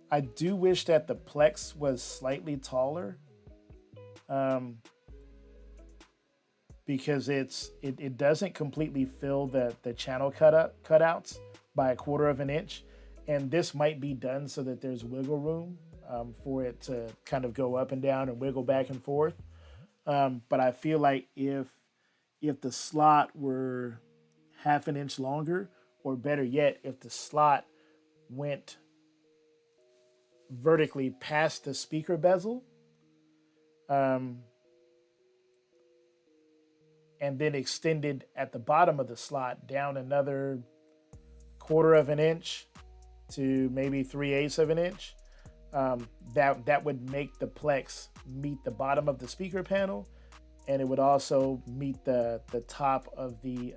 I do wish that the Plex was slightly taller, um, because it doesn't completely fill the channel cutouts by a quarter of an inch, and this might be done so that there's wiggle room, for it to kind of go up and down and wiggle back and forth. But I feel like if the slot were half an inch longer, or better yet, if the slot went vertically past the speaker bezel, um, and then extended at the bottom of the slot down another quarter of an inch to maybe 3/8 of an inch, that would make the Plex meet the bottom of the speaker panel, and it would also meet the top of the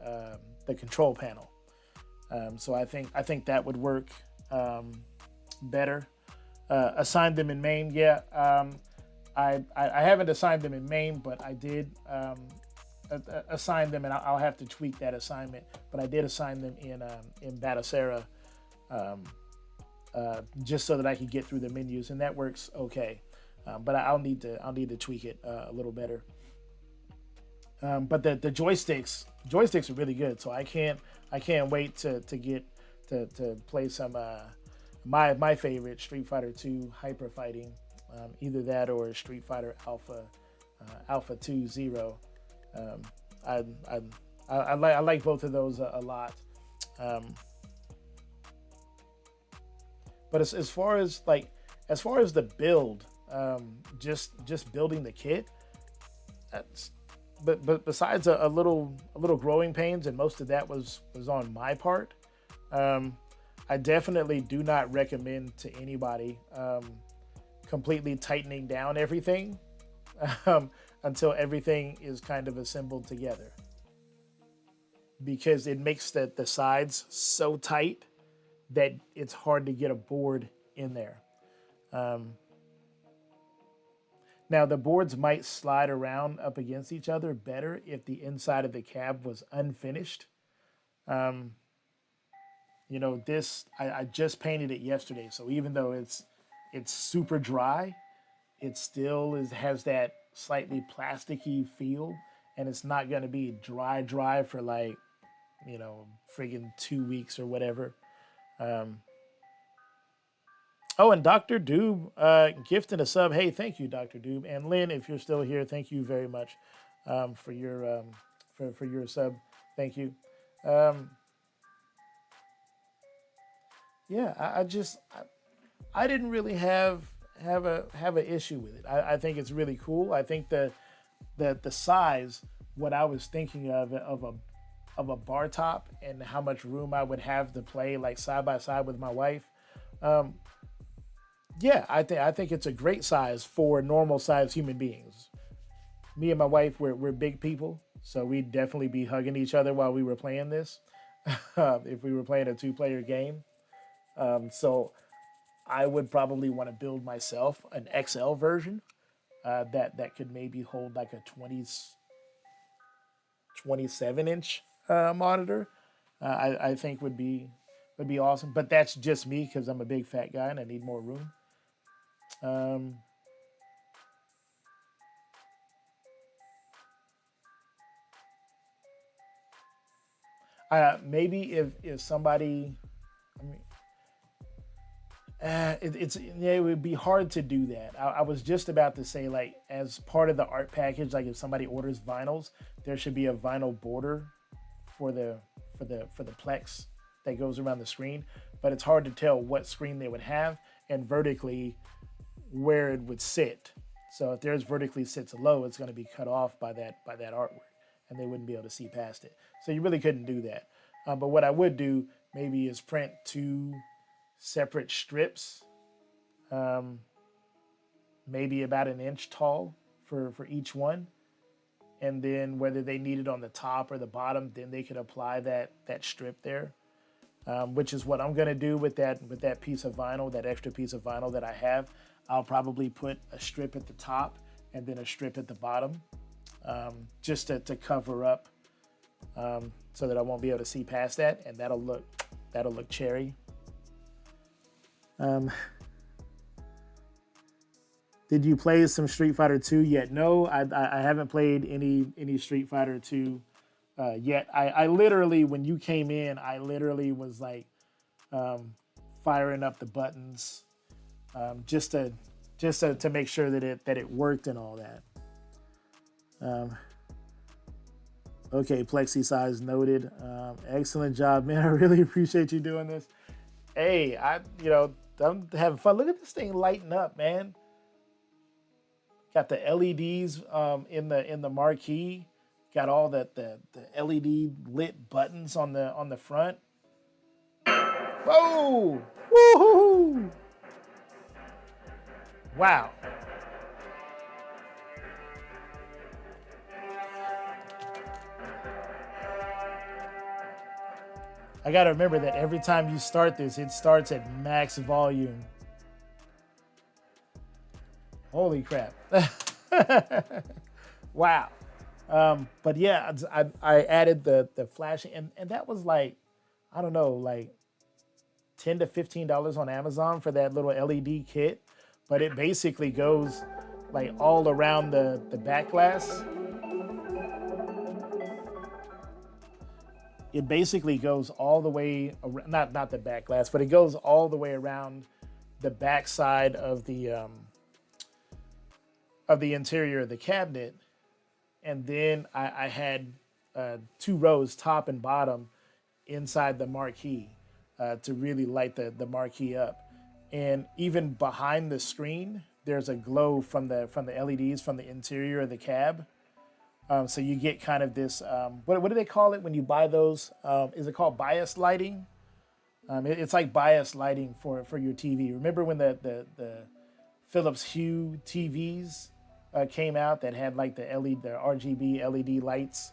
control panel. So I think that would work better. Assigned them in main, yeah. I haven't assigned them in main, but I did assign them, and I'll have to tweak that assignment. But I did assign them in Batocera, just so that I could get through the menus, and that works okay. But I'll need to tweak it a little better. But the joysticks are really good, so I can't wait to get to play some my favorite Street Fighter 2 Hyper Fighting, either that or Street Fighter Alpha 2 Zero. Um, I like both of those a lot. Um, but as far as the build, just building the kit, that's but besides a little growing pains, and most of that was on my part. I definitely do not recommend to anybody completely tightening down everything, until everything is kind of assembled together, because it makes the sides so tight that it's hard to get a board in there. Um, Now, the boards might slide around up against each other better if the inside of the cab was unfinished. Um, this I just painted it yesterday, so even though it's super dry, it still has that slightly plasticky feel, and it's not going to be dry for like friggin' 2 weeks or whatever. Um, Oh, and Dr. Doob gifted a sub. Hey, thank you, Dr. Doob. And Lynn, if you're still here, thank you very much for your for your sub. Thank you. Um, yeah, I didn't really have an issue with it. I think it's really cool. I think the size, what I was thinking of a bar top, and how much room I would have to play like side by side with my wife. Um, Yeah, I think it's a great size for normal sized human beings. Me and my wife, we're big people, so we'd definitely be hugging each other while we were playing this, if we were playing a two-player game. So I would probably want to build myself an XL version, that could maybe hold like a 27-inch monitor. I think would be awesome. But that's just me because I'm a big fat guy and I need more room. Um, Maybe if somebody, I mean, it would be hard to do that. I was just about to say, like, as part of the art package, like if somebody orders vinyls, there should be a vinyl border for the Plex that goes around the screen. But it's hard to tell what screen they would have, and vertically where it would sit. So if theirs vertically sits low, it's going to be cut off by that artwork, and they wouldn't be able to see past it. So you really couldn't do that. But what I would do maybe is print two separate strips, um, maybe about an inch tall for each one, and then whether they need it on the top or the bottom, then they could apply that strip there. Which is what I'm gonna do with that piece of vinyl, that extra piece of vinyl that I have. I'll probably put a strip at the top and then a strip at the bottom, just to cover up, so that I won't be able to see past that, and that'll look cherry. Um, Did you play some Street Fighter 2 yet? No, I haven't played any Street Fighter 2 yet. I literally, when you came in, I literally was like firing up the buttons just to make sure that it worked and all that. Okay, plexi size noted. Excellent job, man. I really appreciate you doing this. Hey, I'm having fun. Look at this thing lighting up, man. Got the LEDs in the marquee. Got all the LED lit buttons on the front. Whoa! Woohoo! Wow. I gotta remember that every time you start this, it starts at max volume. Holy crap. Wow. But yeah, I added the flashing, and that was like, I don't know, like $10 to $15 on Amazon for that little LED kit. But it basically goes like all around the back glass. It basically goes all the way around, not the back glass, but it goes all the way around the back side of the interior of the cabinet. And then I had 2 rows, top and bottom, inside the marquee to really light the marquee up. And even behind the screen, there's a glow from the LEDs from the interior of the cab. So you get kind of this, what do they call it when you buy those? Is it called bias lighting? It's like bias lighting for your TV. Remember when the Philips Hue TVs came out that had like the RGB LED lights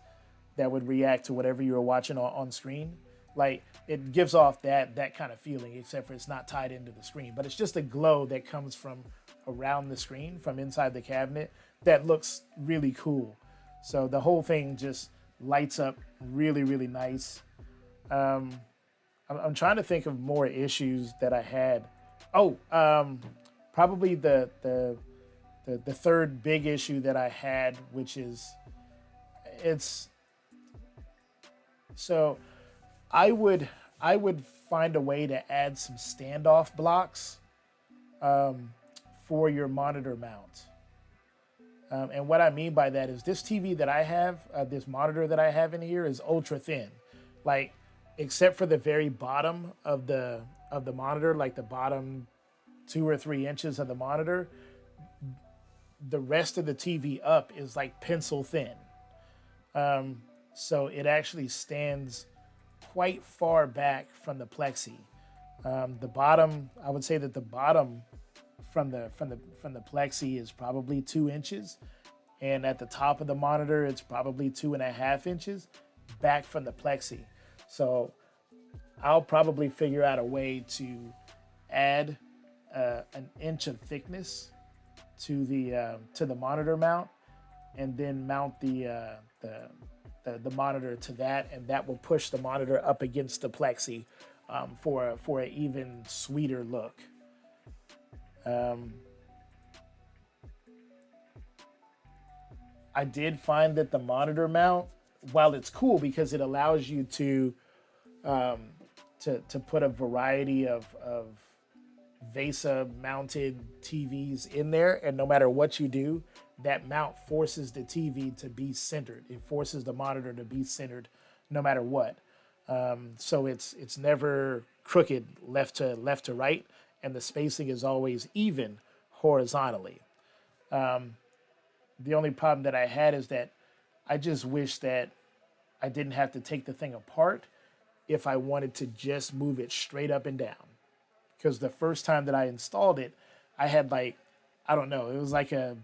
that would react to whatever you were watching on screen? Like, it gives off that kind of feeling, except for it's not tied into the screen. But it's just a glow that comes from around the screen, from inside the cabinet, that looks really cool. So the whole thing just lights up really, really nice. I'm trying to think of more issues that I had. Oh, probably the third big issue that I had, which is so I would find a way to add some standoff blocks for your monitor mount. And what I mean by that is this TV that I have, this monitor that I have in here is ultra thin. Like, except for the very bottom of the monitor, like the bottom 2 or 3 inches of the monitor, the rest of the TV up is like pencil thin. So it actually stands quite far back from the plexi. The bottom, I would say that the bottom from the plexi is probably 2 inches, and at the top of the monitor it's probably 2.5 inches back from the plexi. So I'll probably figure out a way to add an inch of thickness to the monitor mount, and then mount the monitor to that, and that will push the monitor up against the plexi for an even sweeter look. I did find that the monitor mount, while it's cool because it allows you to put a variety of VESA mounted TVs in there, and no matter what you do, that mount forces the TV to be centered. It forces the monitor to be centered no matter what. So it's never crooked left to right, and the spacing is always even horizontally. The only problem that I had is that I just wish that I didn't have to take the thing apart if I wanted to just move it straight up and down. Because the first time that I installed it, I had it was like a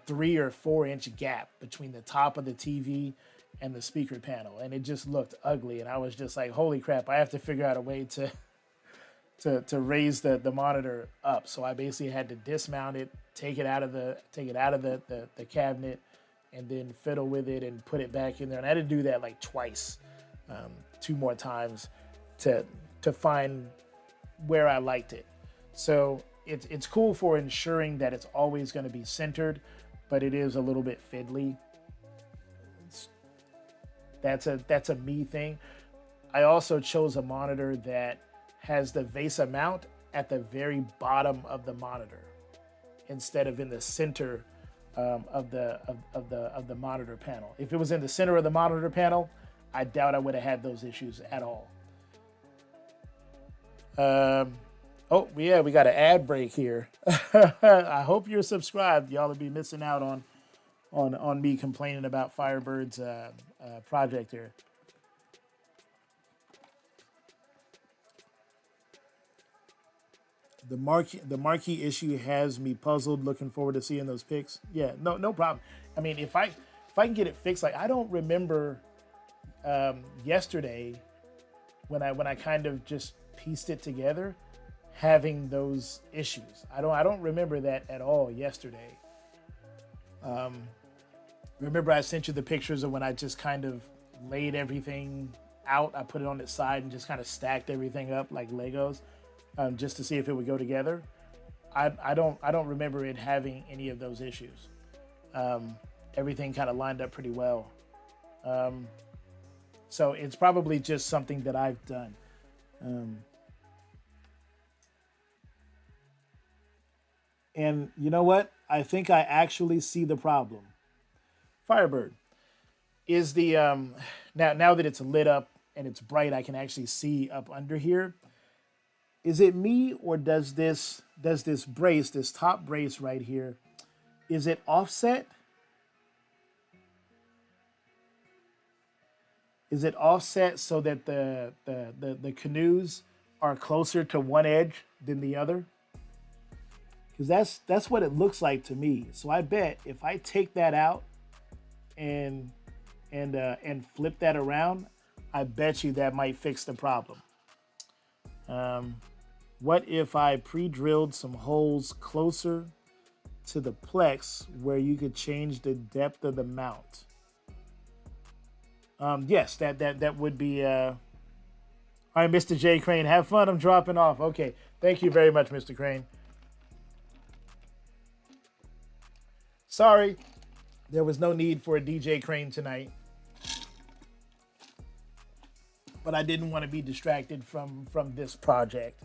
3 or 4 inch gap between the top of the TV and the speaker panel, and it just looked ugly. And I was just like, holy crap, I have to figure out a way to raise the monitor up. So I basically had to dismount it, take it out of the cabinet, and then fiddle with it and put it back in there. And I had to do that like twice, 2 more times to find where I liked it. So it's cool for ensuring that it's always going to be centered, but it is a little bit fiddly. It's, that's a me thing. I also chose a monitor that has the VESA mount at the very bottom of the monitor instead of in the center of the monitor panel. If it was in the center of the monitor panel, I doubt I would have had those issues at all. Oh yeah, we got an ad break here. I hope you're subscribed. Y'all will be missing out on me complaining about Firebird's project here. The marquee issue has me puzzled. Looking forward to seeing those pics. Yeah, no problem. I mean, if I can get it fixed, like I don't remember yesterday when I kind of just pieced it together, having those issues. I don't remember that at all yesterday. Remember I sent you the pictures of when I just kind of laid everything out. I put it on its side and just kind of stacked everything up like Legos, just to see if it would go together. I don't remember it having any of those issues. Everything kind of lined up pretty well. So it's probably just something that I've done. And you know what? I think I actually see the problem. Firebird is the now that it's lit up and it's bright, I can actually see up under here. Is it me, or does this brace, this top brace right here, is it offset? Is it offset so that the canoes are closer to one edge than the other? Because that's what it looks like to me. So I bet if I take that out and flip that around, I bet you that might fix the problem. What if I pre-drilled some holes closer to the plex where you could change the depth of the mount? Yes, that would be. All right, Mr. J. Crane, have fun. I'm dropping off. Okay, thank you very much, Mr. Crane. Sorry, there was no need for a DJ Crane tonight, but I didn't want to be distracted from this project.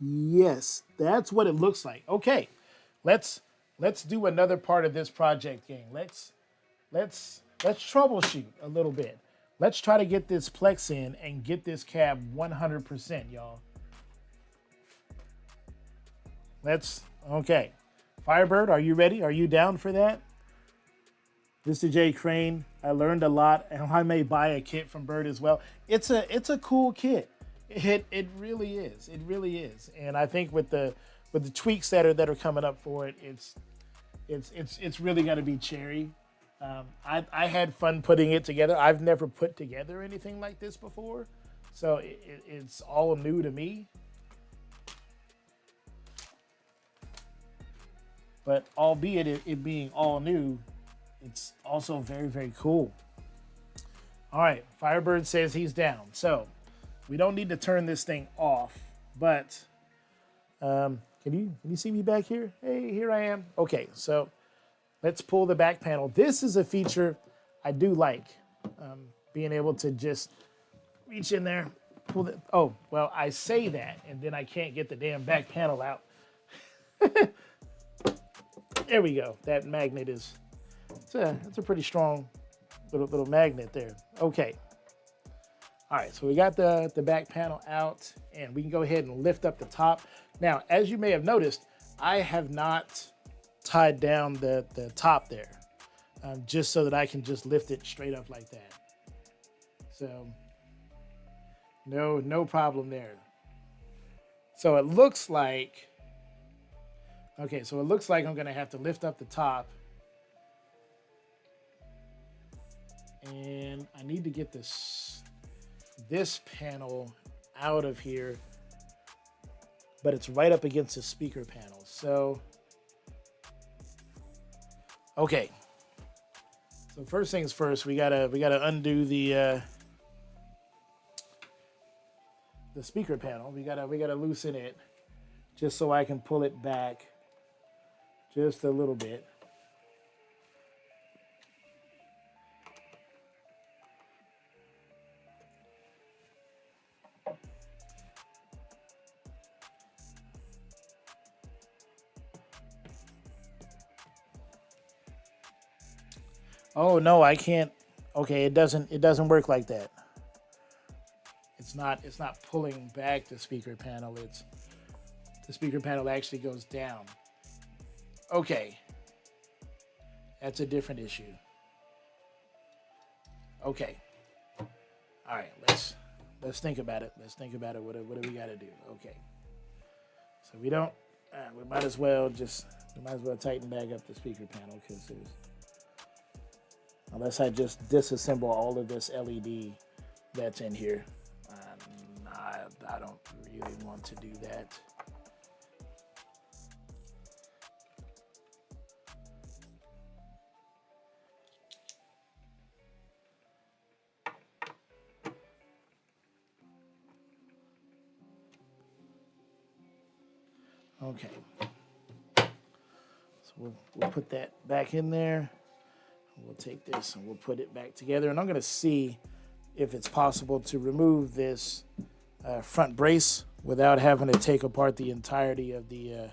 Yes, that's what it looks like. Okay, let's do another part of this project, gang. Let's troubleshoot a little bit. Let's try to get this Plex in and get this cab 100%, y'all. Okay. Firebird, are you ready? Are you down for that? Mr. J. Crane, I learned a lot, and I may buy a kit from Bird as well. It's a cool kit. It really is. It really is. And I think with the tweaks that are coming up for it, it's really gonna be cherry. I had fun putting it together. I've never put together anything like this before, so it's all new to me. But albeit it being all new, it's also very, very cool. All right, Firebird says he's down. So we don't need to turn this thing off, but can you see me back here? Hey, here I am. Okay, so let's pull the back panel. This is a feature I do like, being able to just reach in there, pull it. Oh, well, I say that, and then I can't get the damn back panel out. There we go. That magnet is, it's a pretty strong little magnet there. Okay. All right, so we got the back panel out, and we can go ahead and lift up the top. Now, as you may have noticed, I have not tied down the top there, just so that I can just lift it straight up like that. So no problem there. So it looks like, okay, so it looks like I'm gonna have to lift up the top, and I need to get this panel out of here, but it's right up against the speaker panel. So, okay. So first things first, we gotta undo the speaker panel. We gotta loosen it just so I can pull it back just a little bit. Oh no, I can't. Okay, it doesn't work like that. It's not pulling back the speaker panel. It's the speaker panel actually goes down. Okay. That's a different issue. Okay. All right, let's think about it. Let's think about it. What do we got to do? Okay. So we don't we might as well tighten back up the speaker panel because unless I just disassemble all of this LED that's in here. I don't really want to do that. Okay. So we'll put that back in there. We'll take this and we'll put it back together. And I'm going to see if it's possible to remove this front brace without having to take apart the entirety of the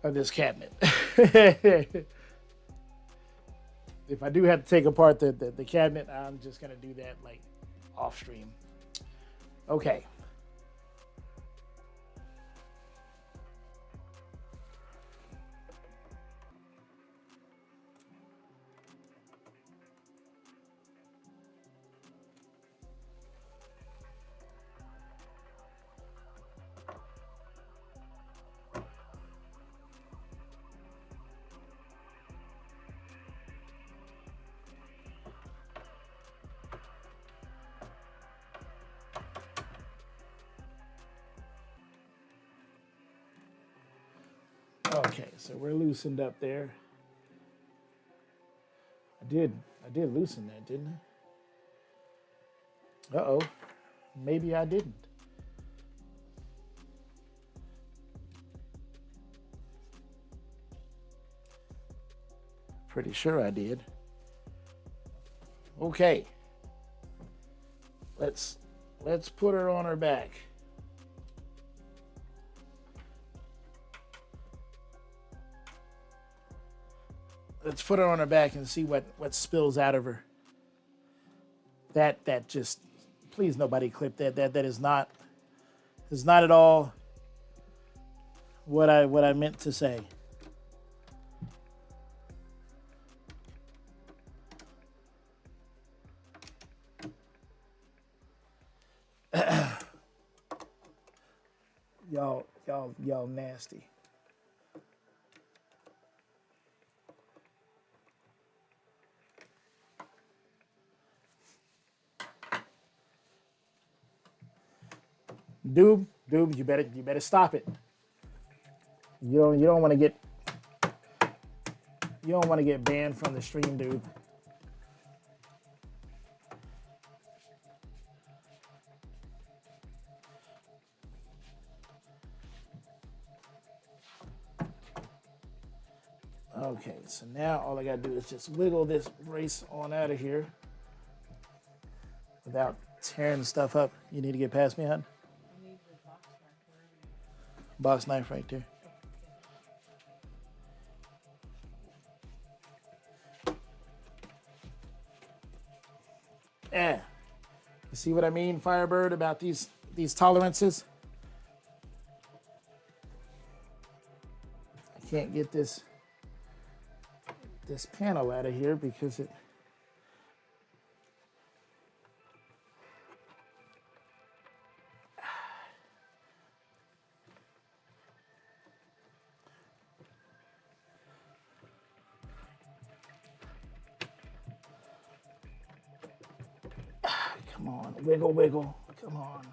of this cabinet. If I do have to take apart the cabinet, I'm just going to do that like off stream. Okay. Okay, so we're loosened up there. I did loosen that, didn't I? Uh-oh. Maybe I didn't. Pretty sure I did. Okay. Let's put her on her back. Let's put her on her back and see what spills out of her. That just, please nobody clip that. That is not at all what I meant to say. Y'all nasty. Doob, you better stop it. You don't want to get banned from the stream, dude. Okay, so now all I gotta do is just wiggle this brace on out of here without tearing stuff up. You need to get past me, hon? I need the box knife. Box knife right there. Yeah. You see what I mean, Firebird, about these tolerances? I can't get this panel out of here because it come on, wiggle, come on.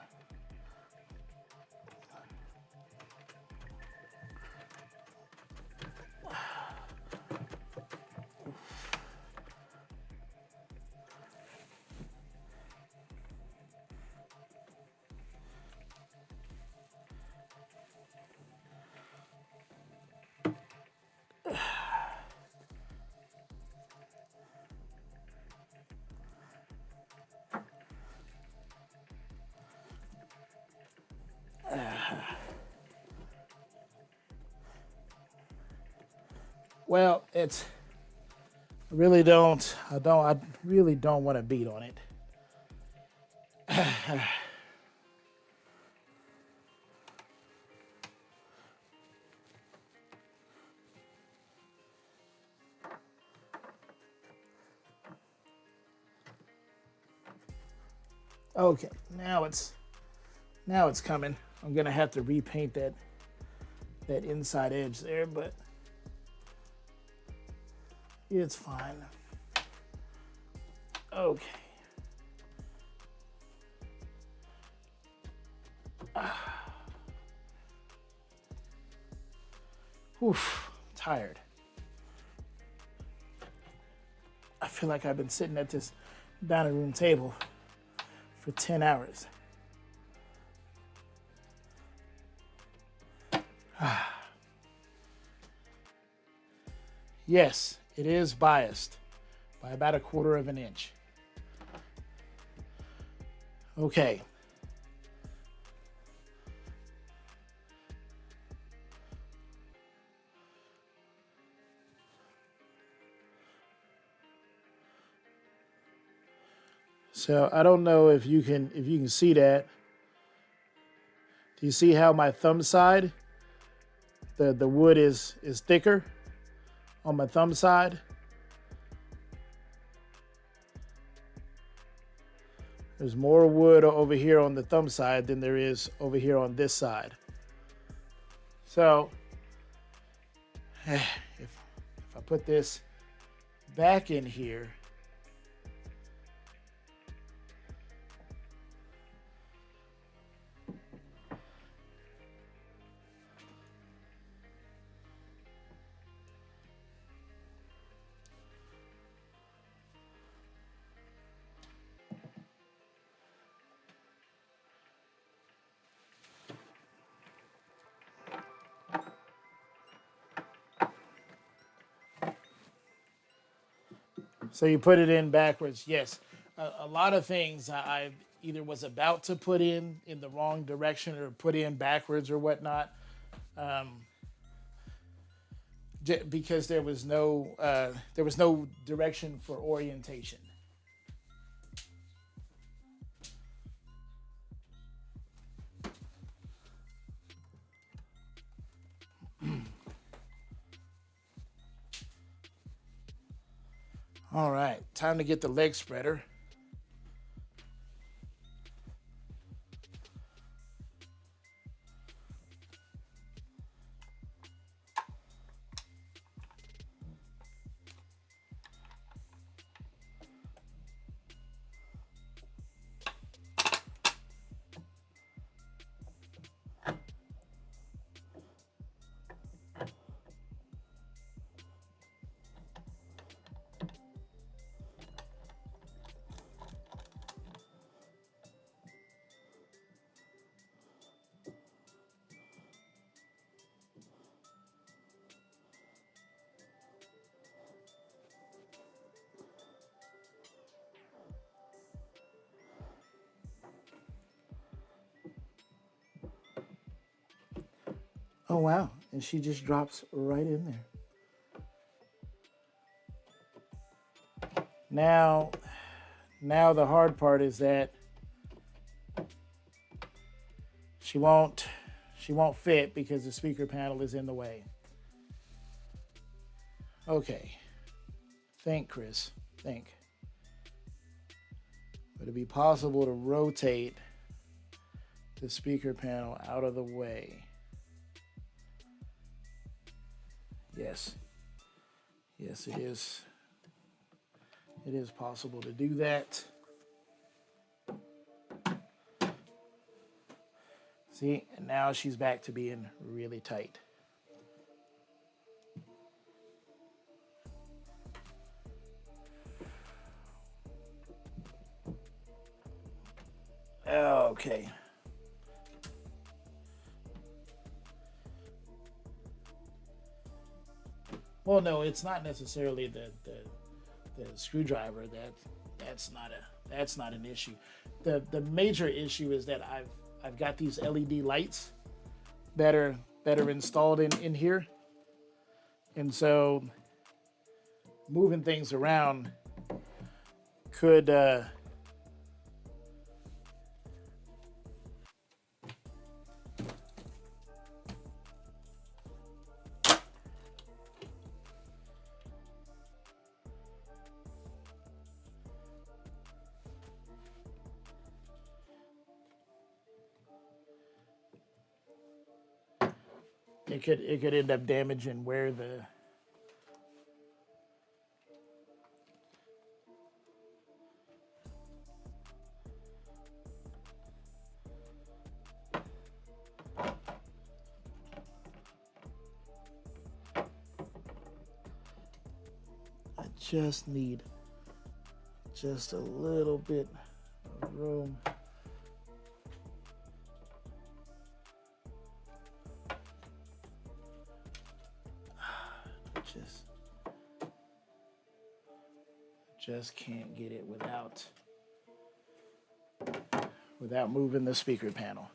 Well, it's I really don't want to beat on it. Okay, now it's coming. I'm gonna have to repaint that inside edge there, but it's fine. Okay. Oof, tired. I feel like I've been sitting at this dining room table for 10 hours. Yes, it is biased by about 1/4 of an inch. Okay. So I don't know if you can see that. Do you see how my thumb side, the wood is thicker on my thumb side? There's more wood over here on the thumb side than there is over here on this side. So if I put this back in here, so you put it in backwards. Yes, a lot of things I either was about to put in the wrong direction or put in backwards or whatnot, because there was no direction for orientation. All right, time to get the leg spreader. Oh wow, and she just drops right in there. Now the hard part is that she won't fit because the speaker panel is in the way. Okay. Think, Chris. Think. Would it be possible to rotate the speaker panel out of the way? Yes. Yes, it is. It is possible to do that. See, and now she's back to being really tight. Okay. Well, no, it's not necessarily the screwdriver. That's not an issue. The major issue is that I've got these LED lights that are installed in here, and so moving things around could it could end up damaging where the I just need just a little bit of room. Just can't get it without moving the speaker panel.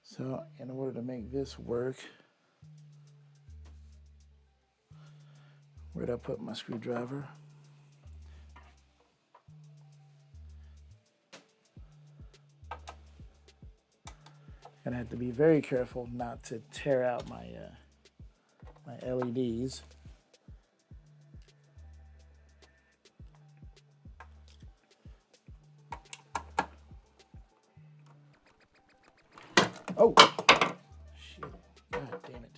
So in order to make this work, where'd I put my screwdriver? Gonna have to be very careful not to tear out my my LEDs. Oh, shit! God damn it!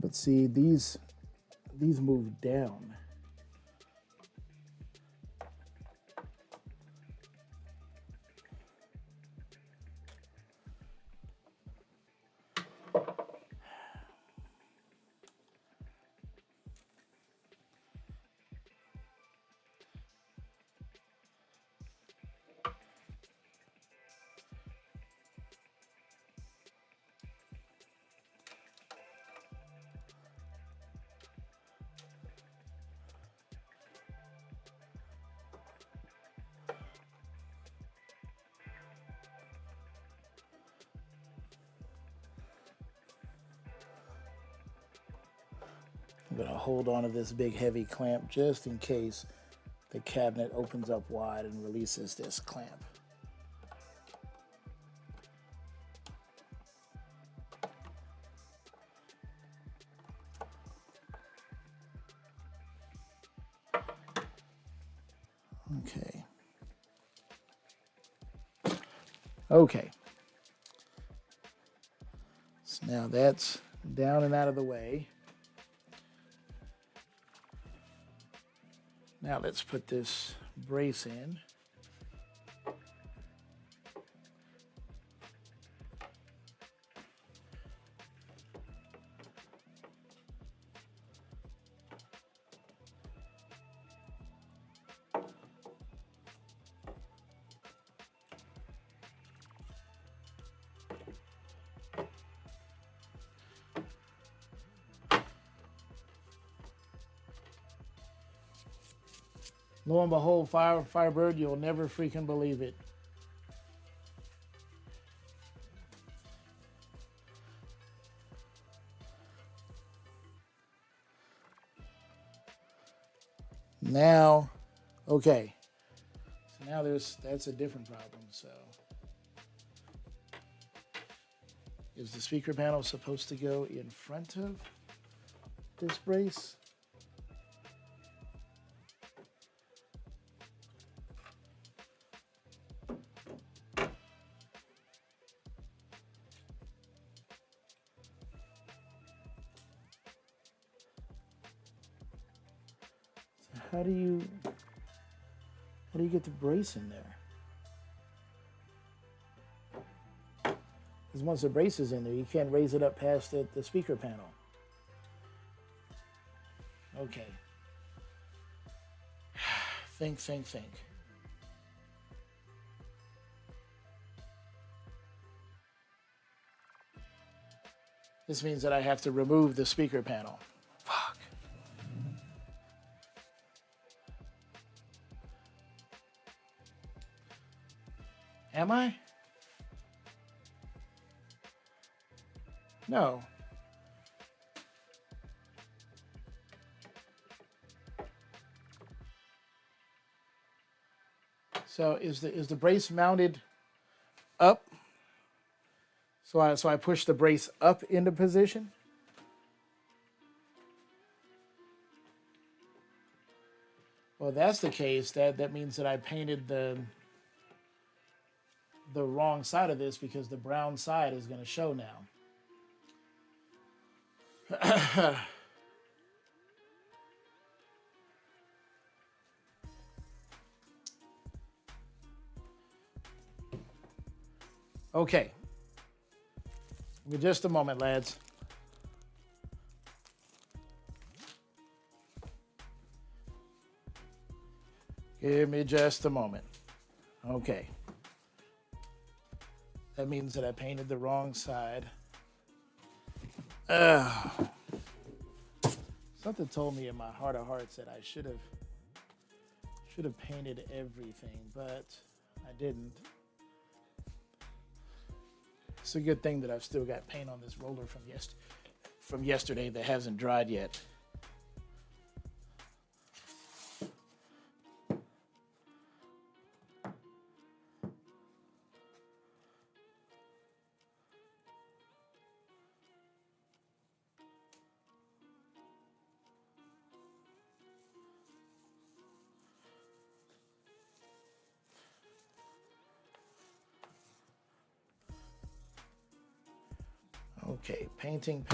But see, these move down. I'm gonna hold on to this big heavy clamp just in case the cabinet opens up wide and releases this clamp. Okay. Okay. So now that's down and out of the way. Now let's put this brace in. Lo and behold, Firebird, you'll never freaking believe it. Now, okay. So now that's a different problem. So is the speaker panel supposed to go in front of this brace? How do you get the brace in there? Because once the brace is in there, you can't raise it up past the speaker panel. Okay. Think, think, think. This means that I have to remove the speaker panel. Fuck. Am I? No. So is the brace mounted up? So I push the brace up into position. Well, if that's the case, that means that I painted the wrong side of this because the brown side is going to show now. Okay. Give me just a moment, lads. Give me just a moment. Okay. That means that I painted the wrong side. Something told me in my heart of hearts that I should have painted everything, but I didn't. It's a good thing that I've still got paint on this roller from yesterday that hasn't dried yet. Okay, painting.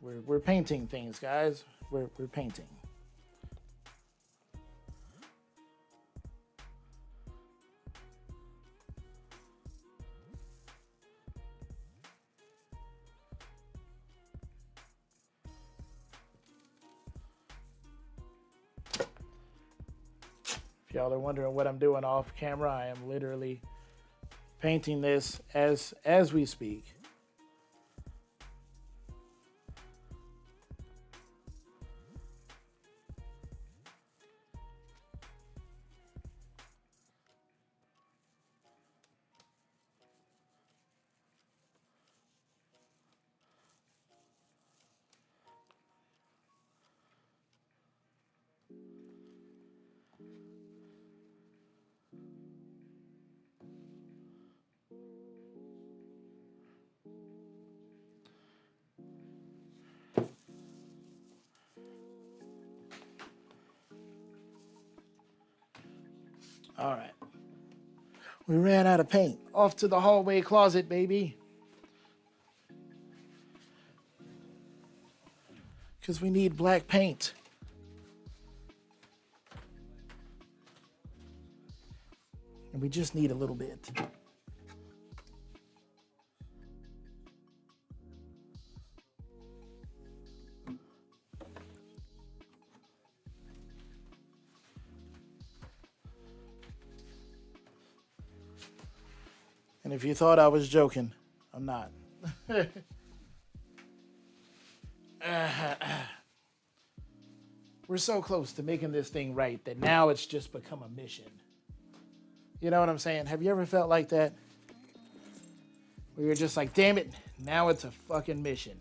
We're painting things, guys. We're painting. If y'all are wondering what I'm doing off camera, I am literally painting this as we speak. All right. We ran out of paint. Off to the hallway closet, baby. Because we need black paint. And we just need a little bit. And if you thought I was joking, I'm not. We're so close to making this thing right that now it's just become a mission. You know what I'm saying? Have you ever felt like that? Where you're just like, damn it, now it's a fucking mission.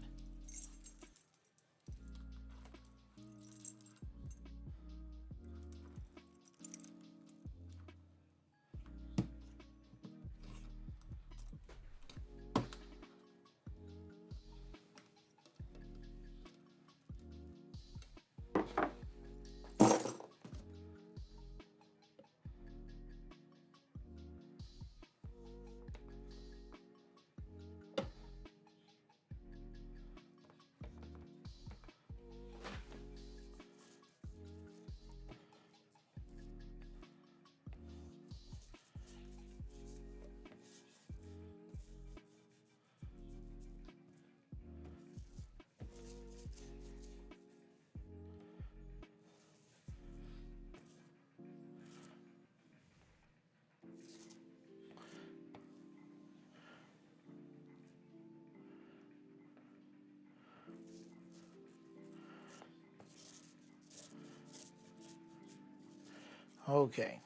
Okay.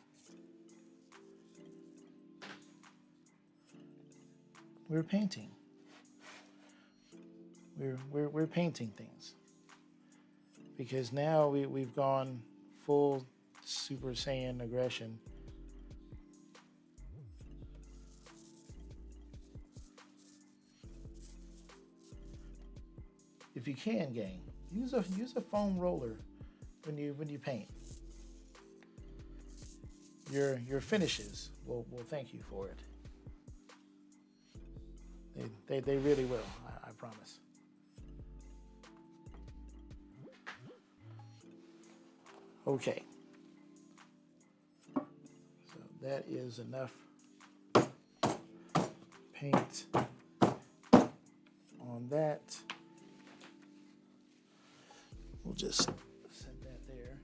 We're painting. We're painting things. Because now we've gone full Super Saiyan aggression. If you can, gang, use a foam roller when you paint. Your finishes will thank you for it. They really will. I promise. Okay. So that is enough paint on that. We'll just set that there.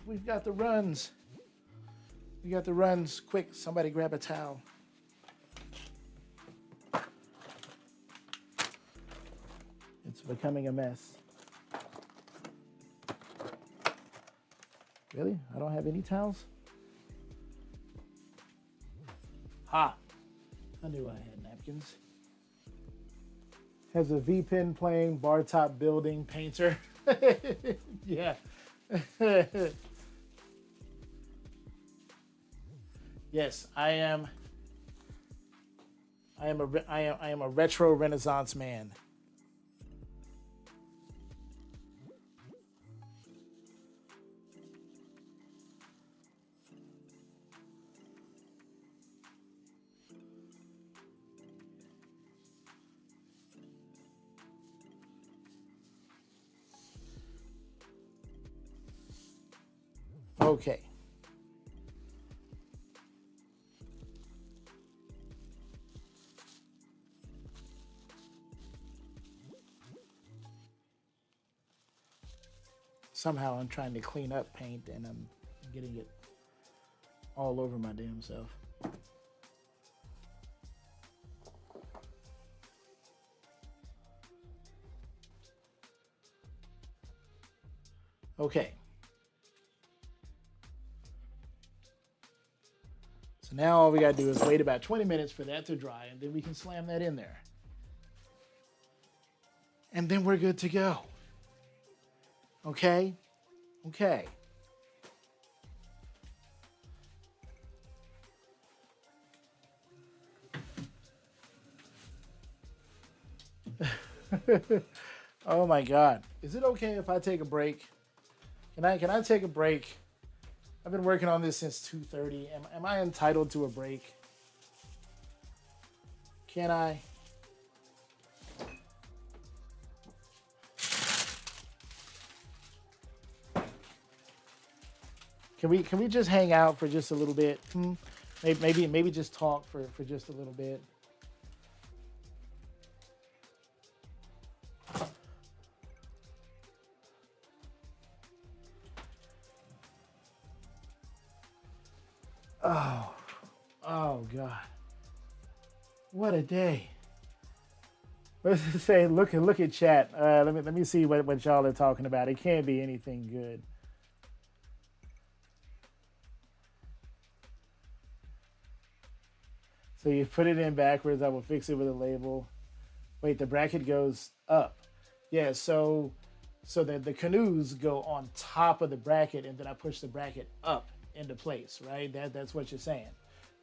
We've got the runs. We got the runs. Quick, somebody grab a towel. It's becoming a mess. Really? I don't have any towels? Ha! I knew I had napkins. Has a V-Pen playing Bartop building painter. Yeah. Yes, I am a retro Renaissance man. Okay. Somehow I'm trying to clean up paint and I'm getting it all over my damn self. Okay. So now all we gotta do is wait about 20 minutes for that to dry and then we can slam that in there. And then we're good to go. Okay? Okay. Oh my God. Is it okay if I take a break? Can I take a break? I've been working on this since 2:30. Am I entitled to a break? Can I? Can we just hang out for just a little bit? Maybe just talk for just a little bit. Oh God. What a day. Let's just say look at chat. Let me see what y'all are talking about. It can't be anything good. So you put it in backwards. I will fix it with a label. Wait, the bracket goes up. Yeah, so the canoes go on top of the bracket, and then I push the bracket up into place, right? That's what you're saying.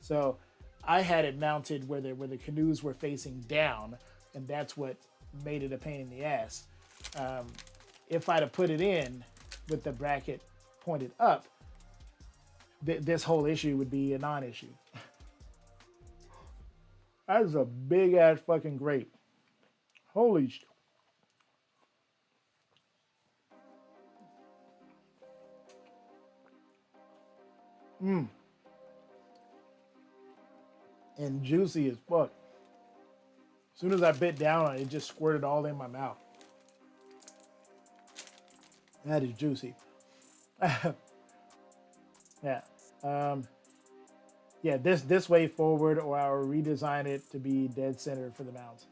So I had it mounted where the canoes were facing down, and that's what made it a pain in the ass. If I'd have put it in with the bracket pointed up, this whole issue would be a non-issue. That is a big ass fucking grape. Holy sh! And juicy as fuck. As soon as I bit down on it, it just squirted all in my mouth. That is juicy. Yeah. Yeah, this way forward, or I'll redesign it to be dead center for the mount.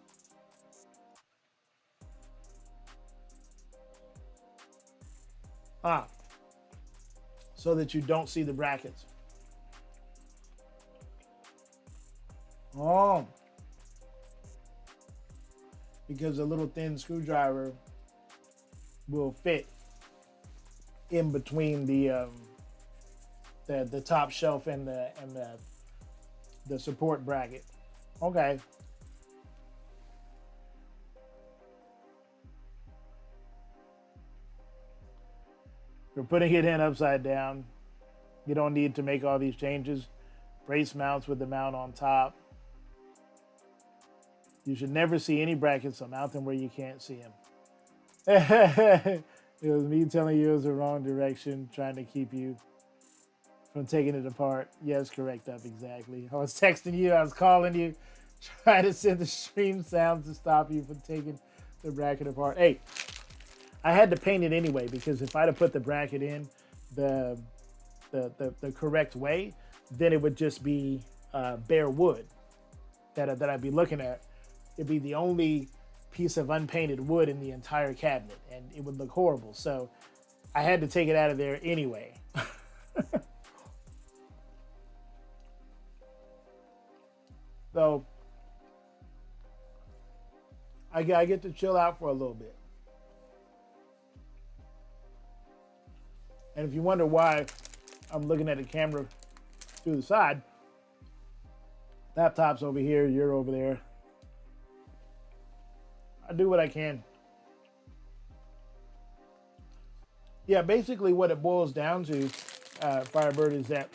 Ah, so that you don't see the brackets. Oh, because a little thin screwdriver will fit in between the top shelf and the support bracket. Okay. You're putting it in upside down. You don't need to make all these changes. Brace mounts with the mount on top. You should never see any brackets, so mount them where you can't see them. It was me telling you it was the wrong direction, trying to keep you from taking it apart. Yes, correct up, exactly. I was texting you, I was calling you, trying to send the stream sounds to stop you from taking the bracket apart. Hey, I had to paint it anyway because if I'd have put the bracket in the the correct way, then it would just be bare wood that I'd be looking at. It'd be the only piece of unpainted wood in the entire cabinet, and it would look horrible. So I had to take it out of there anyway. So I get to chill out for a little bit. And if you wonder why I'm looking at the camera through the side, laptop's over here, you're over there. I do what I can. Yeah, basically what it boils down to, Firebird, is that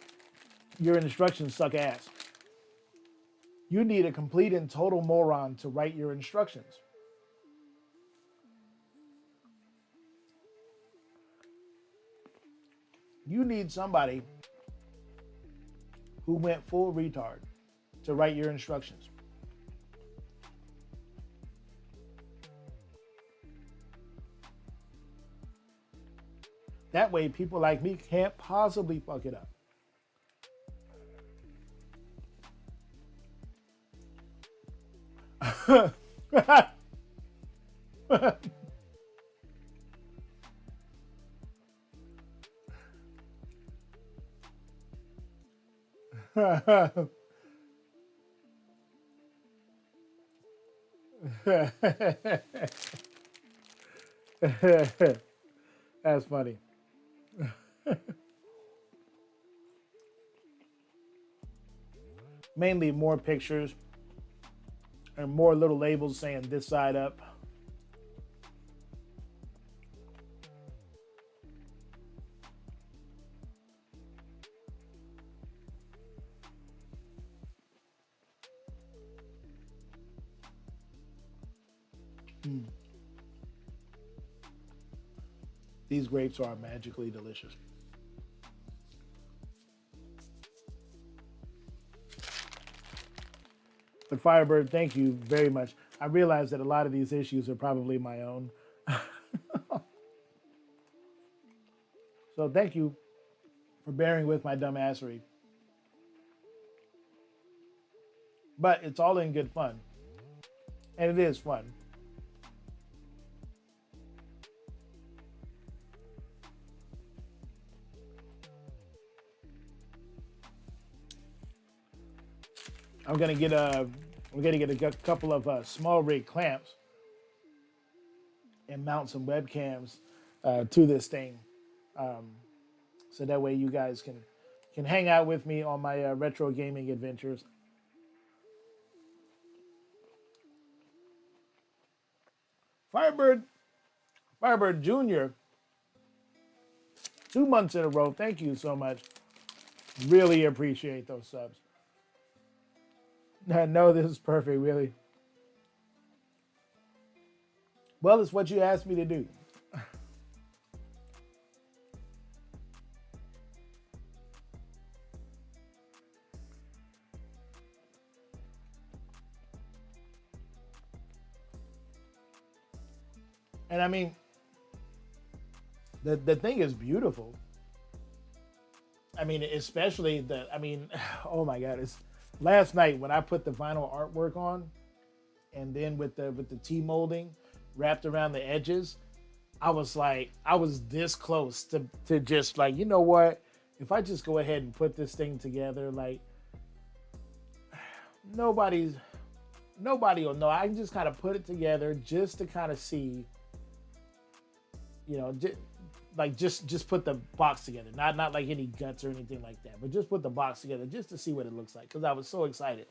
your instructions suck ass. You need a complete and total moron to write your instructions. You need somebody who went full retard to write your instructions. That way, people like me can't possibly fuck it up. That's funny. Mainly more pictures and more little labels saying this side up. Mm. These grapes are magically delicious. But Firebird, thank you very much. I realize that a lot of these issues are probably my own. So thank you for bearing with my dumbassery. But it's all in good fun. And it is fun. I'm gonna get a couple of small rig clamps and mount some webcams to this thing, so that way you guys can hang out with me on my retro gaming adventures. Firebird, Firebird Junior, 2 months in a row. Thank you so much. Really appreciate those subs. No, this is perfect, really. Well, it's what you asked me to do. And I mean, the thing is beautiful. I mean, especially oh my God, it's last night when I put the vinyl artwork on, and then with the T molding wrapped around the edges, I was this close to just like, you know what? If I just go ahead and put this thing together, like nobody's nobody will know. I can just kind of put it together just to kind of see, you know, just put the box together. Not like any guts or anything like that, but just put the box together just to see what it looks like because I was so excited.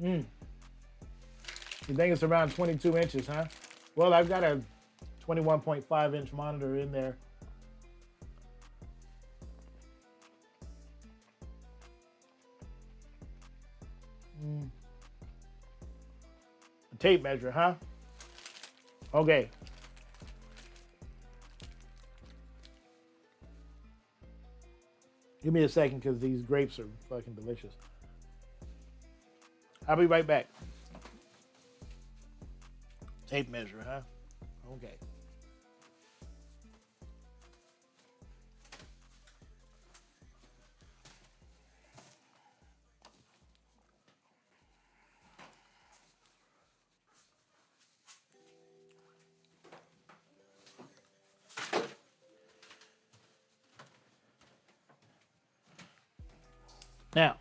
Mm. You think it's around 22 inches, huh? Well, I've got a 21.5-inch monitor in there. Mm. A tape measure, huh? Okay. Give me a second because these grapes are fucking delicious. I'll be right back. Tape measure, huh? Okay. Now,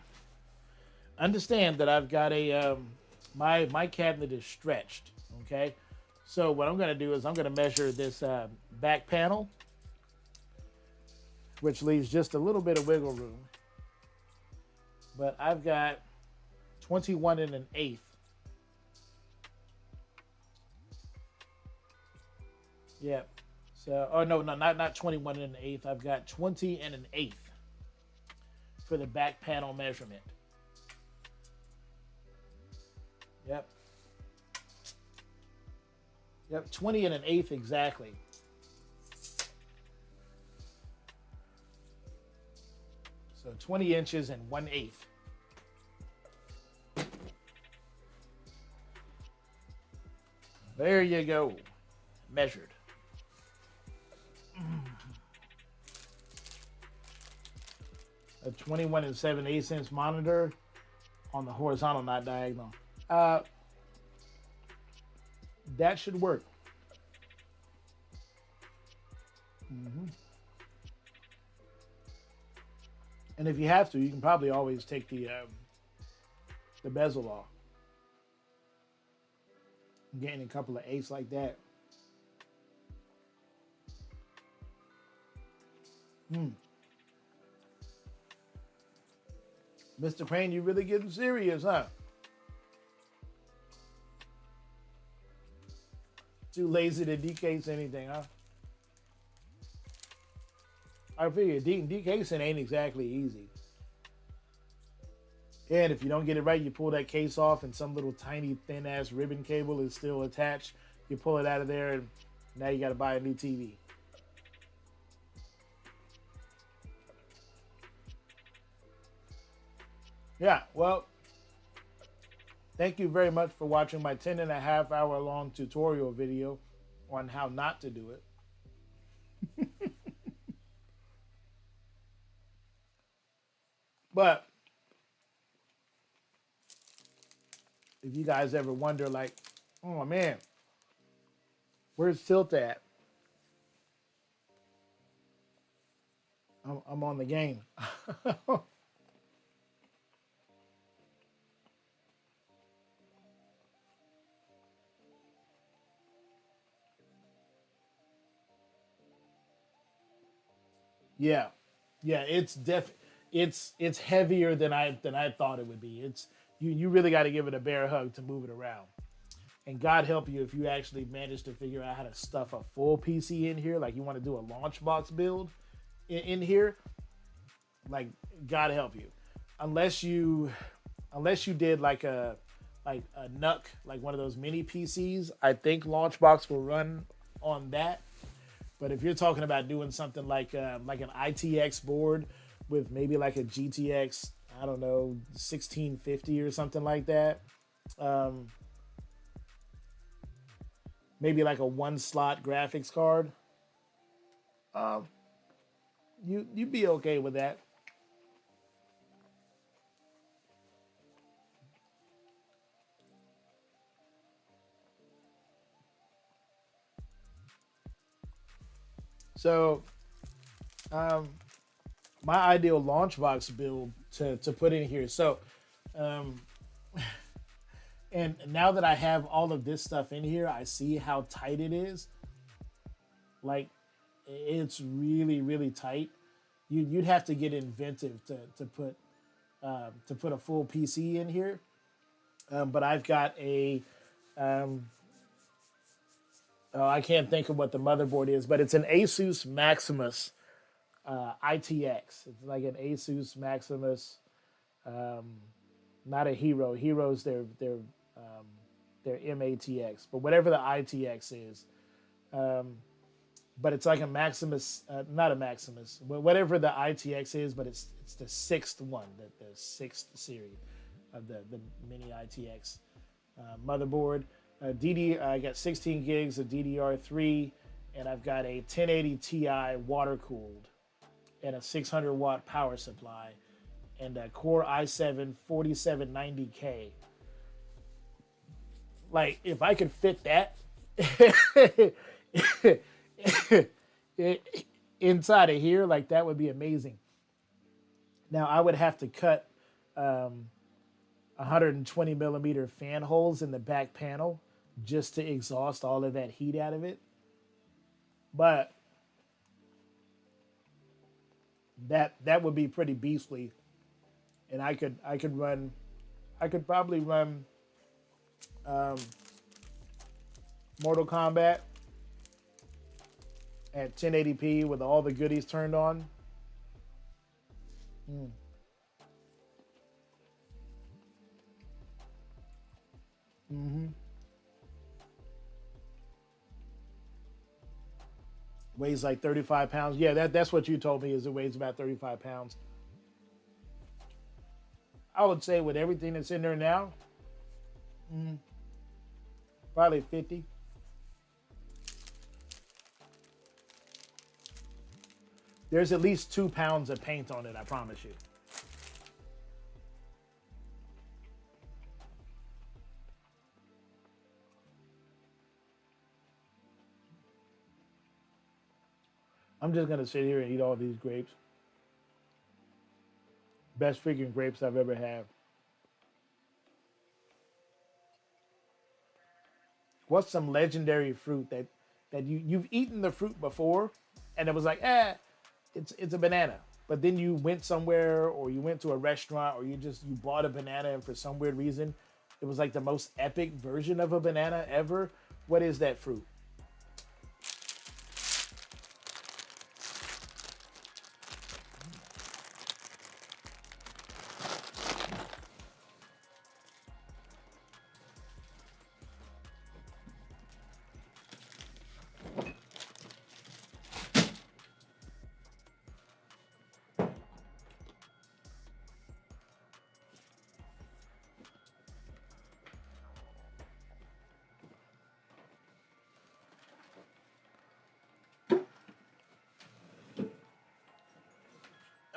understand that I've got a my cabinet is stretched. Okay, so what I'm going to do is I'm going to measure this back panel, which leaves just a little bit of wiggle room. But I've got 21 and an eighth. Yep. So, oh no, no, not 21 and an eighth. I've got 20 and an eighth for the back panel measurement. Yep. Yep. 20 and an eighth exactly. So 20 inches and 1/8. There you go. Measured. A 21 and 7/8 inch monitor on the horizontal, not diagonal. Uh, that should work. Hmm. And if you have to, you can probably always take the bezel off. Getting a couple of eighths like that. Hmm. Mr. Crane, you really getting serious, huh? Too lazy to decase anything, huh? I figure decasing ain't exactly easy. And if you don't get it right, you pull that case off and some little tiny thin ass ribbon cable is still attached. You pull it out of there and now you got to buy a new TV. Yeah, well, thank you very much for watching my 10.5 hour long tutorial video on how not to do it. But if you guys ever wonder, like, oh man, where's Tilt at? I'm on the game. Yeah, yeah, it's heavier than I thought it would be. It's you really got to give it a bear hug to move it around. And God help you if you actually manage to figure out how to stuff a full PC in here, like you want to do a launch box build in here. Like God help you, unless you unless you did like a NUC, like one of those mini PCs. I think Launchbox will run on that. But if you're talking about doing something like an ITX board with maybe like a GTX, I don't know, 1650 or something like that, um, maybe like a one slot graphics card, um, you'd be okay with that. So um, my ideal launch box build to put in here. So um, and now that I have all of this stuff in here, I see how tight it is. Like it's really tight. You'd have to get inventive to put a full PC in here. But I've got a um, oh, I can't think of what the motherboard is, but it's an Asus Maximus ITX. It's like an Asus Maximus, not a Hero. Heroes their MATX, but whatever the ITX is. But it's like a Maximus, not a Maximus, whatever the ITX is, but it's the sixth one, the sixth series of the mini ITX motherboard. I got 16 gigs of DDR3, and I've got a 1080 Ti water cooled, and a 600 watt power supply, and a Core i7 4790K. Like if I could fit that inside of here, like that would be amazing. Now I would have to cut 120 millimeter fan holes in the back panel just to exhaust all of that heat out of it. But that would be pretty beastly, and I could probably run um, Mortal Kombat at 1080p with all the goodies turned on. Mm. Mm-hmm. Weighs like 35 pounds. Yeah, that's what you told me is it weighs about 35 pounds. I would say with everything that's in there now, mm, probably 50. There's at least 2 pounds of paint on it, I promise you. I'm just gonna sit here and eat all these grapes. Best freaking grapes I've ever had. What's some legendary fruit that you've eaten the fruit before, and it was like, it's a banana. But then you went somewhere, or you went to a restaurant, or you bought a banana, and for some weird reason, it was like the most epic version of a banana ever. What is that fruit?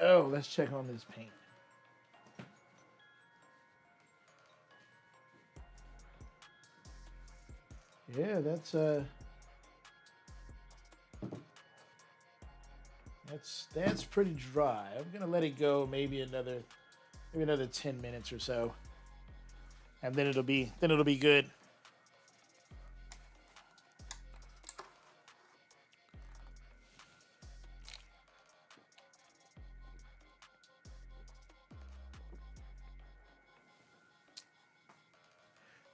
Oh, let's check on this paint. Yeah, that's pretty dry. I'm gonna let it go maybe another 10 minutes or so, and then it'll be good.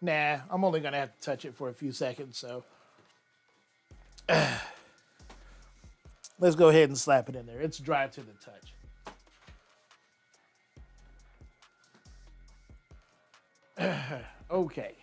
Nah, I'm only gonna have to touch it for a few seconds, so let's go ahead and slap it in there. It's dry to the touch. Okay.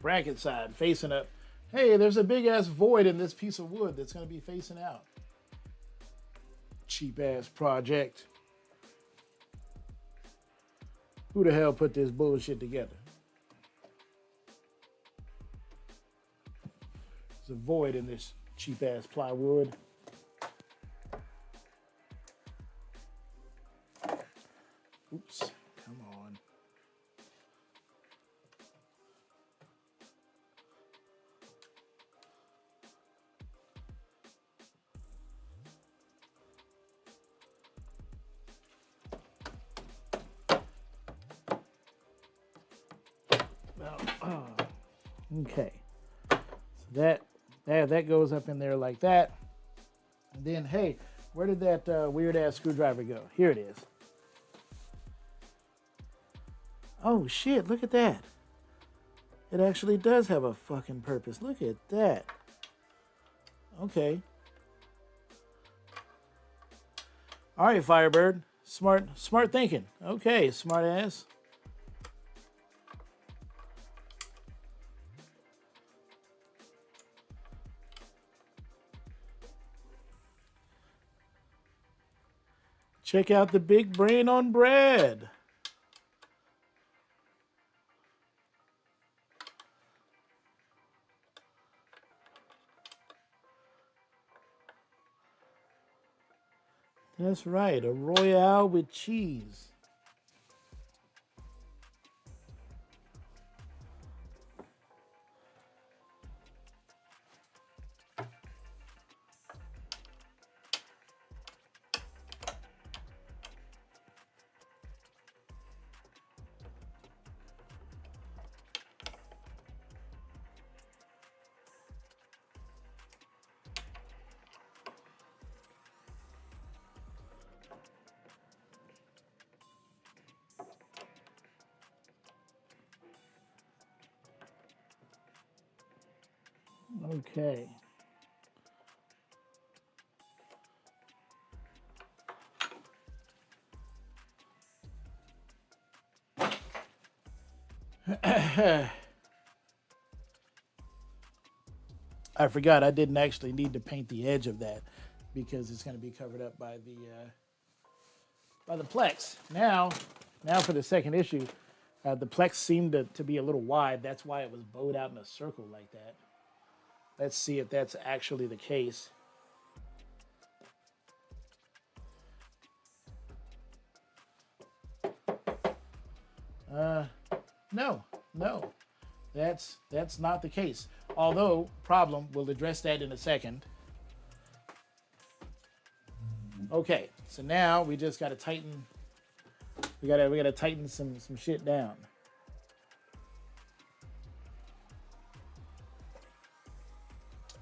bracket side facing up. Hey, there's a big ass void in this piece of wood that's going to be facing out. Cheap ass project. Who the hell put this bullshit together? There's a void in this cheap ass plywood. Oops, come on. Okay, so that goes up in there like that. And then, hey, where did that weird ass screwdriver go? Here it is. Oh shit, look at that. It actually does have a fucking purpose. Look at that. Okay. All right, Firebird. Smart thinking. Okay, smart ass. Check out the big brain on bread. That's right, a Royale with cheese. Okay. I forgot I didn't actually need to paint the edge of that because it's going to be covered up by the Plex. Now for the second issue, the Plex seemed to be a little wide. That's why it was bowed out in a circle like that. Let's see if that's actually the case. No, that's not the case. Although, problem, we'll address that in a second. Okay, so now we just gotta tighten. We gotta tighten some shit down.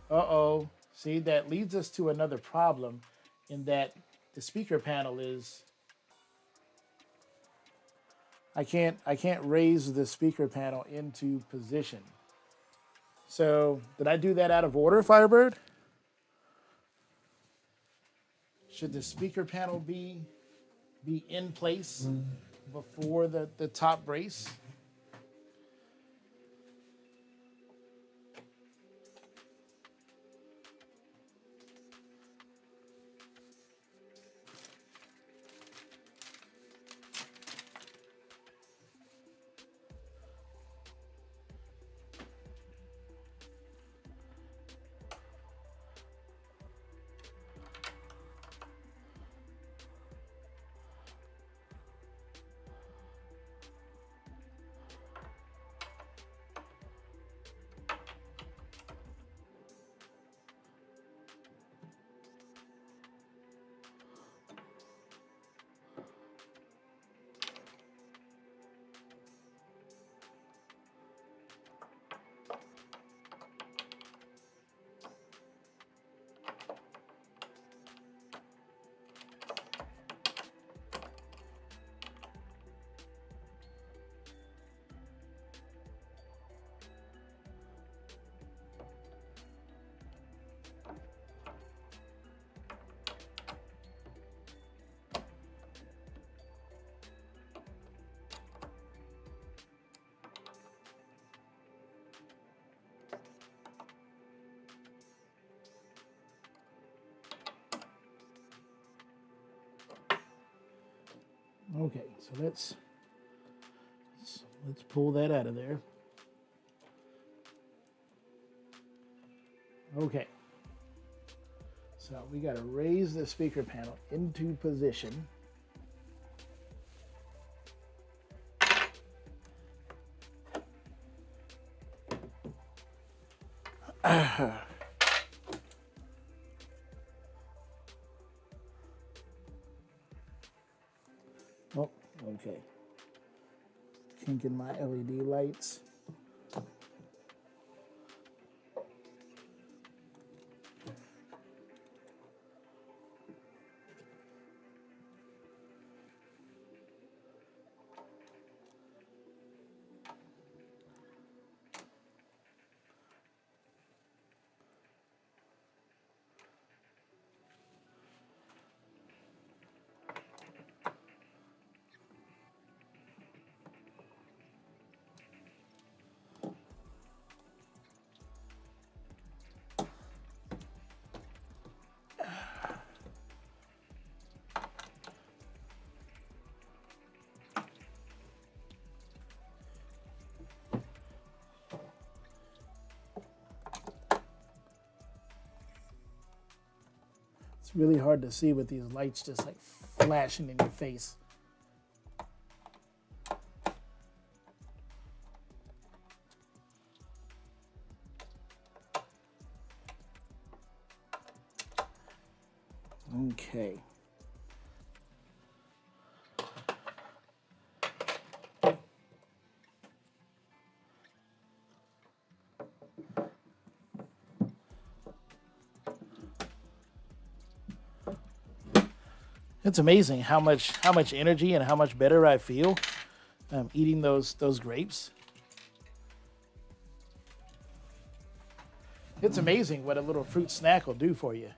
Uh-oh. See, that leads us to another problem in that the speaker panel is. I can't raise the speaker panel into position. So did I do that out of order, Firebird? Should the speaker panel be in place before the top brace? Okay, so let's pull that out of there. Okay. So we got to raise the speaker panel into position. Oh, okay. Kinking my LED lights. It's really hard to see with these lights just like flashing in your face. Okay. It's amazing how much energy and how much better I feel eating those grapes. It's amazing what a little fruit snack will do for you.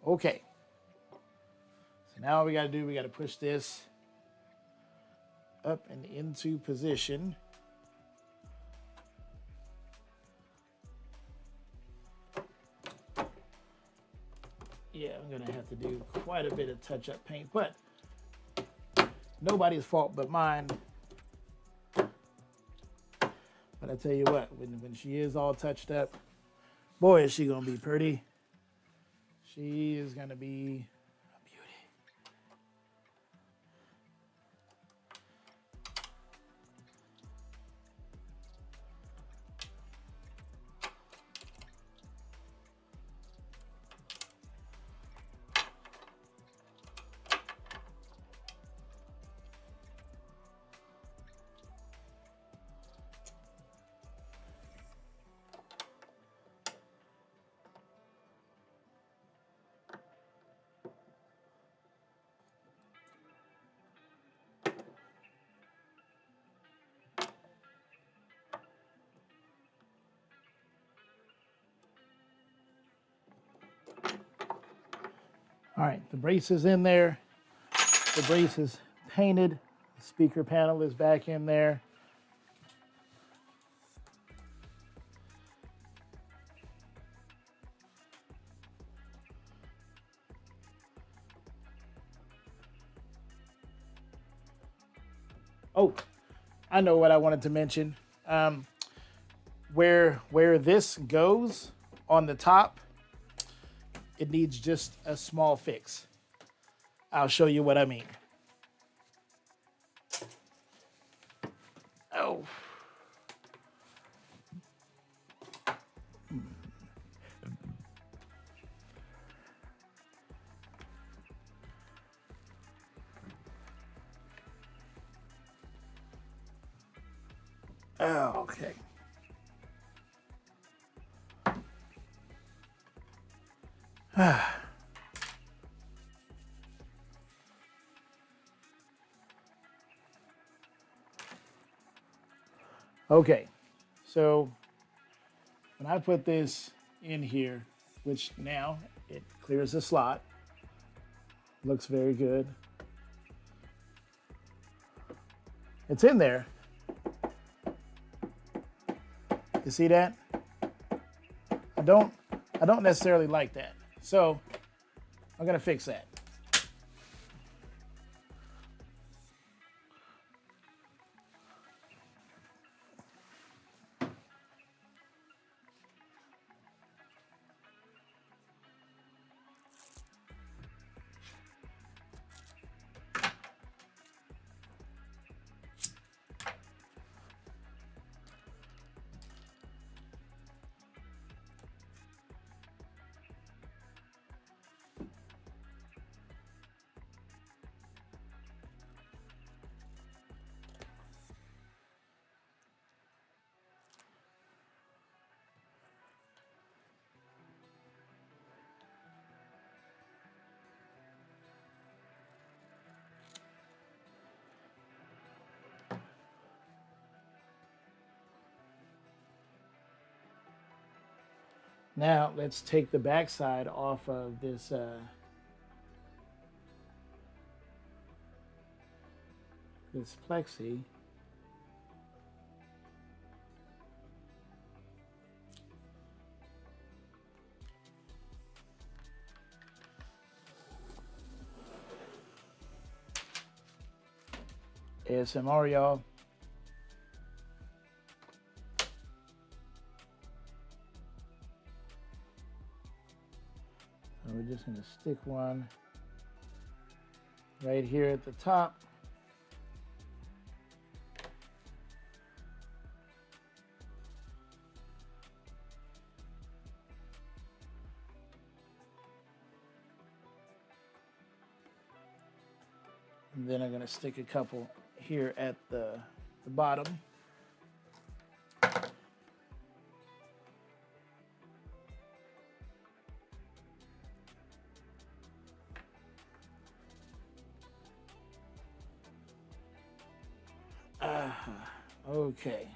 Okay. So now what we got to do, we got to push this up and into position. Yeah, I'm going to have to do quite a bit of touch-up paint, but nobody's fault but mine. But I tell you what, when she is all touched up, boy, is she going to be pretty. She is going to be a beauty. All right, the brace is in there. The brace is painted. The speaker panel is back in there. Oh, I know what I wanted to mention. Where this goes on the top, it needs just a small fix. I'll show you what I mean. Oh. Oh, okay. Okay, so when I put this in here, which now it clears the slot, looks very good. It's in there. You see that? I don't necessarily like that. So I'm gonna fix that. Now let's take the backside off of this this plexi. ASMR, y'all. So we're just gonna stick one right here at the top. And then I'm gonna stick a couple here at the bottom. Okay.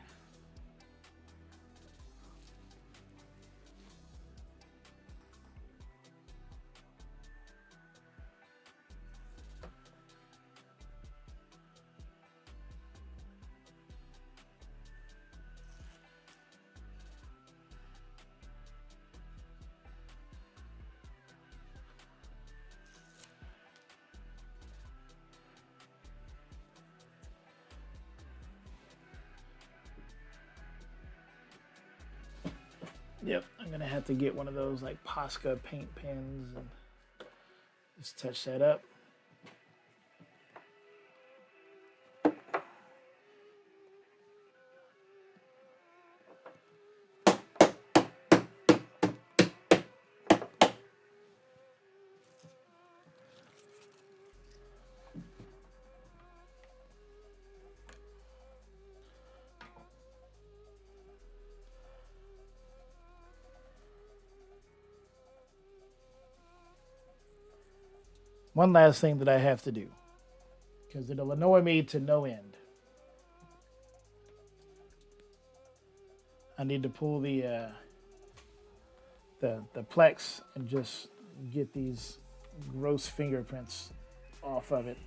Yep, I'm gonna have to get one of those like Posca paint pens and just touch that up. One last thing that I have to do, because it'll annoy me to no end. I need to pull the Plex and just get these gross fingerprints off of it,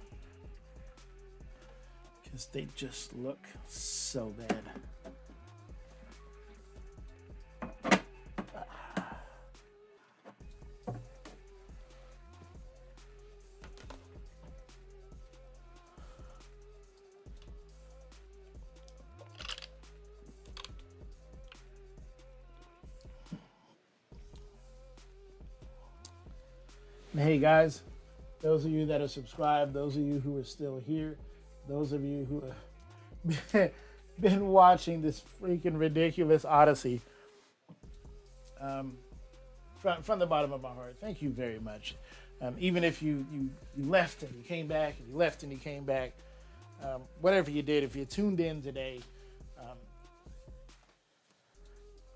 because they just look so bad. And hey guys, those of you that are subscribed, those of you who are still here, those of you who have been watching this freaking ridiculous odyssey, from the bottom of my heart, thank you very much. Even if you left and you came back, and you left and you came back, whatever you did, if you tuned in today,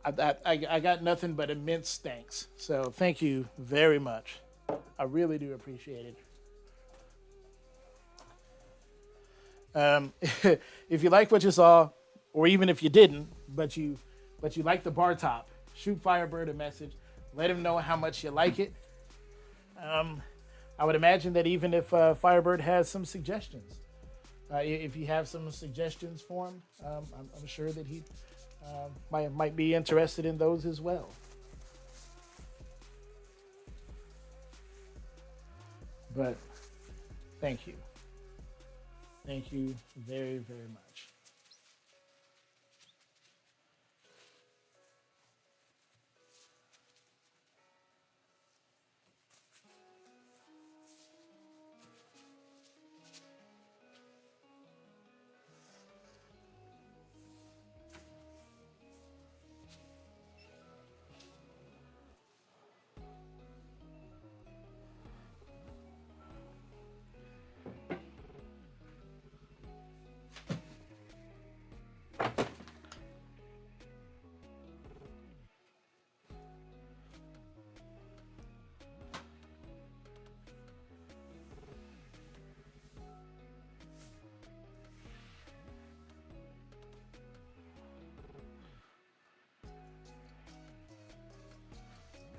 I got nothing but immense thanks. So thank you very much. I really do appreciate it. If you like what you saw, or even if you didn't, but you like the Bartop, shoot Firebird a message. Let him know how much you like it. I would imagine that even if Firebird has some suggestions, if you have some suggestions for him, I'm sure that he might be interested in those as well. But thank you. Thank you very, very much.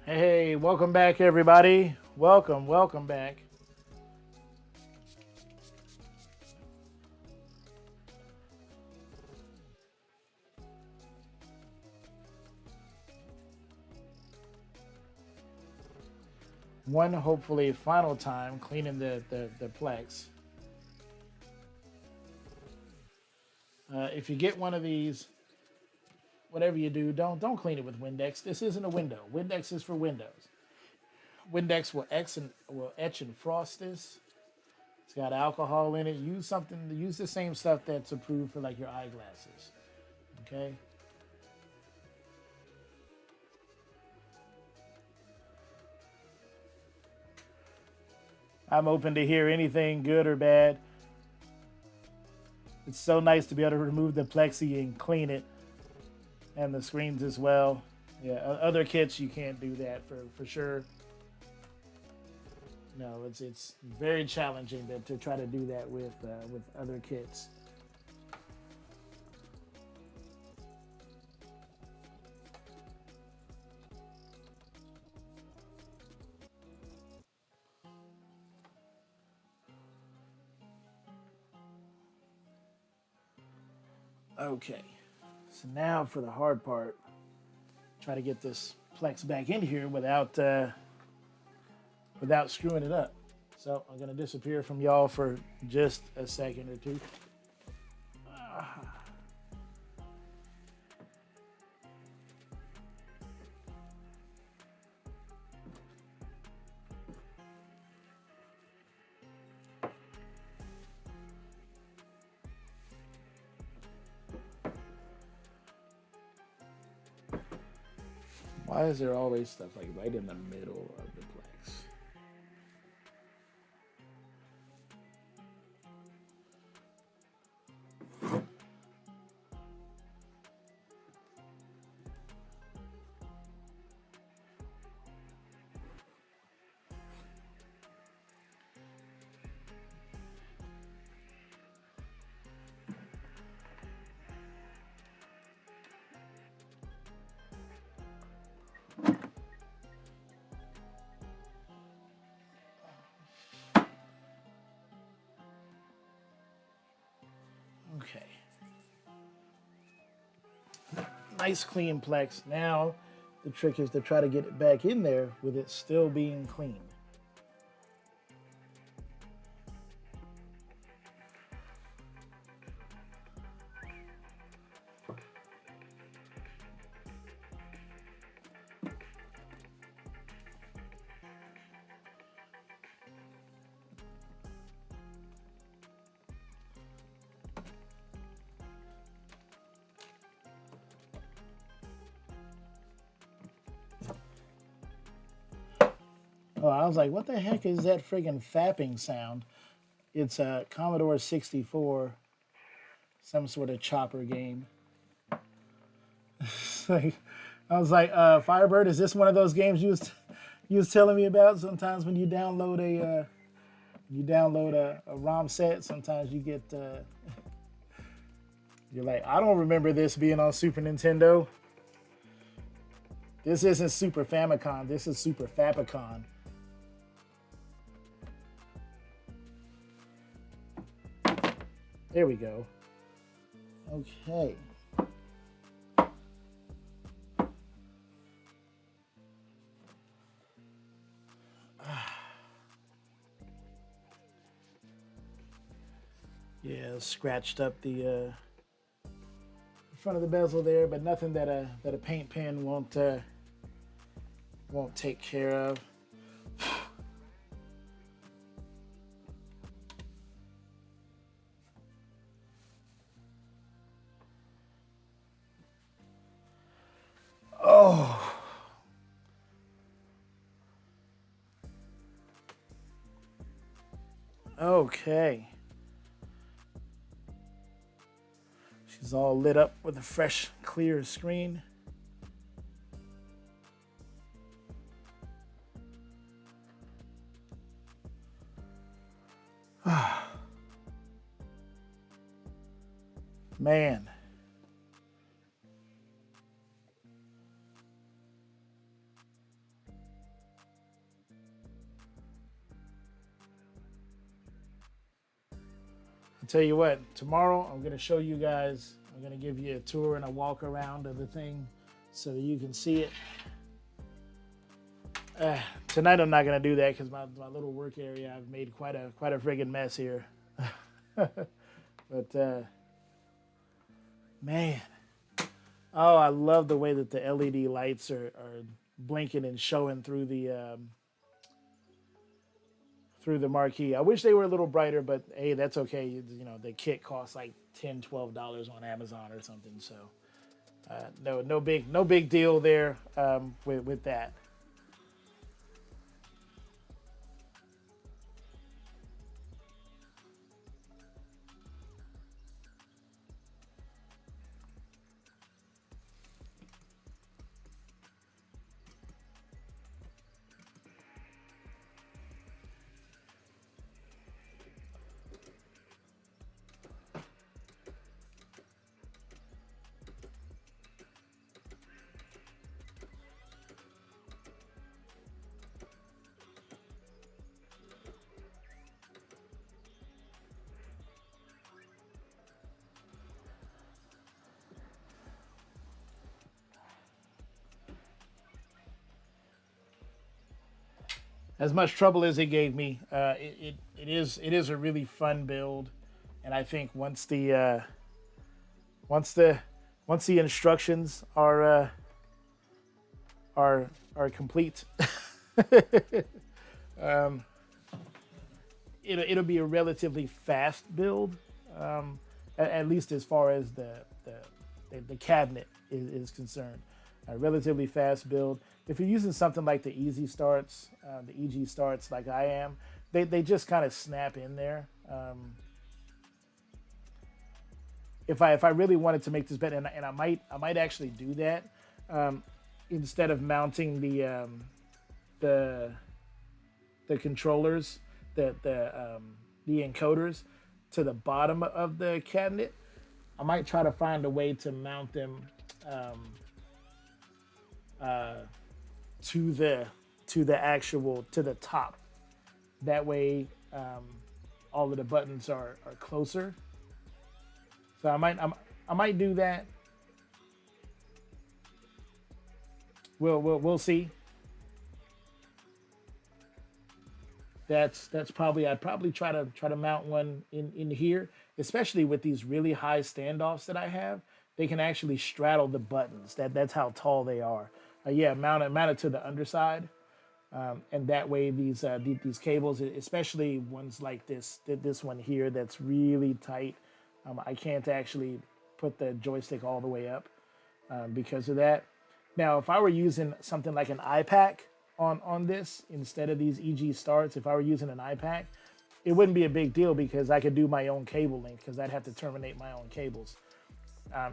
Hey, welcome back, everybody. Welcome back. One hopefully final time cleaning the Plex. If you get one of these, whatever you do, don't clean it with Windex. This isn't a window. Windex is for windows. Windex will etch and frost this. It's got alcohol in it. Use something. Use the same stuff that's approved for like your eyeglasses. Okay. I'm open to hear anything good or bad. It's so nice to be able to remove the plexi and clean it, and the screens as well. Yeah, other kits you can't do that for sure. No, it's very challenging to try to do that with other kits. Okay, so now for the hard part, try to get this Plex back in here without screwing it up. So I'm gonna disappear from y'all for just a second or two. Why is there always stuff like right in the middle of the Plex? Okay. Nice clean Plex. Now the trick is to try to get it back in there with it still being clean. Oh, I was like, what the heck is that friggin' fapping sound? It's a Commodore 64, some sort of chopper game. Like, I was like, Firebird, is this one of those games you was telling me about? Sometimes when you download a ROM set, sometimes you get you're like, I don't remember this being on Super Nintendo. This isn't Super Famicom. This is Super Fapicon. There we go. Okay. Yeah, scratched up the front of the bezel there, but nothing that a paint pen won't take care of. Oh, okay. She's all lit up with a fresh, clear screen. Man. I'll tell you what, tomorrow I'm going to show you guys, I'm going to give you a tour and a walk around of the thing so that you can see it. Tonight I'm not going to do that because my little work area, I've made quite a friggin' mess here. But man, oh, I love the way that the LED lights are blinking and showing through the marquee. I wish they were a little brighter, but hey, that's okay. You know, the kit costs like $10-12 on Amazon or something. So no big deal there with that. As much trouble as it gave me, it is a really fun build, and I think once the once the instructions are complete, um, it'll be a relatively fast build, at least as far as the cabinet is concerned. A relatively fast build. If you're using something like the Easy Starts, the EG Starts, like I am, they just kind of snap in there. If I really wanted to make this better, and I might actually do that, instead of mounting the controllers, the encoders to the bottom of the cabinet, I might try to find a way to mount them to the top. That way, all of the buttons are closer. So I might do that. We'll see. That's probably, I'd probably try to mount one in here, especially with these really high standoffs that I have. They can actually straddle the buttons. That's how tall they are. Yeah, mount it to the underside, and that way these cables, especially ones like this one here that's really tight, I can't actually put the joystick all the way up because of that. Now, if I were using something like an iPack on this instead of these EG Starts, if I were using an iPack, it wouldn't be a big deal because I could do my own cable length because I'd have to terminate my own cables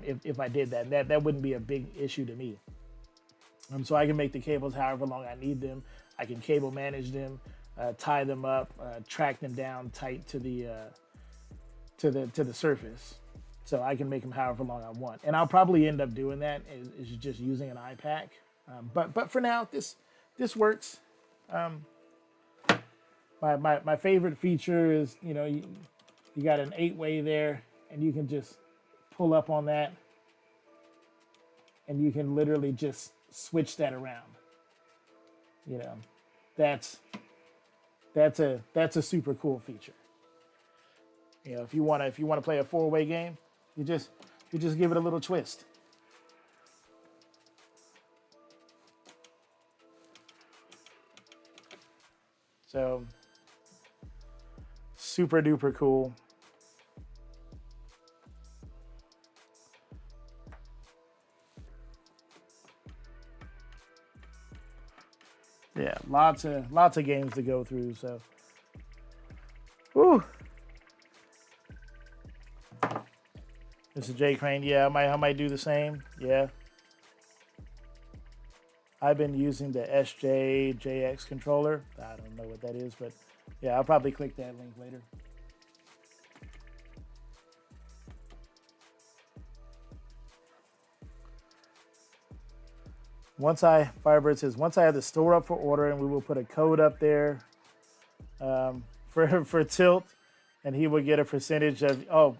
if I did that. That wouldn't be a big issue to me. So I can make the cables however long I need them. I can cable manage them, tie them up, track them down tight to the surface. So I can make them however long I want. And I'll probably end up doing that is just using an iPack. But for now, this works. My favorite feature is, you got an 8-way there, and you can just pull up on that, and you can literally just switch that around. That's a super cool feature. You know, if you wanna play a 4-way game, you just give it a little twist. So super duper cool. Yeah, lots of games to go through. So, woo. Mr. J Crane, yeah, I might do the same. Yeah, I've been using the SJJX controller. I don't know what that is, but yeah, I'll probably click that link later. Firebird says, once I have the store up for order, and we will put a code up there for Tilt, and he will get a percentage of. Oh,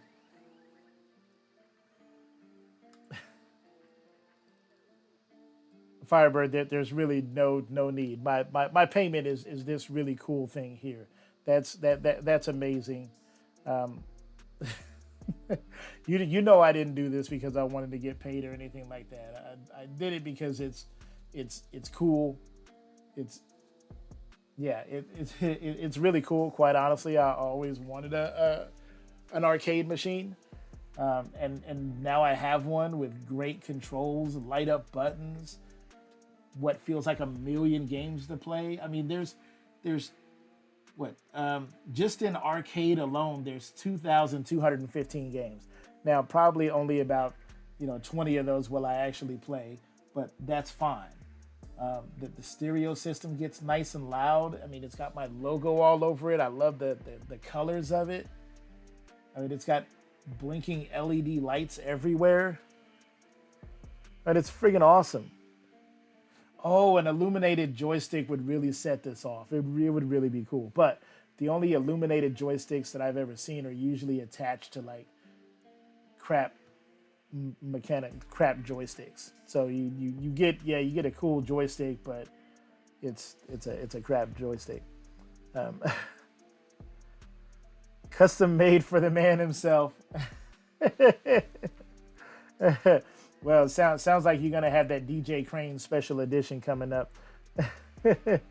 Firebird, there's really no need. My payment is this really cool thing here. That's amazing. Um, you know I didn't do this because I wanted to get paid or anything like that. I did it because it's cool. It's yeah, it's really cool. Quite honestly, I always wanted an arcade machine, and now I have one with great controls, light up buttons, what feels like a million games to play. I mean, there's what just in arcade alone, there's 2,215 games. Now, probably only about 20 of those will I actually play, but that's fine. The stereo system gets nice and loud. I mean, it's got my logo all over it. I love the colors of it. I mean, it's got blinking LED lights everywhere, and it's friggin' awesome. Oh, an illuminated joystick would really set this off. It would really be cool. But the only illuminated joysticks that I've ever seen are usually attached to like crap crap joysticks. So you get a cool joystick, but it's a crap joystick. Um, custom made for the man himself. Well, it sounds like you're gonna have that DJ Crane special edition coming up. It's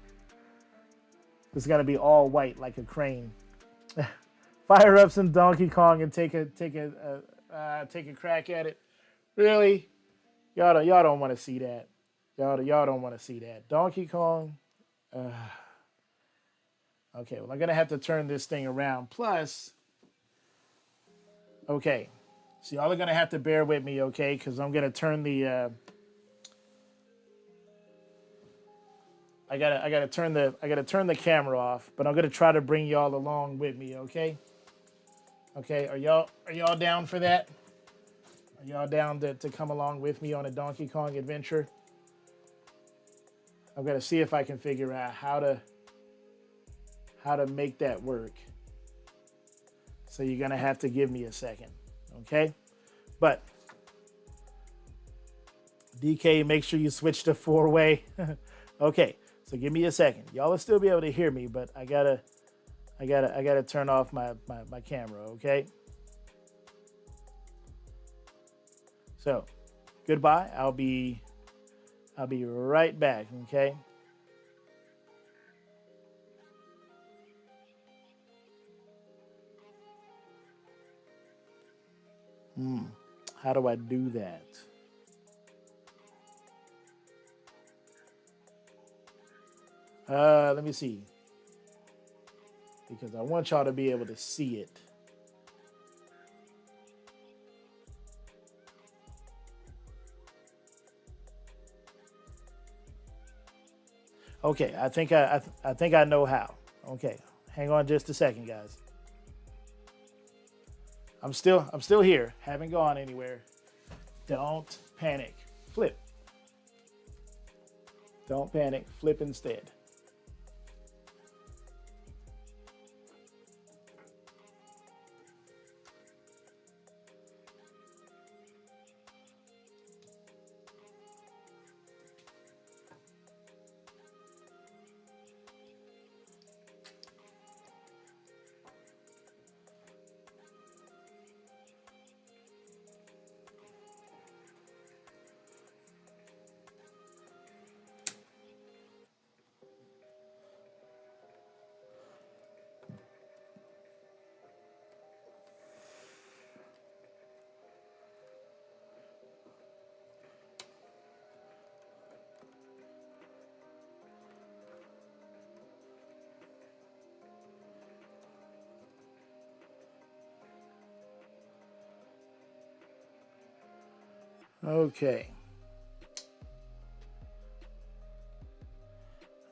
gonna be all white like a crane. Fire up some Donkey Kong and take a crack at it. Really, y'all don't want to see that. Y'all don't want to see that. Donkey Kong. Okay, well I'm gonna have to turn this thing around. Plus, okay. So y'all are gonna have to bear with me, okay? Because I'm gonna turn the I gotta turn the camera off, but I'm gonna try to bring y'all along with me, okay? Okay, are y'all down for that? Are y'all down to come along with me on a Donkey Kong adventure? I'm gonna see if I can figure out how to make that work. So you're gonna have to give me a second, okay? But DK, make sure you switch to 4-way. Okay, so give me a second. Y'all will still be able to hear me, but I gotta turn off my camera, okay? So goodbye. I'll be right back, okay? How do I do that? Let me see. Because I want y'all to be able to see it. Okay, I think I know how. Okay, hang on just a second, guys. I'm still here. Haven't gone anywhere. Don't panic. Flip. Don't panic. Flip instead. Okay.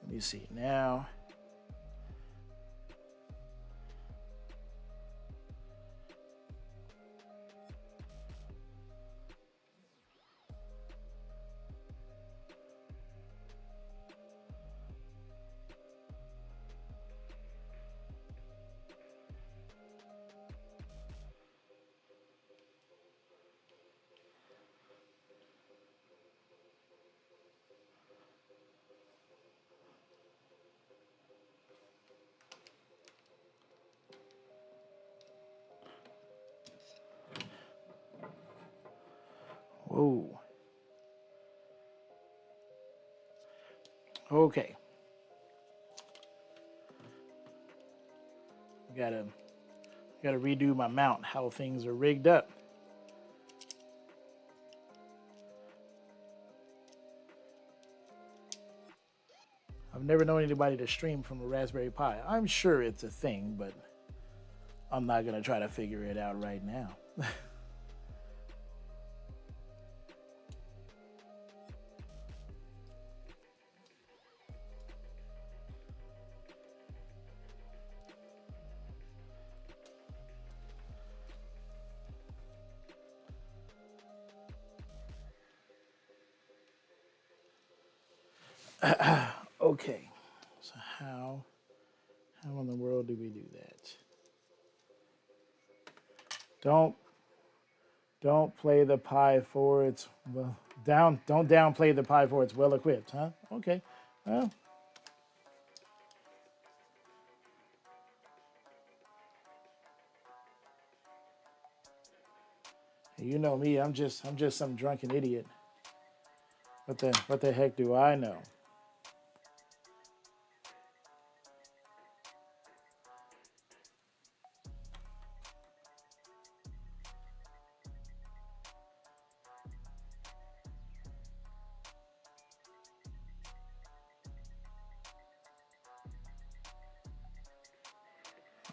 Let me see now. Whoa. Okay. Gotta redo my mount, how things are rigged up. I've never known anybody to stream from a Raspberry Pi. I'm sure it's a thing, but I'm not gonna try to figure it out right now. Okay, so how in the world do we do that? Don't play the Pi for its well don't downplay the Pi for it's well equipped, huh? Okay, well. You know me, I'm just some drunken idiot. What the heck do I know?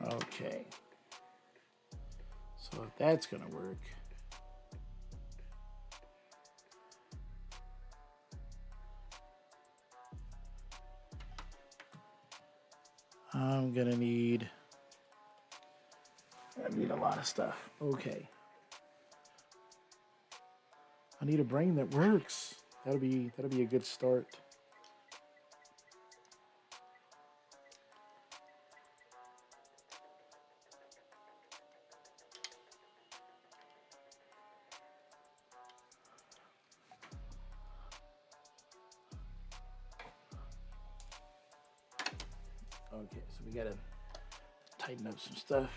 Okay. So if that's gonna work. I'm gonna need a lot of stuff. Okay. I need a brain that works. That'll be a good start. Okay, so we gotta tighten up some stuff.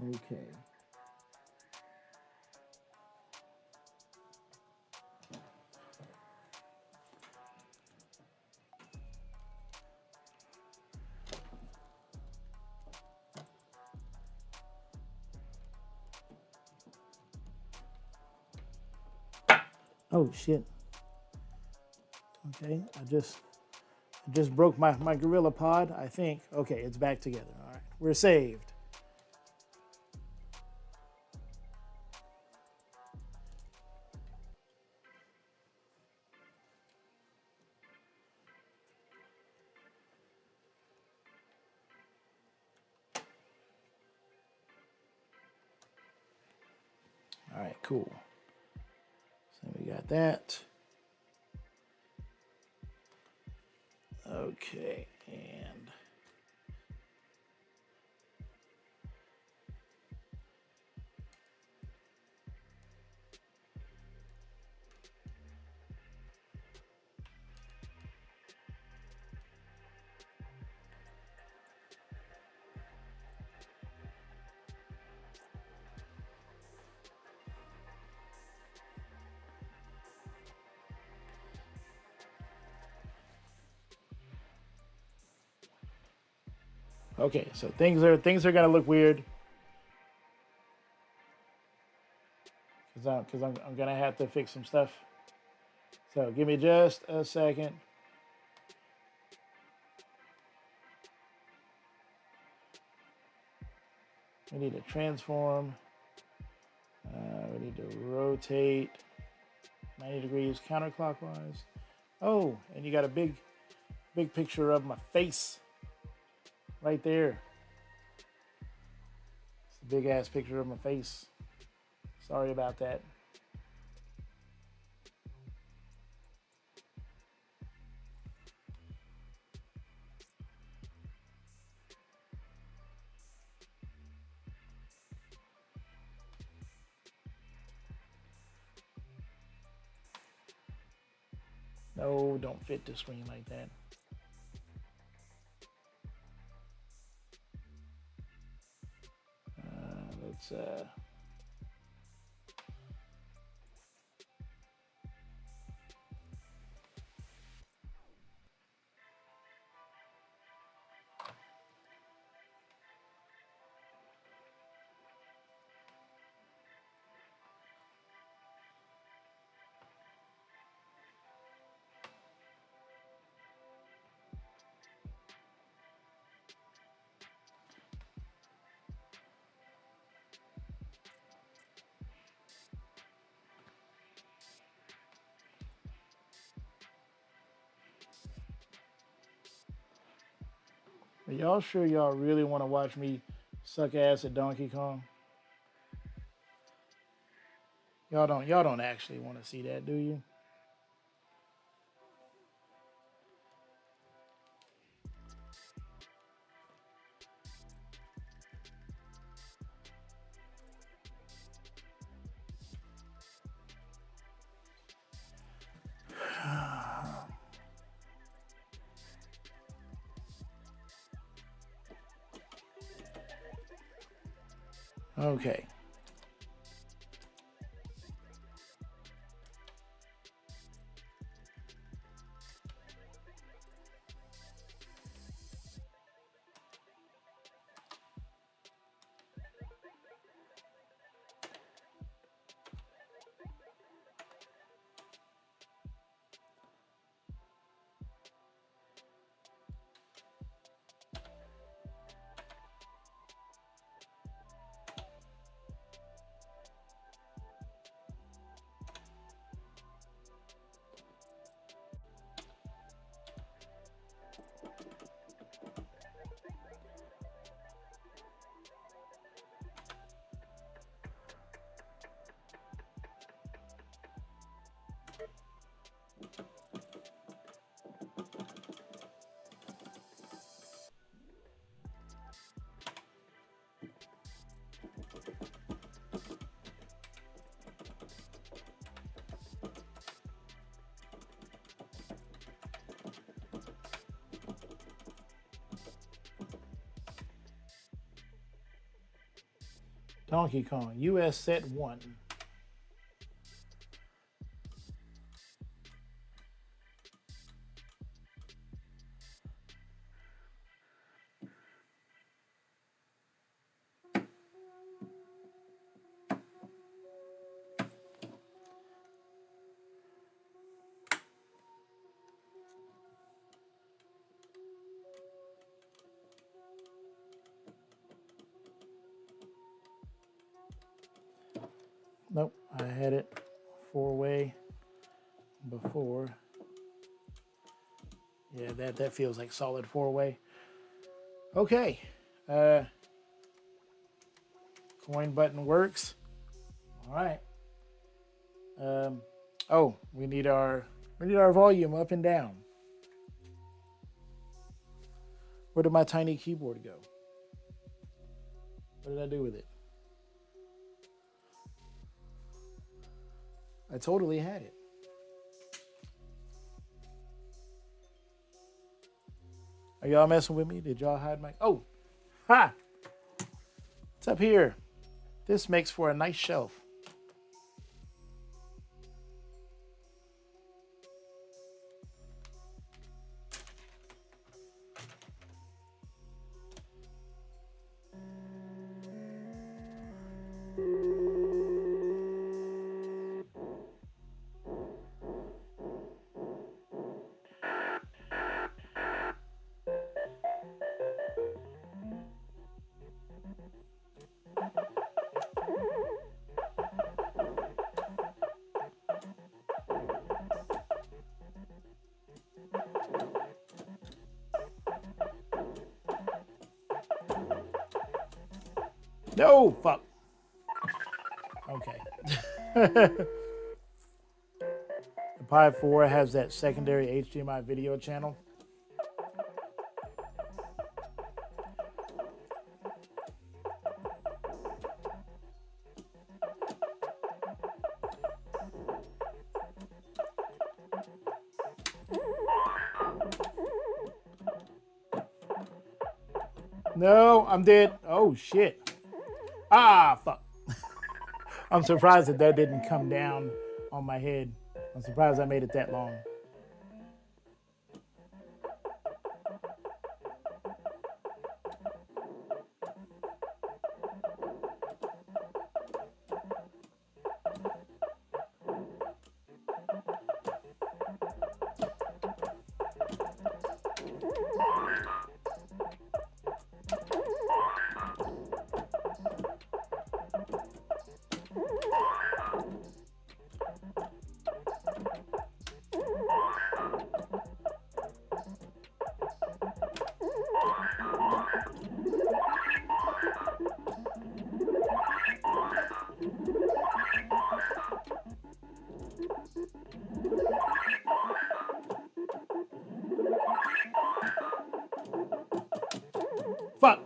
Okay. Oh shit. Okay, I just broke my Gorilla Pod, I think. Okay, it's back together. All right, we're saved. All right, cool. So we got that. Okay, and okay, so things are gonna look weird. I'm gonna have to fix some stuff. So give me just a second. We need to transform. We need to rotate 90 degrees counterclockwise. Oh, and you got a big picture of my face right there. It's a big ass picture of my face. Sorry about that. No, don't fit the screen like that. Let's Are y'all sure y'all really want to watch me suck ass at Donkey Kong? Y'all don't actually want to see that, do you? Okay. Donkey Kong, US set 1. Nope, I had it 4-way before. Yeah, that feels like solid 4-way. Okay. Coin button works. All right. Oh, we need our volume up and down. Where did my tiny keyboard go? What did I do with it? I totally had it. Are y'all messing with me? Did y'all hide my... Oh, ha! It's up here. This makes for a nice shelf. No, fuck. Okay. The Pi 4 has that secondary HDMI video channel. No, I'm dead. Oh, shit. Ah, fuck. I'm surprised that that didn't come down on my head. I'm surprised I made it that long. Fuck.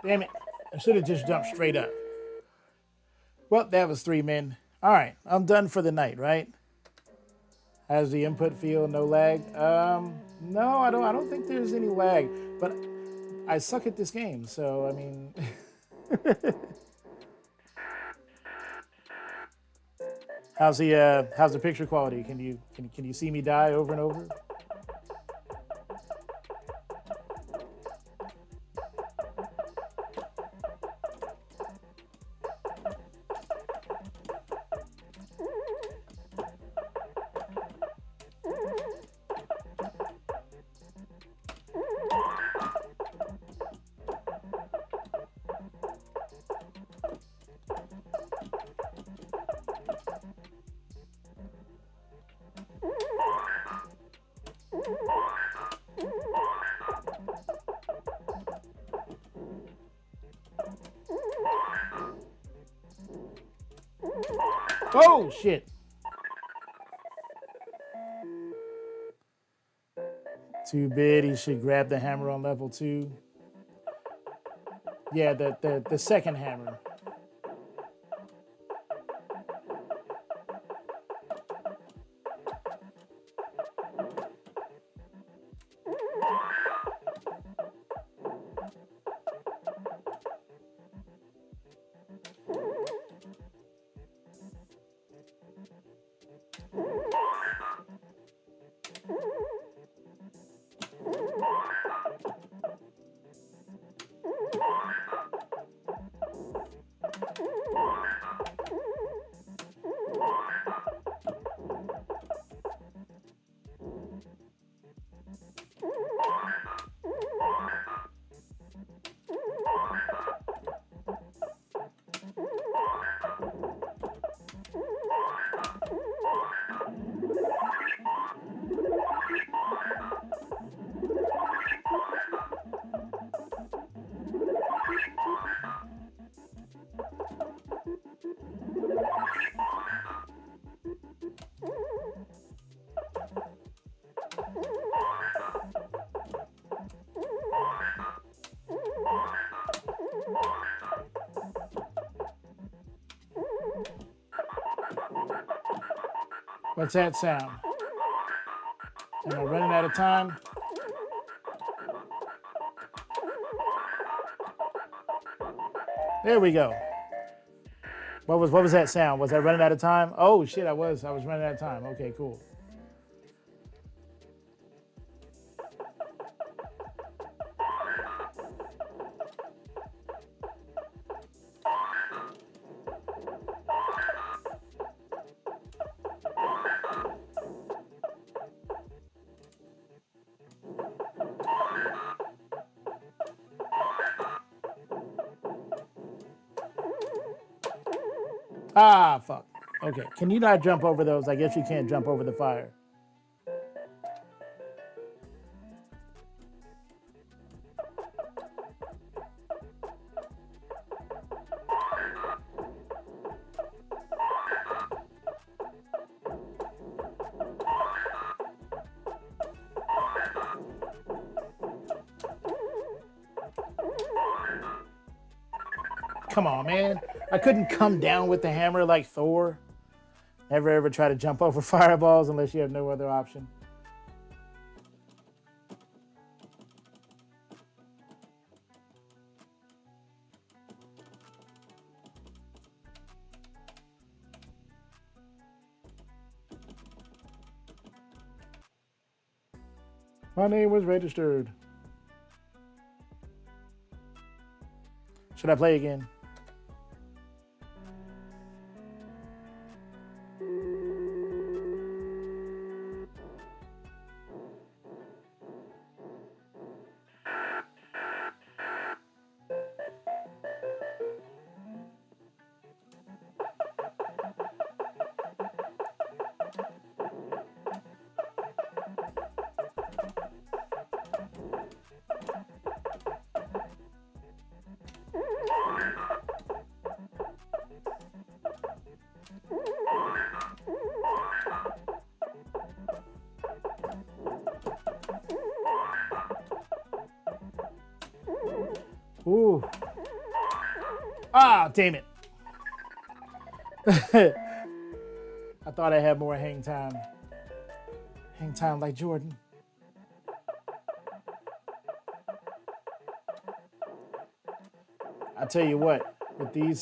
Damn it. I should have just jumped straight up. Well, that was 3 men. All right, I'm done for the night, right? How's the input feel? No lag? No, I don't think there's any lag, but I suck at this game, so I mean how's the picture quality? Can you see me die over and over? Oh shit. Too bad he should grab the hammer on level 2. Yeah, the second hammer. What's that sound? Am I running out of time? There we go. What was that sound? Was I running out of time? Oh shit, I was running out of time. Okay, cool. Ah, fuck. Okay, can you not jump over those? I guess you can't jump over the fire. come on, man. I couldn't come down with the hammer like Thor. Never ever try to jump over fireballs unless you have no other option. My name was registered. Should I play again? Ooh. Ah, damn it. I thought I had more hang time. Hang time like Jordan. I tell you what, with these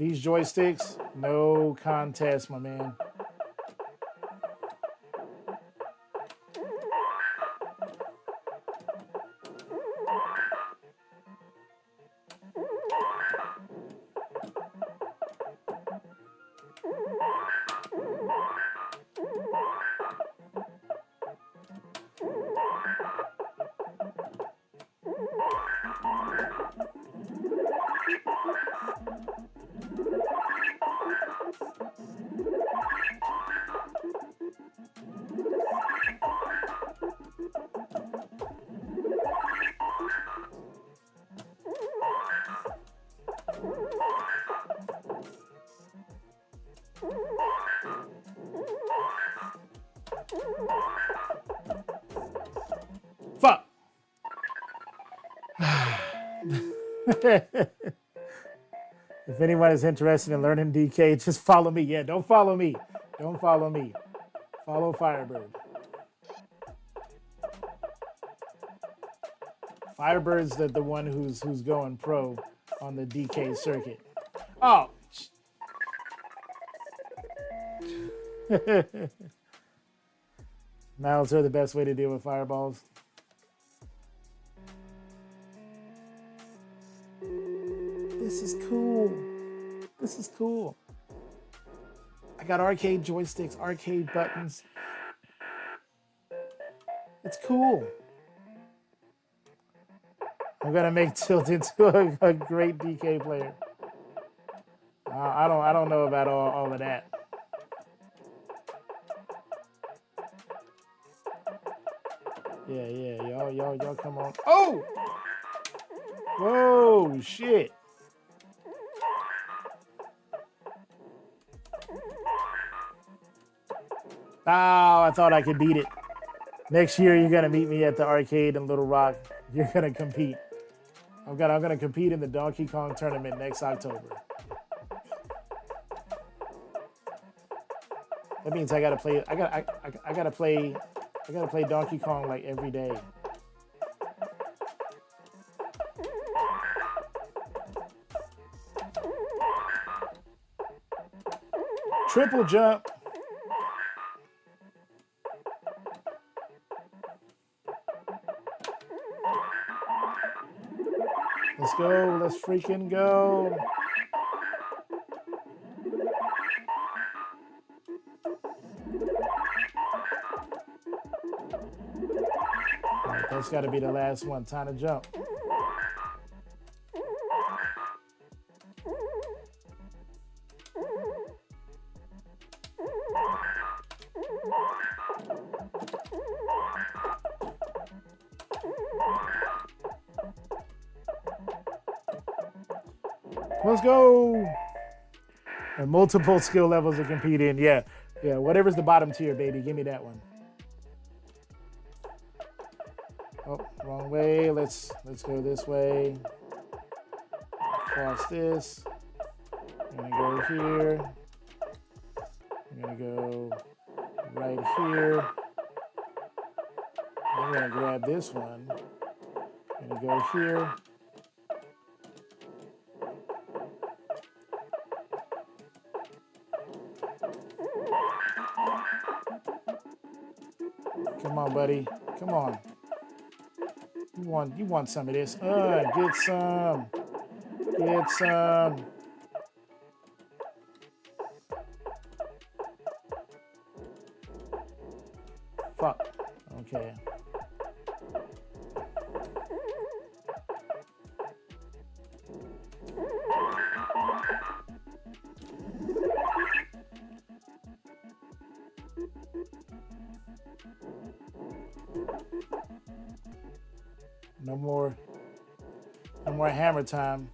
joysticks, no contest, my man. Fuck. If anyone is interested in learning DK, just follow me. Yeah, don't follow me. Don't follow me. Follow Firebird. Firebird's the one who's going pro on the DK circuit. Oh. Mouths are the best way to deal with fireballs. This is cool. This is cool. I got arcade joysticks, arcade buttons. It's cool. I'm gonna make Tilt into a great DK player. I don't know about all of that. Yeah, y'all come on. Oh! Whoa, shit. Oh, I thought I could beat it. Next year, you're gonna meet me at the arcade in Little Rock. You're gonna compete. I'm gonna compete in the Donkey Kong tournament next October. That means I gotta play. I gotta play Donkey Kong like every day. Triple jump. Let's go. Let's freaking go. All right, that's got to be the last one. Time to jump. Let's go. And multiple skill levels to compete in. Yeah. Whatever's the bottom tier, baby. Give me that one. Oh, wrong way. Let's go this way. Pause this. I'm gonna go here. I'm gonna go right here. I'm gonna grab this one. I'm gonna go here. Come on, buddy. Come on. You want some of this? Get some. Get some. Fuck. Okay. No more hammer time.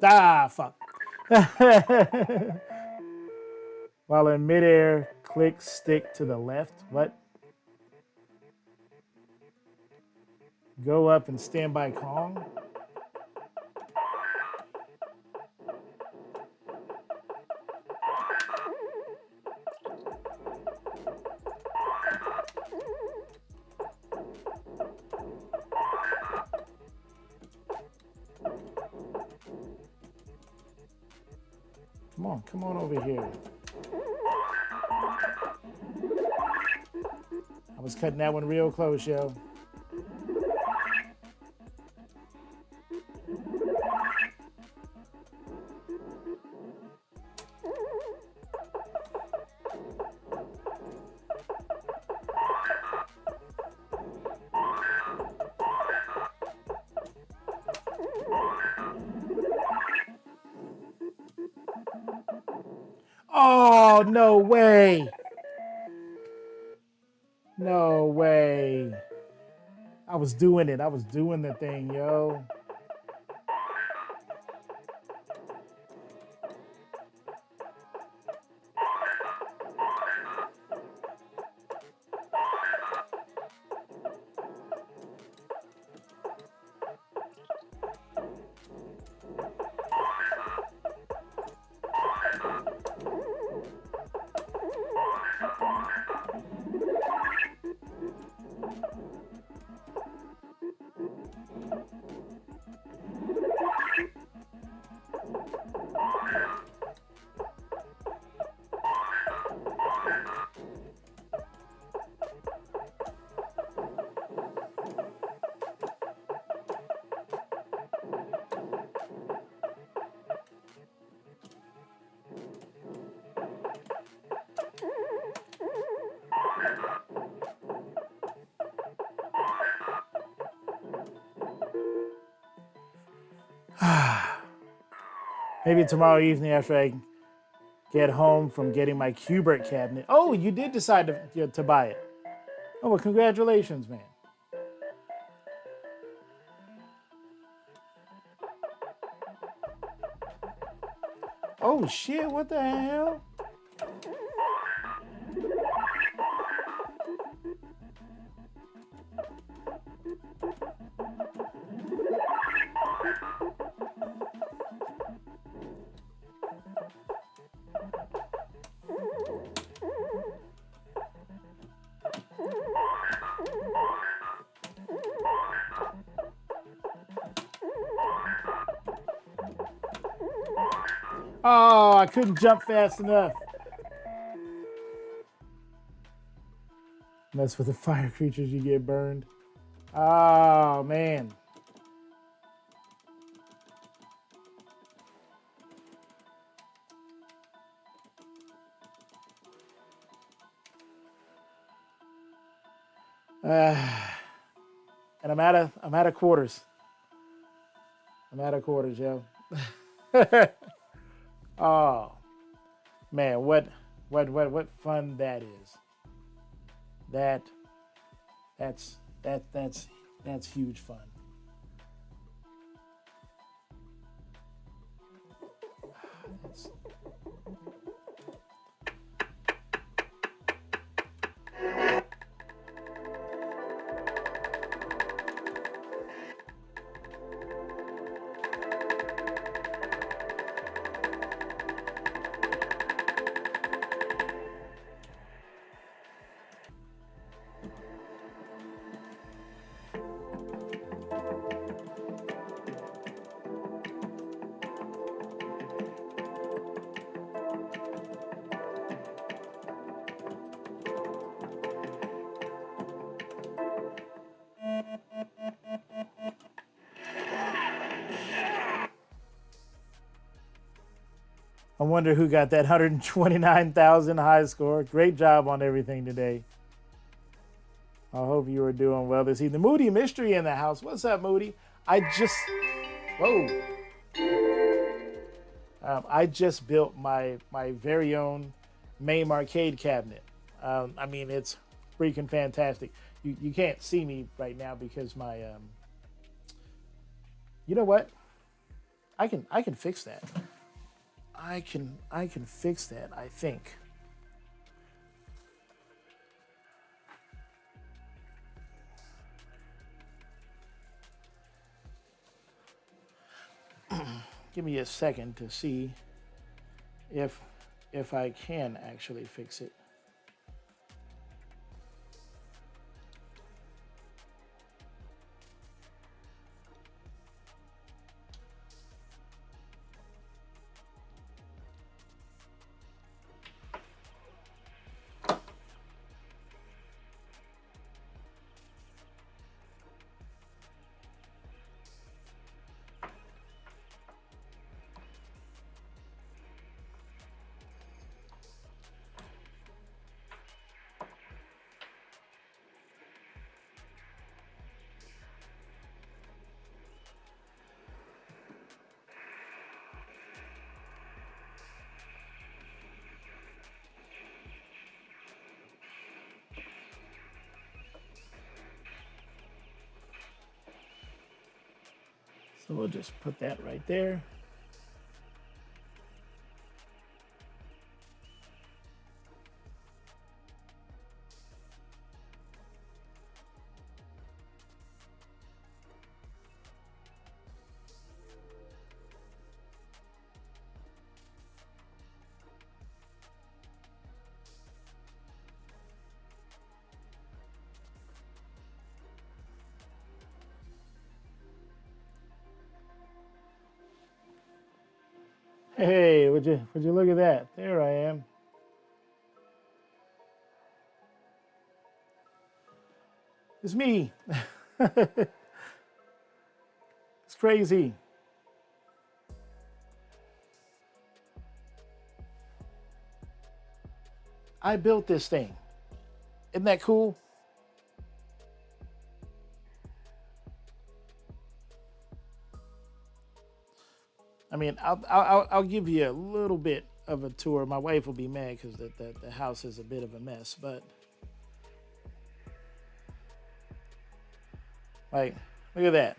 Ah, fuck. While in midair, click stick to the left. What? Go up and stand by Kong. Come on over here. I was cutting that one real close, yo. Oh, no way. No way. I was doing it. I was doing the thing, yo. Maybe tomorrow evening after I get home from getting my Qbert cabinet. Oh, you did decide to buy it. Oh, well, congratulations, man. Oh, shit, what the hell? Oh, I couldn't jump fast enough. Mess with the fire creatures, you get burned. Oh, man. And I'm out of quarters. I'm out of quarters, yo. Oh, man, what fun that is. That's huge fun. I wonder who got that 129,000 high score. Great job on everything today. I hope you are doing well this evening. Moody Mystery in the house. What's up, Moody? Whoa. I just built my very own MAME arcade cabinet. I mean, it's freaking fantastic. You can't see me right now because my you know what? I can fix that. I can fix that, I think. Give me a second to see if I can actually fix it. So we'll just put that right there. Hey, would you look at that? There I am. It's me. It's crazy. I built this thing. Isn't that cool? I mean, I'll give you a little bit of a tour. My wife will be mad because the house is a bit of a mess, but like, look at that.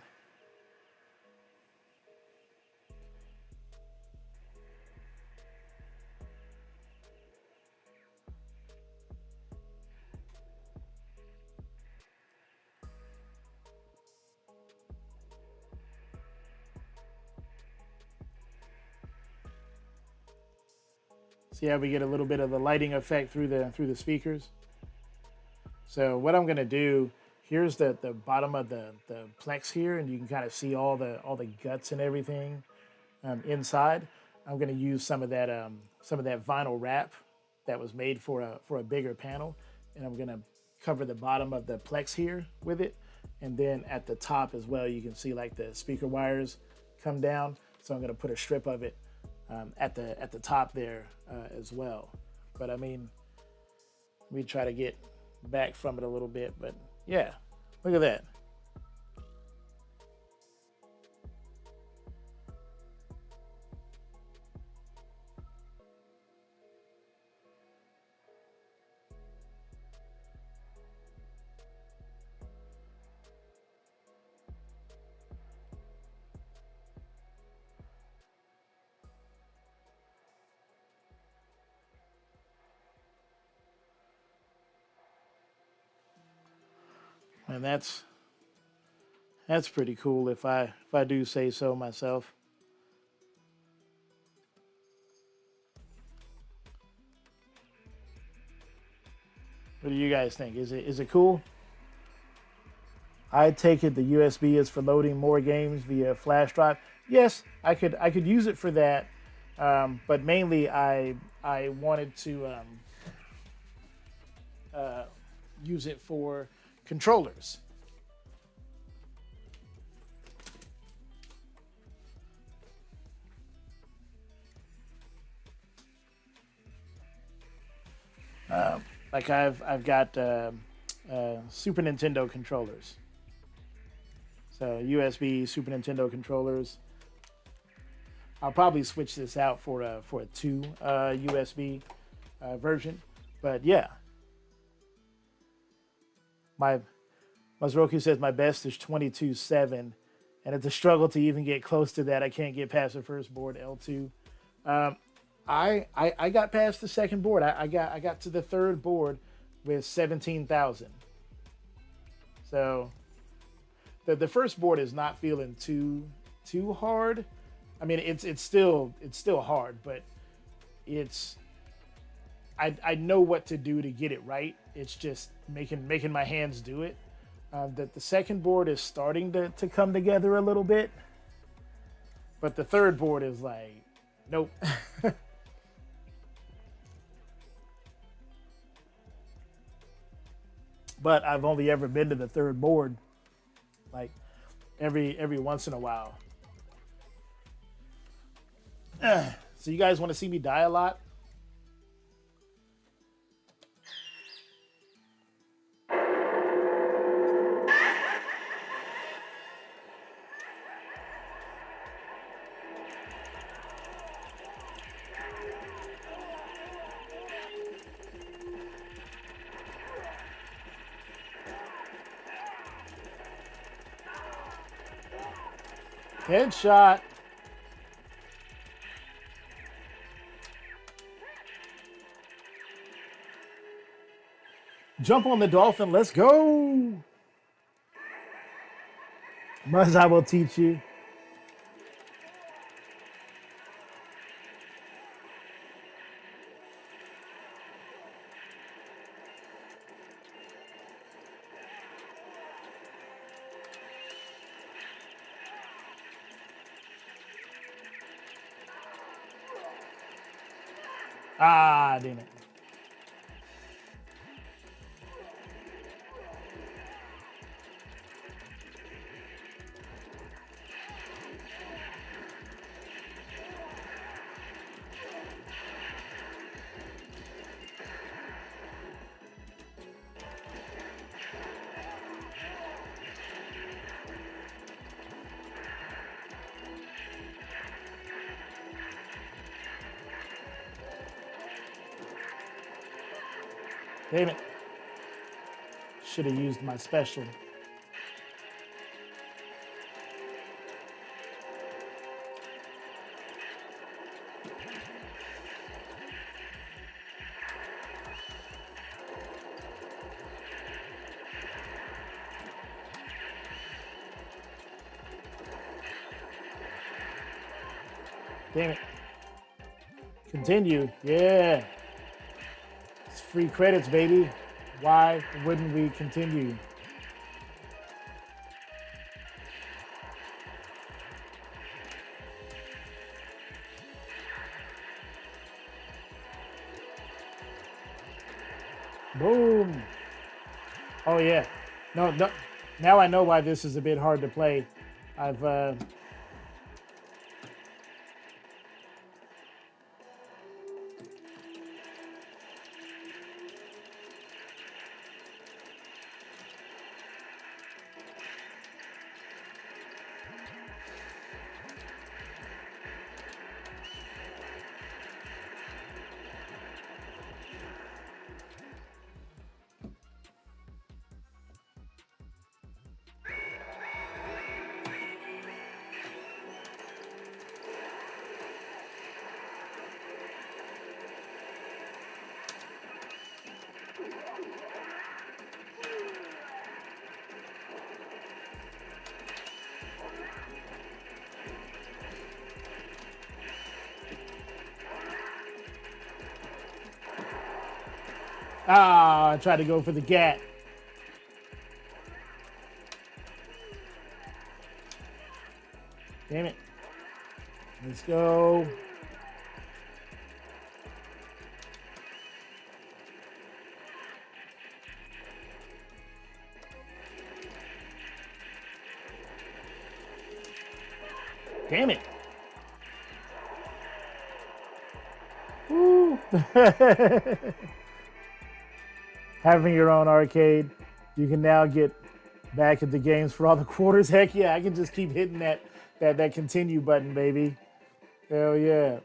See how we get a little bit of the lighting effect through the speakers. So what I'm gonna do, here's the bottom of the Plex here, and you can kind of see all the guts and everything inside. I'm gonna use some of that vinyl wrap that was made for a bigger panel, and I'm gonna cover the bottom of the Plex here with it, and then at the top as well, you can see like the speaker wires come down. So I'm gonna put a strip of it at the top there as well. But I mean, we try to get back from it a little bit, but yeah, look at that. And that's pretty cool if I do say so myself. What do you guys think? Is it cool? I take it the USB is for loading more games via flash drive. Yes, I could use it for that, but mainly I wanted to use it for controllers. Like I've got Super Nintendo controllers. So USB Super Nintendo controllers. I'll probably switch this out for a two USB version. But yeah, my Mazroku says my best is 22.7, and it's a struggle to even get close to that. I can't get past the first board L2. I got past the second board. I got to the third board with 17,000. So the first board is not feeling too hard. I mean, it's still hard, but it's I know what to do to get it right. It's just making my hands do it. That the second board is starting to come together a little bit, but the third board is like, nope. But I've only ever been to the third board, like every once in a while. So you guys want to see me die a lot? Headshot. Jump on the dolphin. Let's go. Muzz, I will teach you. Ah, damn it. Damn it. Should have used my special. Damn it. Continue. Yeah. It's free credits, baby. Why wouldn't we continue? Boom. Oh, yeah. No, no. Now I know why this is a bit hard to play. I've I tried to go for the gat. Damn it. Let's go. Damn it. Woo. Having your own arcade, you can now get back into games for all the quarters. Heck yeah, I can just keep hitting that continue button, baby. Hell yeah.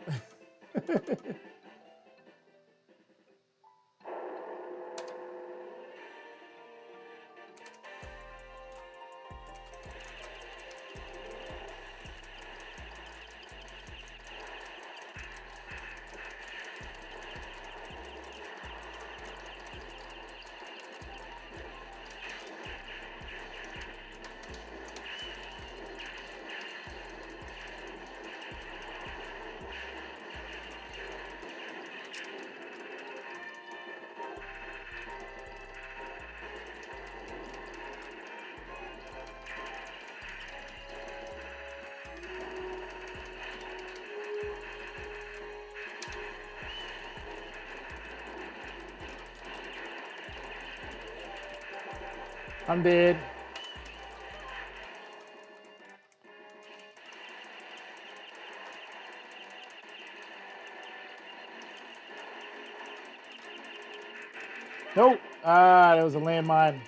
I'm dead. Nope. Ah, there was a landmine.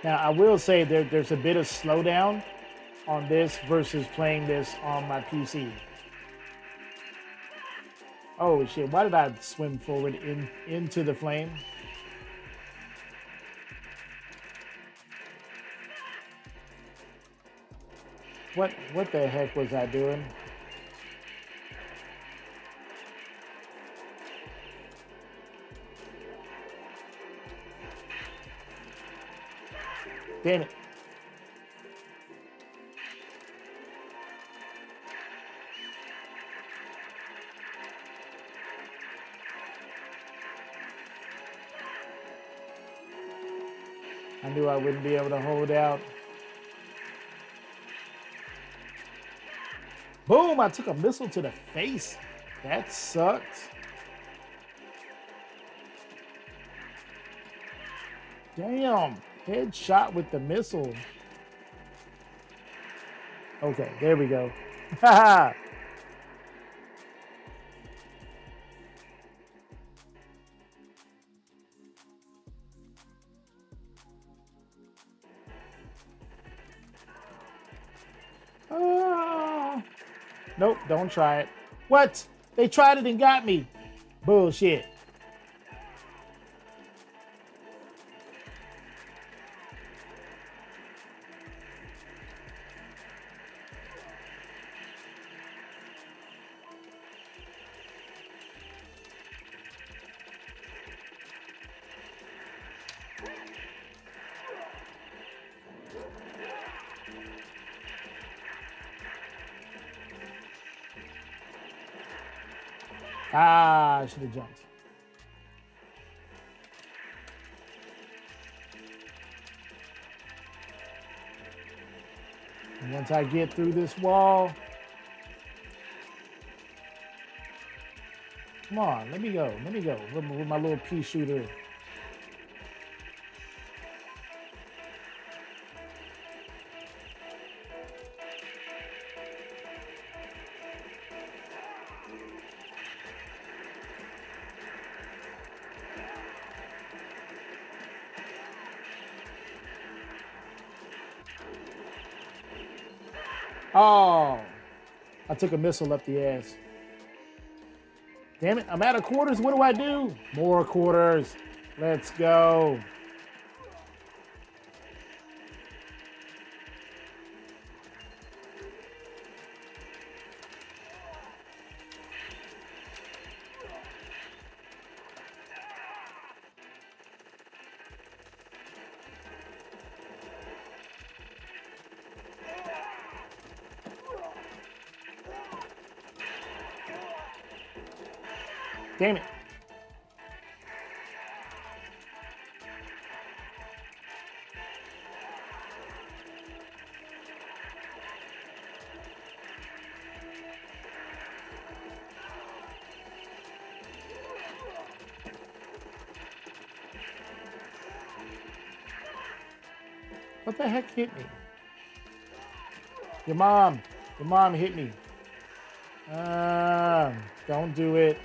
Now, I will say there's a bit of slowdown on this versus playing this on my PC. Oh shit, why did I swim forward into the flame? What the heck was I doing? Damn it. I knew I wouldn't be able to hold out. Boom, I took a missile to the face. That sucked. Damn, headshot with the missile. Okay, there we go. Haha. Ah. Nope, don't try it. What? They tried it and got me. Bullshit. Ah, I should have jumped. And once I get through this wall, come on, let me go with my little pea shooter. Oh, I took a missile up the ass. Damn it, I'm out of quarters. What do I do? More quarters. Let's go. Damn it. What the heck hit me? Your mom. Your mom hit me. Don't do it.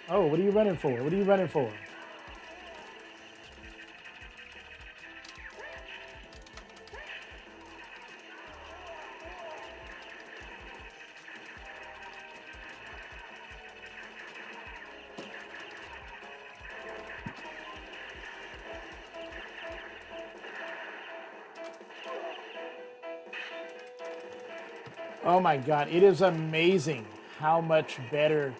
Oh, what are you running for? What are you running for? Oh my God, it is amazing how much better,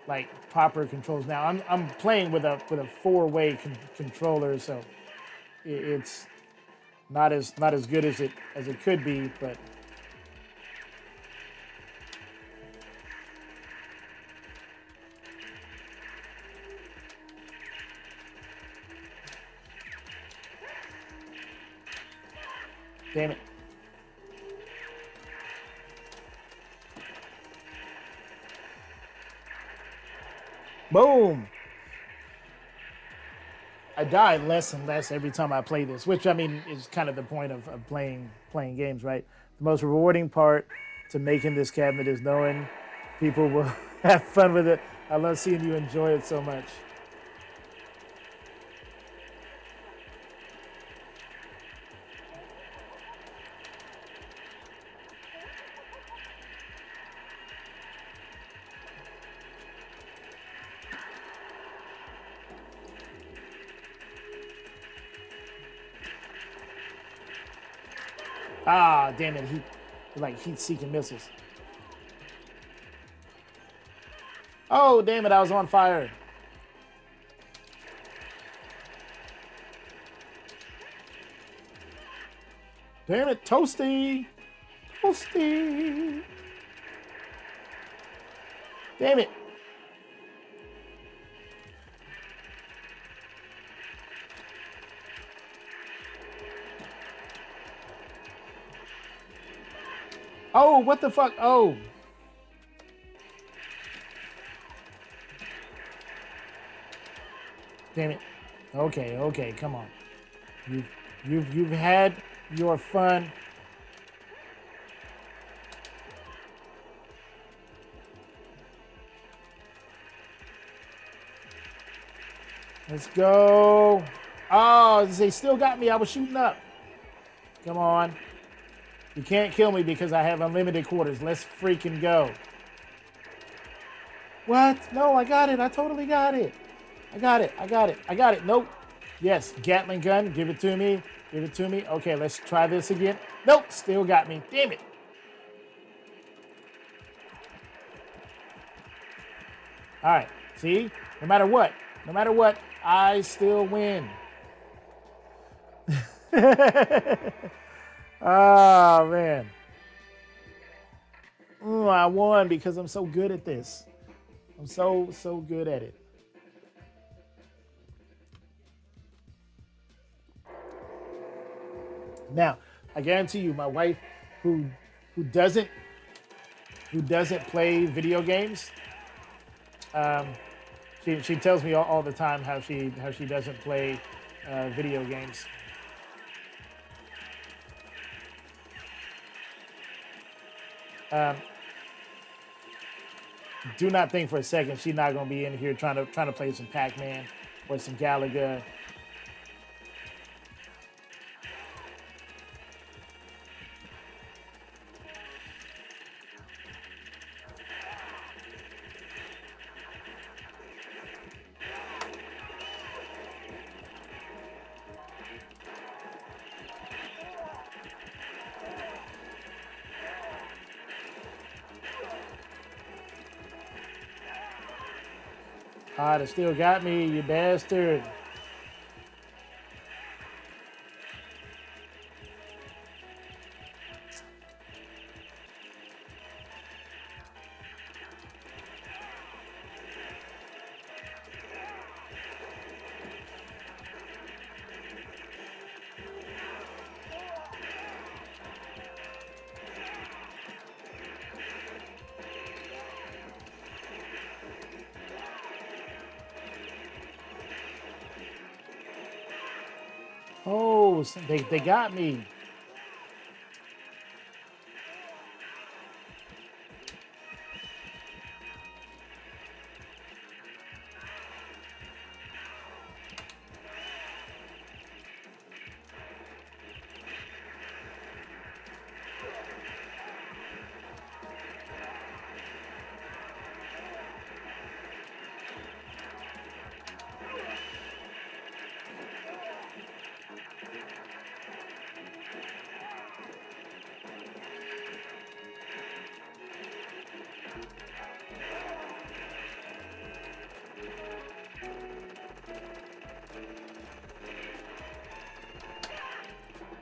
like, proper controls now. I'm playing with a four-way controller, so it's not as good as it could be, but damn it. Boom! I die less and less every time I play this, which I mean is kind of the point of playing games, right? The most rewarding part to making this cabinet is knowing people will have fun with it. I love seeing you enjoy it so much. Ah, damn it! Like heat-seeking missiles. Oh, damn it! I was on fire. Damn it, Toasty! Toasty! Damn it! Oh, what the fuck? Oh. Damn it. Okay, okay, come on. You've had your fun. Let's go. Oh, they still got me. I was shooting up. Come on. You can't kill me because I have unlimited quarters. Let's freaking go. What? No, I got it. I totally got it. I got it. I got it. I got it. Nope. Yes, Gatling gun. Give it to me. Give it to me. Okay, let's try this again. Nope. Still got me. Damn it. All right. See? No matter what, I still win. Oh, man. I won because I'm so good at this. I'm so good at it. Now, I guarantee you, my wife, who doesn't play video games, she tells me all the time how she doesn't play video games. Do not think for a second she's not gonna be in here trying to play some Pac-Man or some Galaga. Ah, they still got me, you bastard. close. They got me.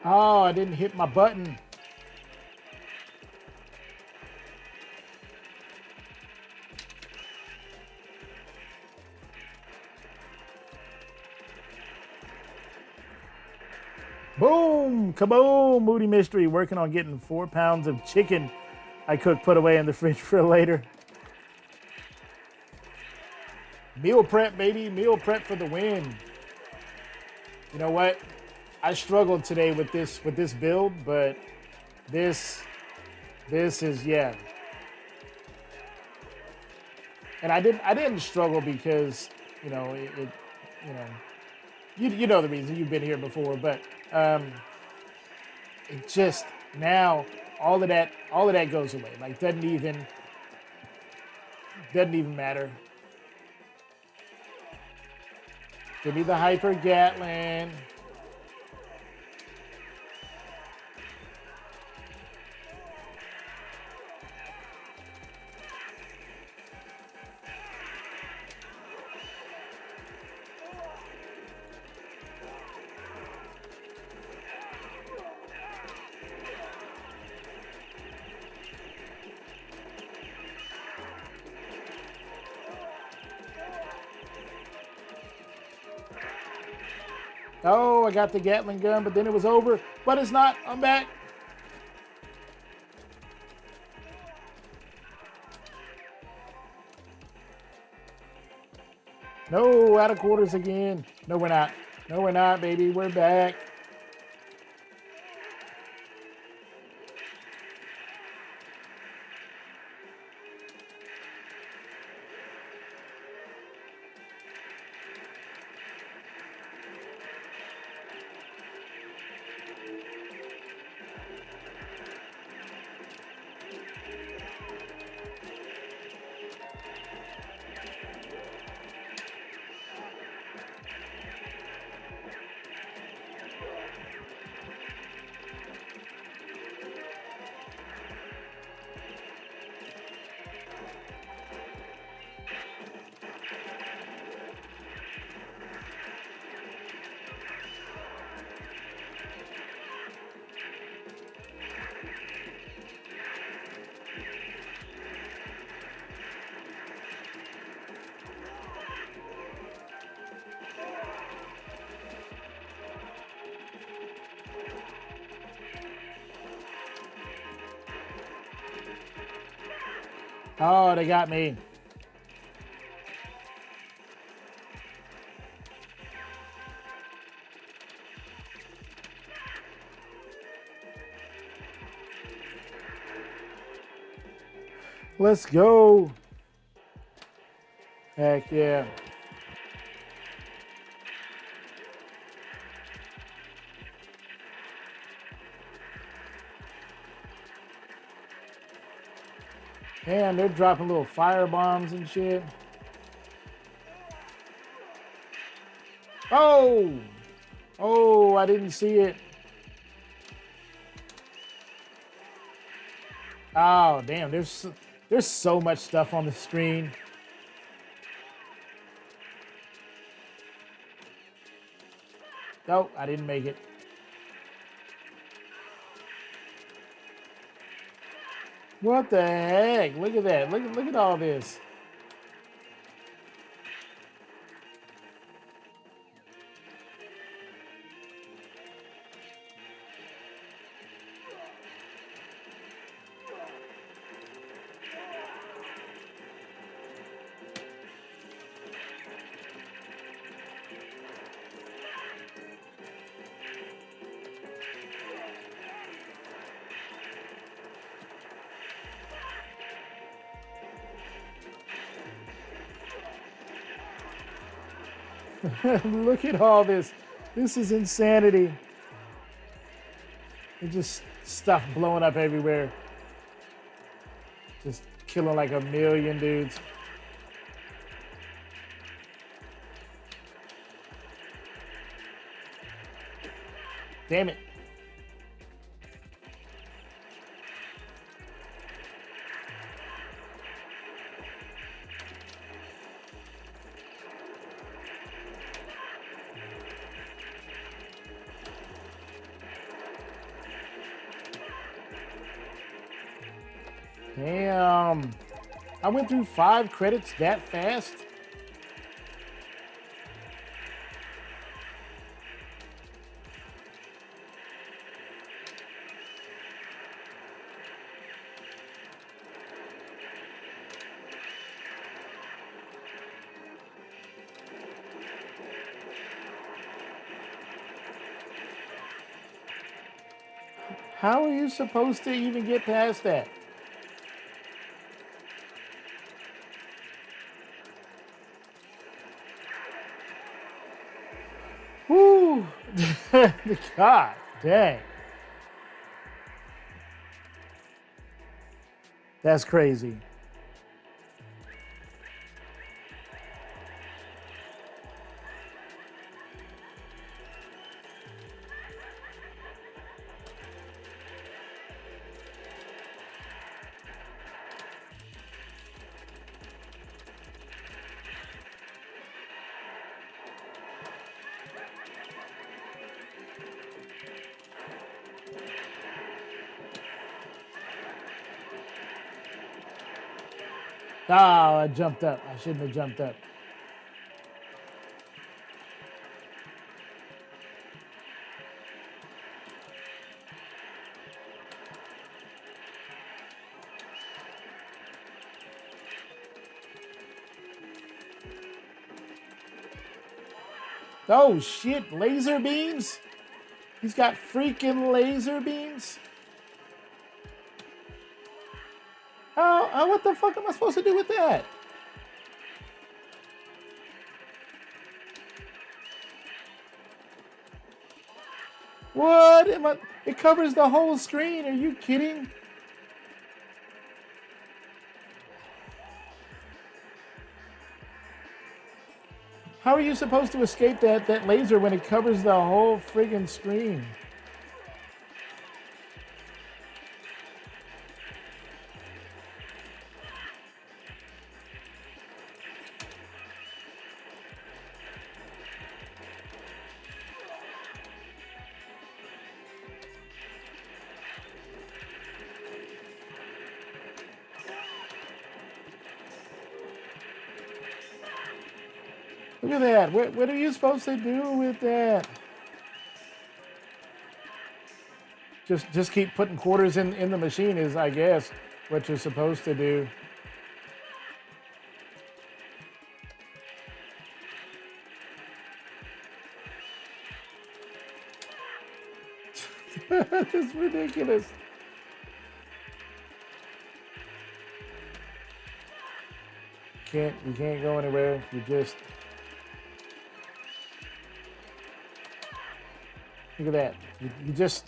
Oh, I didn't hit my button. Boom! Kaboom! Moody Mystery working on getting 4 pounds of chicken I cooked, put away in the fridge for later. Meal prep, baby. Meal prep for the win. You know what? I struggled today with this build, but this is, yeah. And I didn't struggle because, you know, you know, you know the reason, you've been here before, but it just now all of that goes away. Like doesn't even matter. Give me the hyper Gatling. Oh, I got the Gatling gun, but then it was over. But it's not. I'm back. No, out of quarters again. No, we're not. No, we're not, baby. We're back. Oh, they got me. Let's go. Heck yeah. Man, they're dropping little fire bombs and shit. Oh! Oh, I didn't see it. Oh, damn. There's so much stuff on the screen. Nope, I didn't make it. What the heck? Look at that. Look at all this. Look at all this. This is insanity. It's just stuff blowing up everywhere. Just killing like a million dudes. Damn it. Damn. I went through 5 credits that fast. How are you supposed to even get past that? Whoo! God dang. That's crazy. Oh, I jumped up. I shouldn't have jumped up. Oh shit, laser beams? He's got freaking laser beams? What the fuck am I supposed to do with that? What am I? It covers the whole screen. Are you kidding? How are you supposed to escape that laser when it covers the whole friggin' screen? Look at that. What are you supposed to do with that? Just keep putting quarters in the machine is, I guess, what you're supposed to do. It's ridiculous. You can't go anywhere. You just look at that. You just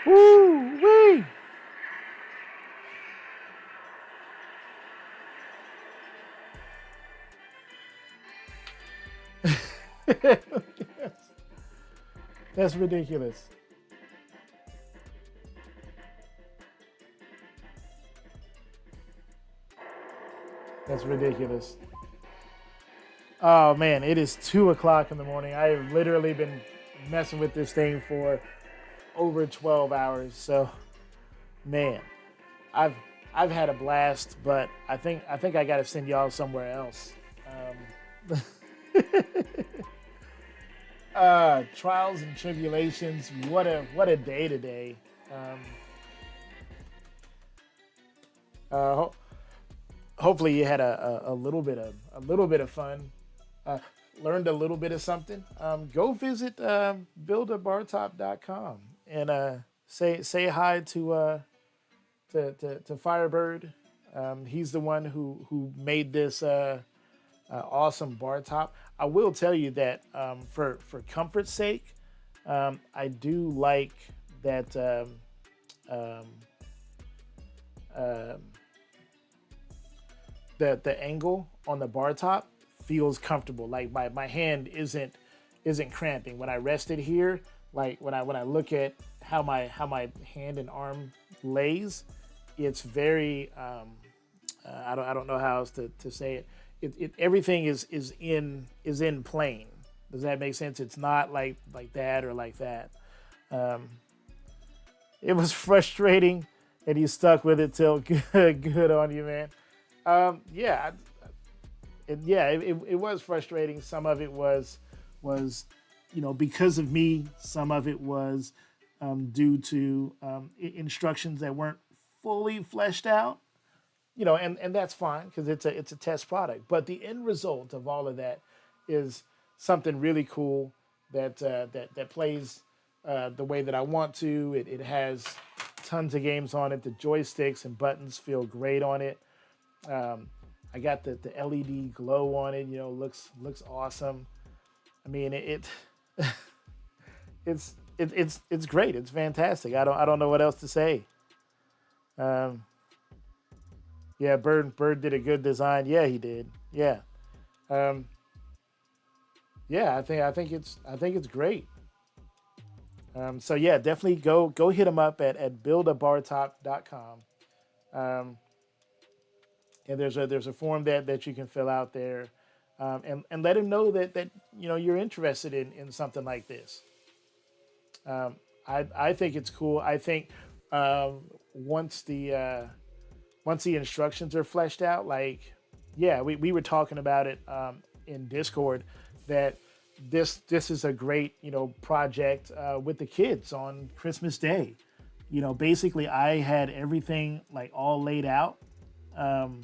woo wee. That's ridiculous. That's ridiculous. Oh man, it is 2 o'clock in the morning. I have literally been messing with this thing for over 12 hours. So, man, I've I've had a blast, but I think I got to send y'all somewhere else. Trials and tribulations. What a day today. Um, uh, ho- Hopefully you had a little bit of fun. Uh, Learned a little bit of something. Go visit buildabartop.com and say hi to Firebird. He's the one who made this awesome bar top. I will tell you that for comfort's sake, I do like that um, um, the angle on the bar top feels comfortable. Like my hand isn't cramping when I rest it here. Like when I look at how my hand and arm lays, it's very I don't know how else to say it. It everything is in plane. Does that make sense? It's not like that or like that. Um, it was frustrating, and you stuck with it till good on you, man. Yeah, it was frustrating. Some of it was because of me. Some of it was due to instructions that weren't fully fleshed out. And that's fine because it's a test product. But the end result of all of that is something really cool that plays the way that I want to. It has tons of games on it. The joysticks and buttons feel great on it. Um, I got the LED glow on it. Looks awesome. I mean, it's great. It's fantastic. I don't know what else to say. Um, yeah, Bird did a good design. Yeah, he did. Yeah. Um, yeah, I think it's great. So yeah, definitely go hit him up at buildabartop.com. Um, and there's a form that you can fill out there, and let him know that you're interested in something like this. Um, I think it's cool. I think um, once the instructions are fleshed out, like yeah, we were talking about it in Discord that this is a great project with the kids on Christmas Day. Basically I had everything like all laid out. Um,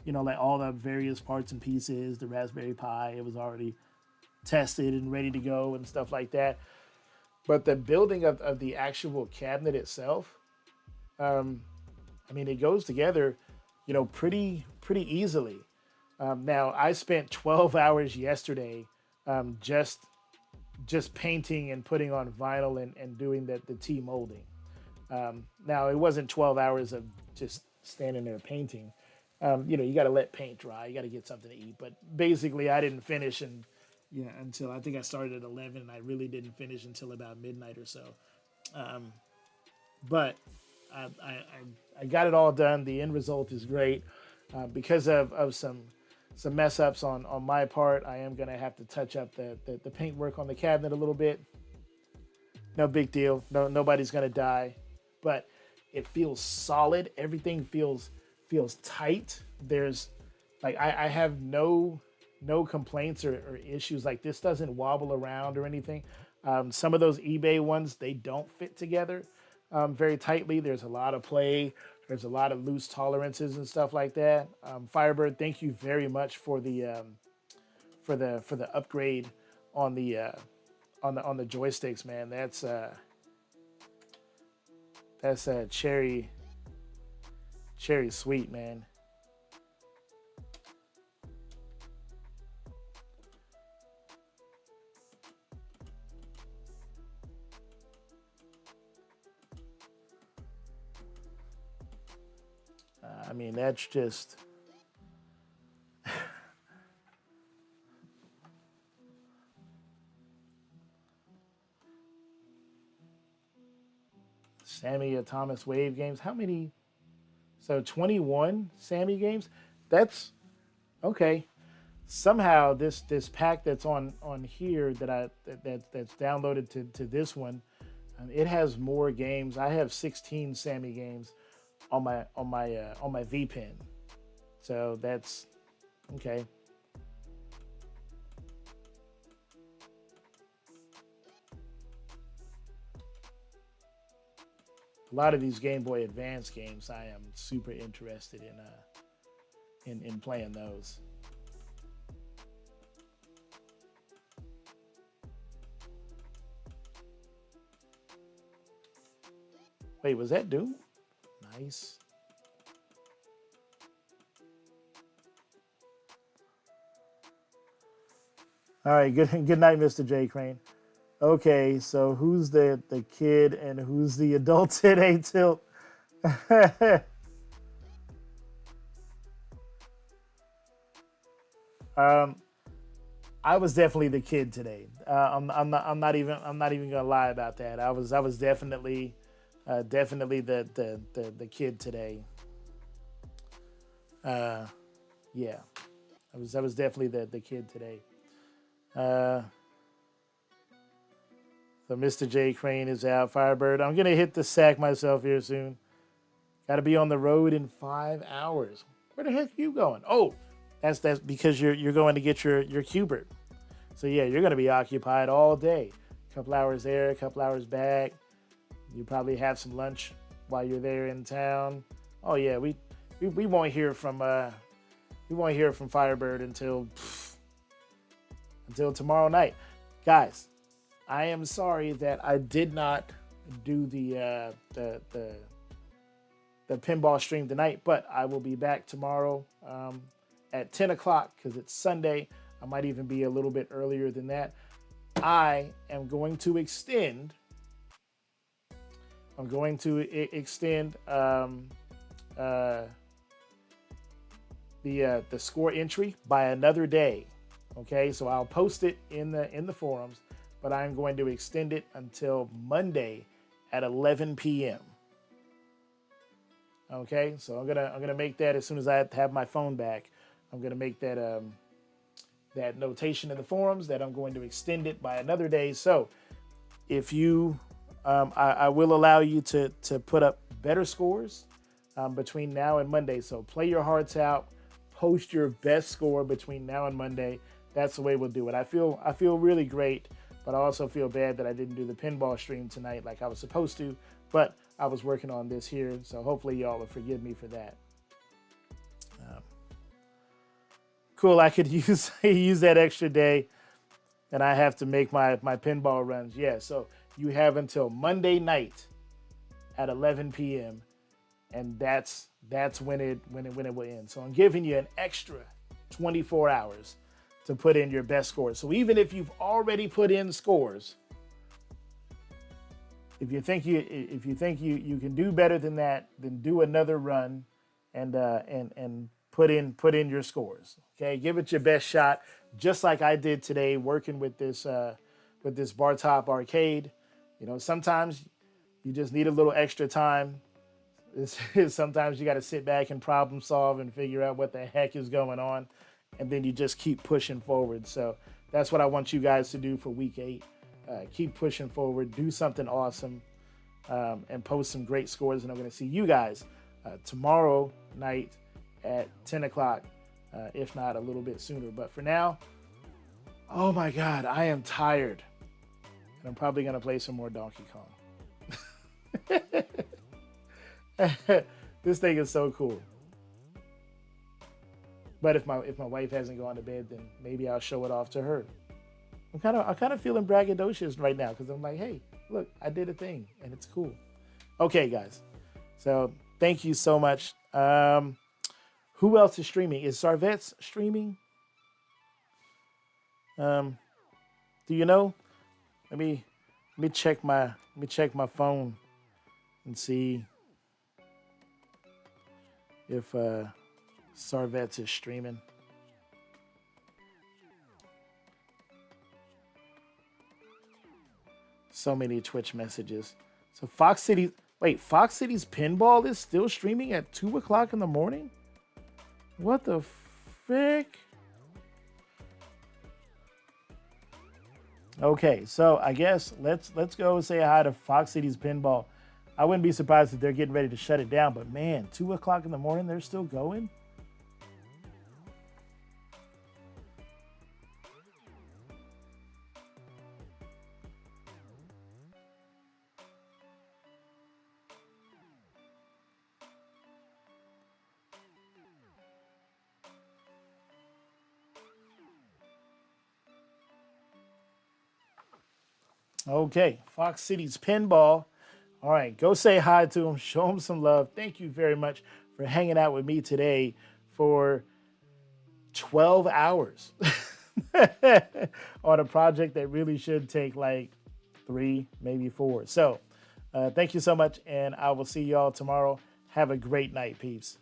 like all the various parts and pieces, the Raspberry Pi, it was already tested and ready to go and stuff like that. But the building of the actual cabinet itself, um, I mean, it goes together, pretty easily. Now, I spent 12 hours yesterday just painting and putting on vinyl and doing the T molding. Now, it wasn't 12 hours of just standing there painting. You got to let paint dry. You got to get something to eat. But basically, I didn't finish until I think I started at 11, and I really didn't finish until about midnight or so. Um, but I got it all done. The end result is great. Because of some mess ups on my part, I am gonna have to touch up the paint work on the cabinet a little bit. No big deal. Nobody's gonna die, but it feels solid. Everything feels tight. There's like I have no complaints or issues. Like this doesn't wobble around or anything. Some of those eBay ones they don't fit together very tightly. There's a lot of play. There's a lot of loose tolerances and stuff like that. Firebird, thank you very much for the upgrade on the joysticks, man. That's cherry sweet, man. I mean, that's just Sammy Thomas Wave games. How many? So 21 Sammy games. That's okay. Somehow this pack that's on here that's downloaded to this one, it has more games. I have 16 Sammy games on my V pin. So that's okay. a lot of these Game Boy Advance games, I am super interested in playing those. Wait, was that Doom? Nice. All right, good good night, Mr. J Crane. Okay, so who's the kid and who's the adult today, Tilt? um, I was definitely the kid today. I'm not even gonna lie about that. I was definitely definitely the kid today. Uh, yeah, I was definitely the kid today. Uh, so Mr. J Crane is out. Firebird, I'm gonna hit the sack myself here soon. Got to be on the road in 5 hours. Where the heck are you going? Oh, that's because you're going to get your Cubert. So yeah, you're going to be occupied all day. A couple hours there, a couple hours back. You probably have some lunch while you're there in town. Oh yeah, we won't hear from Firebird until tomorrow night, guys. I am sorry that I did not do the pinball stream tonight, but I will be back tomorrow at 10 o'clock because it's Sunday. I might even be a little bit earlier than that. I am going to extend. I'm going to extend uh, the score entry by another day. Okay, so I'll post it in the forums, but I'm going to extend it until Monday at 11 p.m. Okay, so I'm gonna make that as soon as I have my phone back. I'm gonna make that that notation in the forums that I'm going to extend it by another day. So if you, I will allow you to put up better scores between now and Monday. So play your hearts out, post your best score between now and Monday. That's the way we'll do it. I feel really great, but I also feel bad that I didn't do the pinball stream tonight like I was supposed to. But I was working on this here, so hopefully y'all will forgive me for that. Cool, I could use that extra day, and I have to make my pinball runs. Yeah, so you have until Monday night at 11 p.m. and that's when it will end. So I'm giving you an extra 24 hours to put in your best scores. So even if you've already put in scores, if you think you can do better than that, then do another run and put in your scores. Okay, give it your best shot, just like I did today, working with this Bartop Arcade. You know, sometimes you just need a little extra time. Sometimes you got to sit back and problem solve and figure out what the heck is going on, and then you just keep pushing forward. So that's what I want you guys to do for week 8. Keep pushing forward, do something awesome, and post some great scores. And I'm going to see you guys tomorrow night at 10 o'clock, if not a little bit sooner. But for now, oh my God, I am tired. And I'm probably going to play some more Donkey Kong. This thing is so cool. But if my wife hasn't gone to bed, then maybe I'll show it off to her. I'm kind of feeling braggadocious right now because I'm like, hey, look, I did a thing and it's cool. Okay, guys. So thank you so much. Who else is streaming? Is Sarvet's streaming? Do you know? Let me check my phone and see if Sarvet's is streaming. So many Twitch messages. So Fox City's pinball is still streaming at 2 o'clock in the morning? What the frick? Okay, so I guess let's go say hi to Fox City's pinball. I wouldn't be surprised if they're getting ready to shut it down, but man, 2 o'clock in the morning, they're still going? Okay, Fox City's Pinball. All right, go say hi to him, show him some love. Thank you very much for hanging out with me today for 12 hours on a project that really should take like 3, maybe 4. So, thank you so much, and I will see y'all tomorrow. Have a great night, peeps.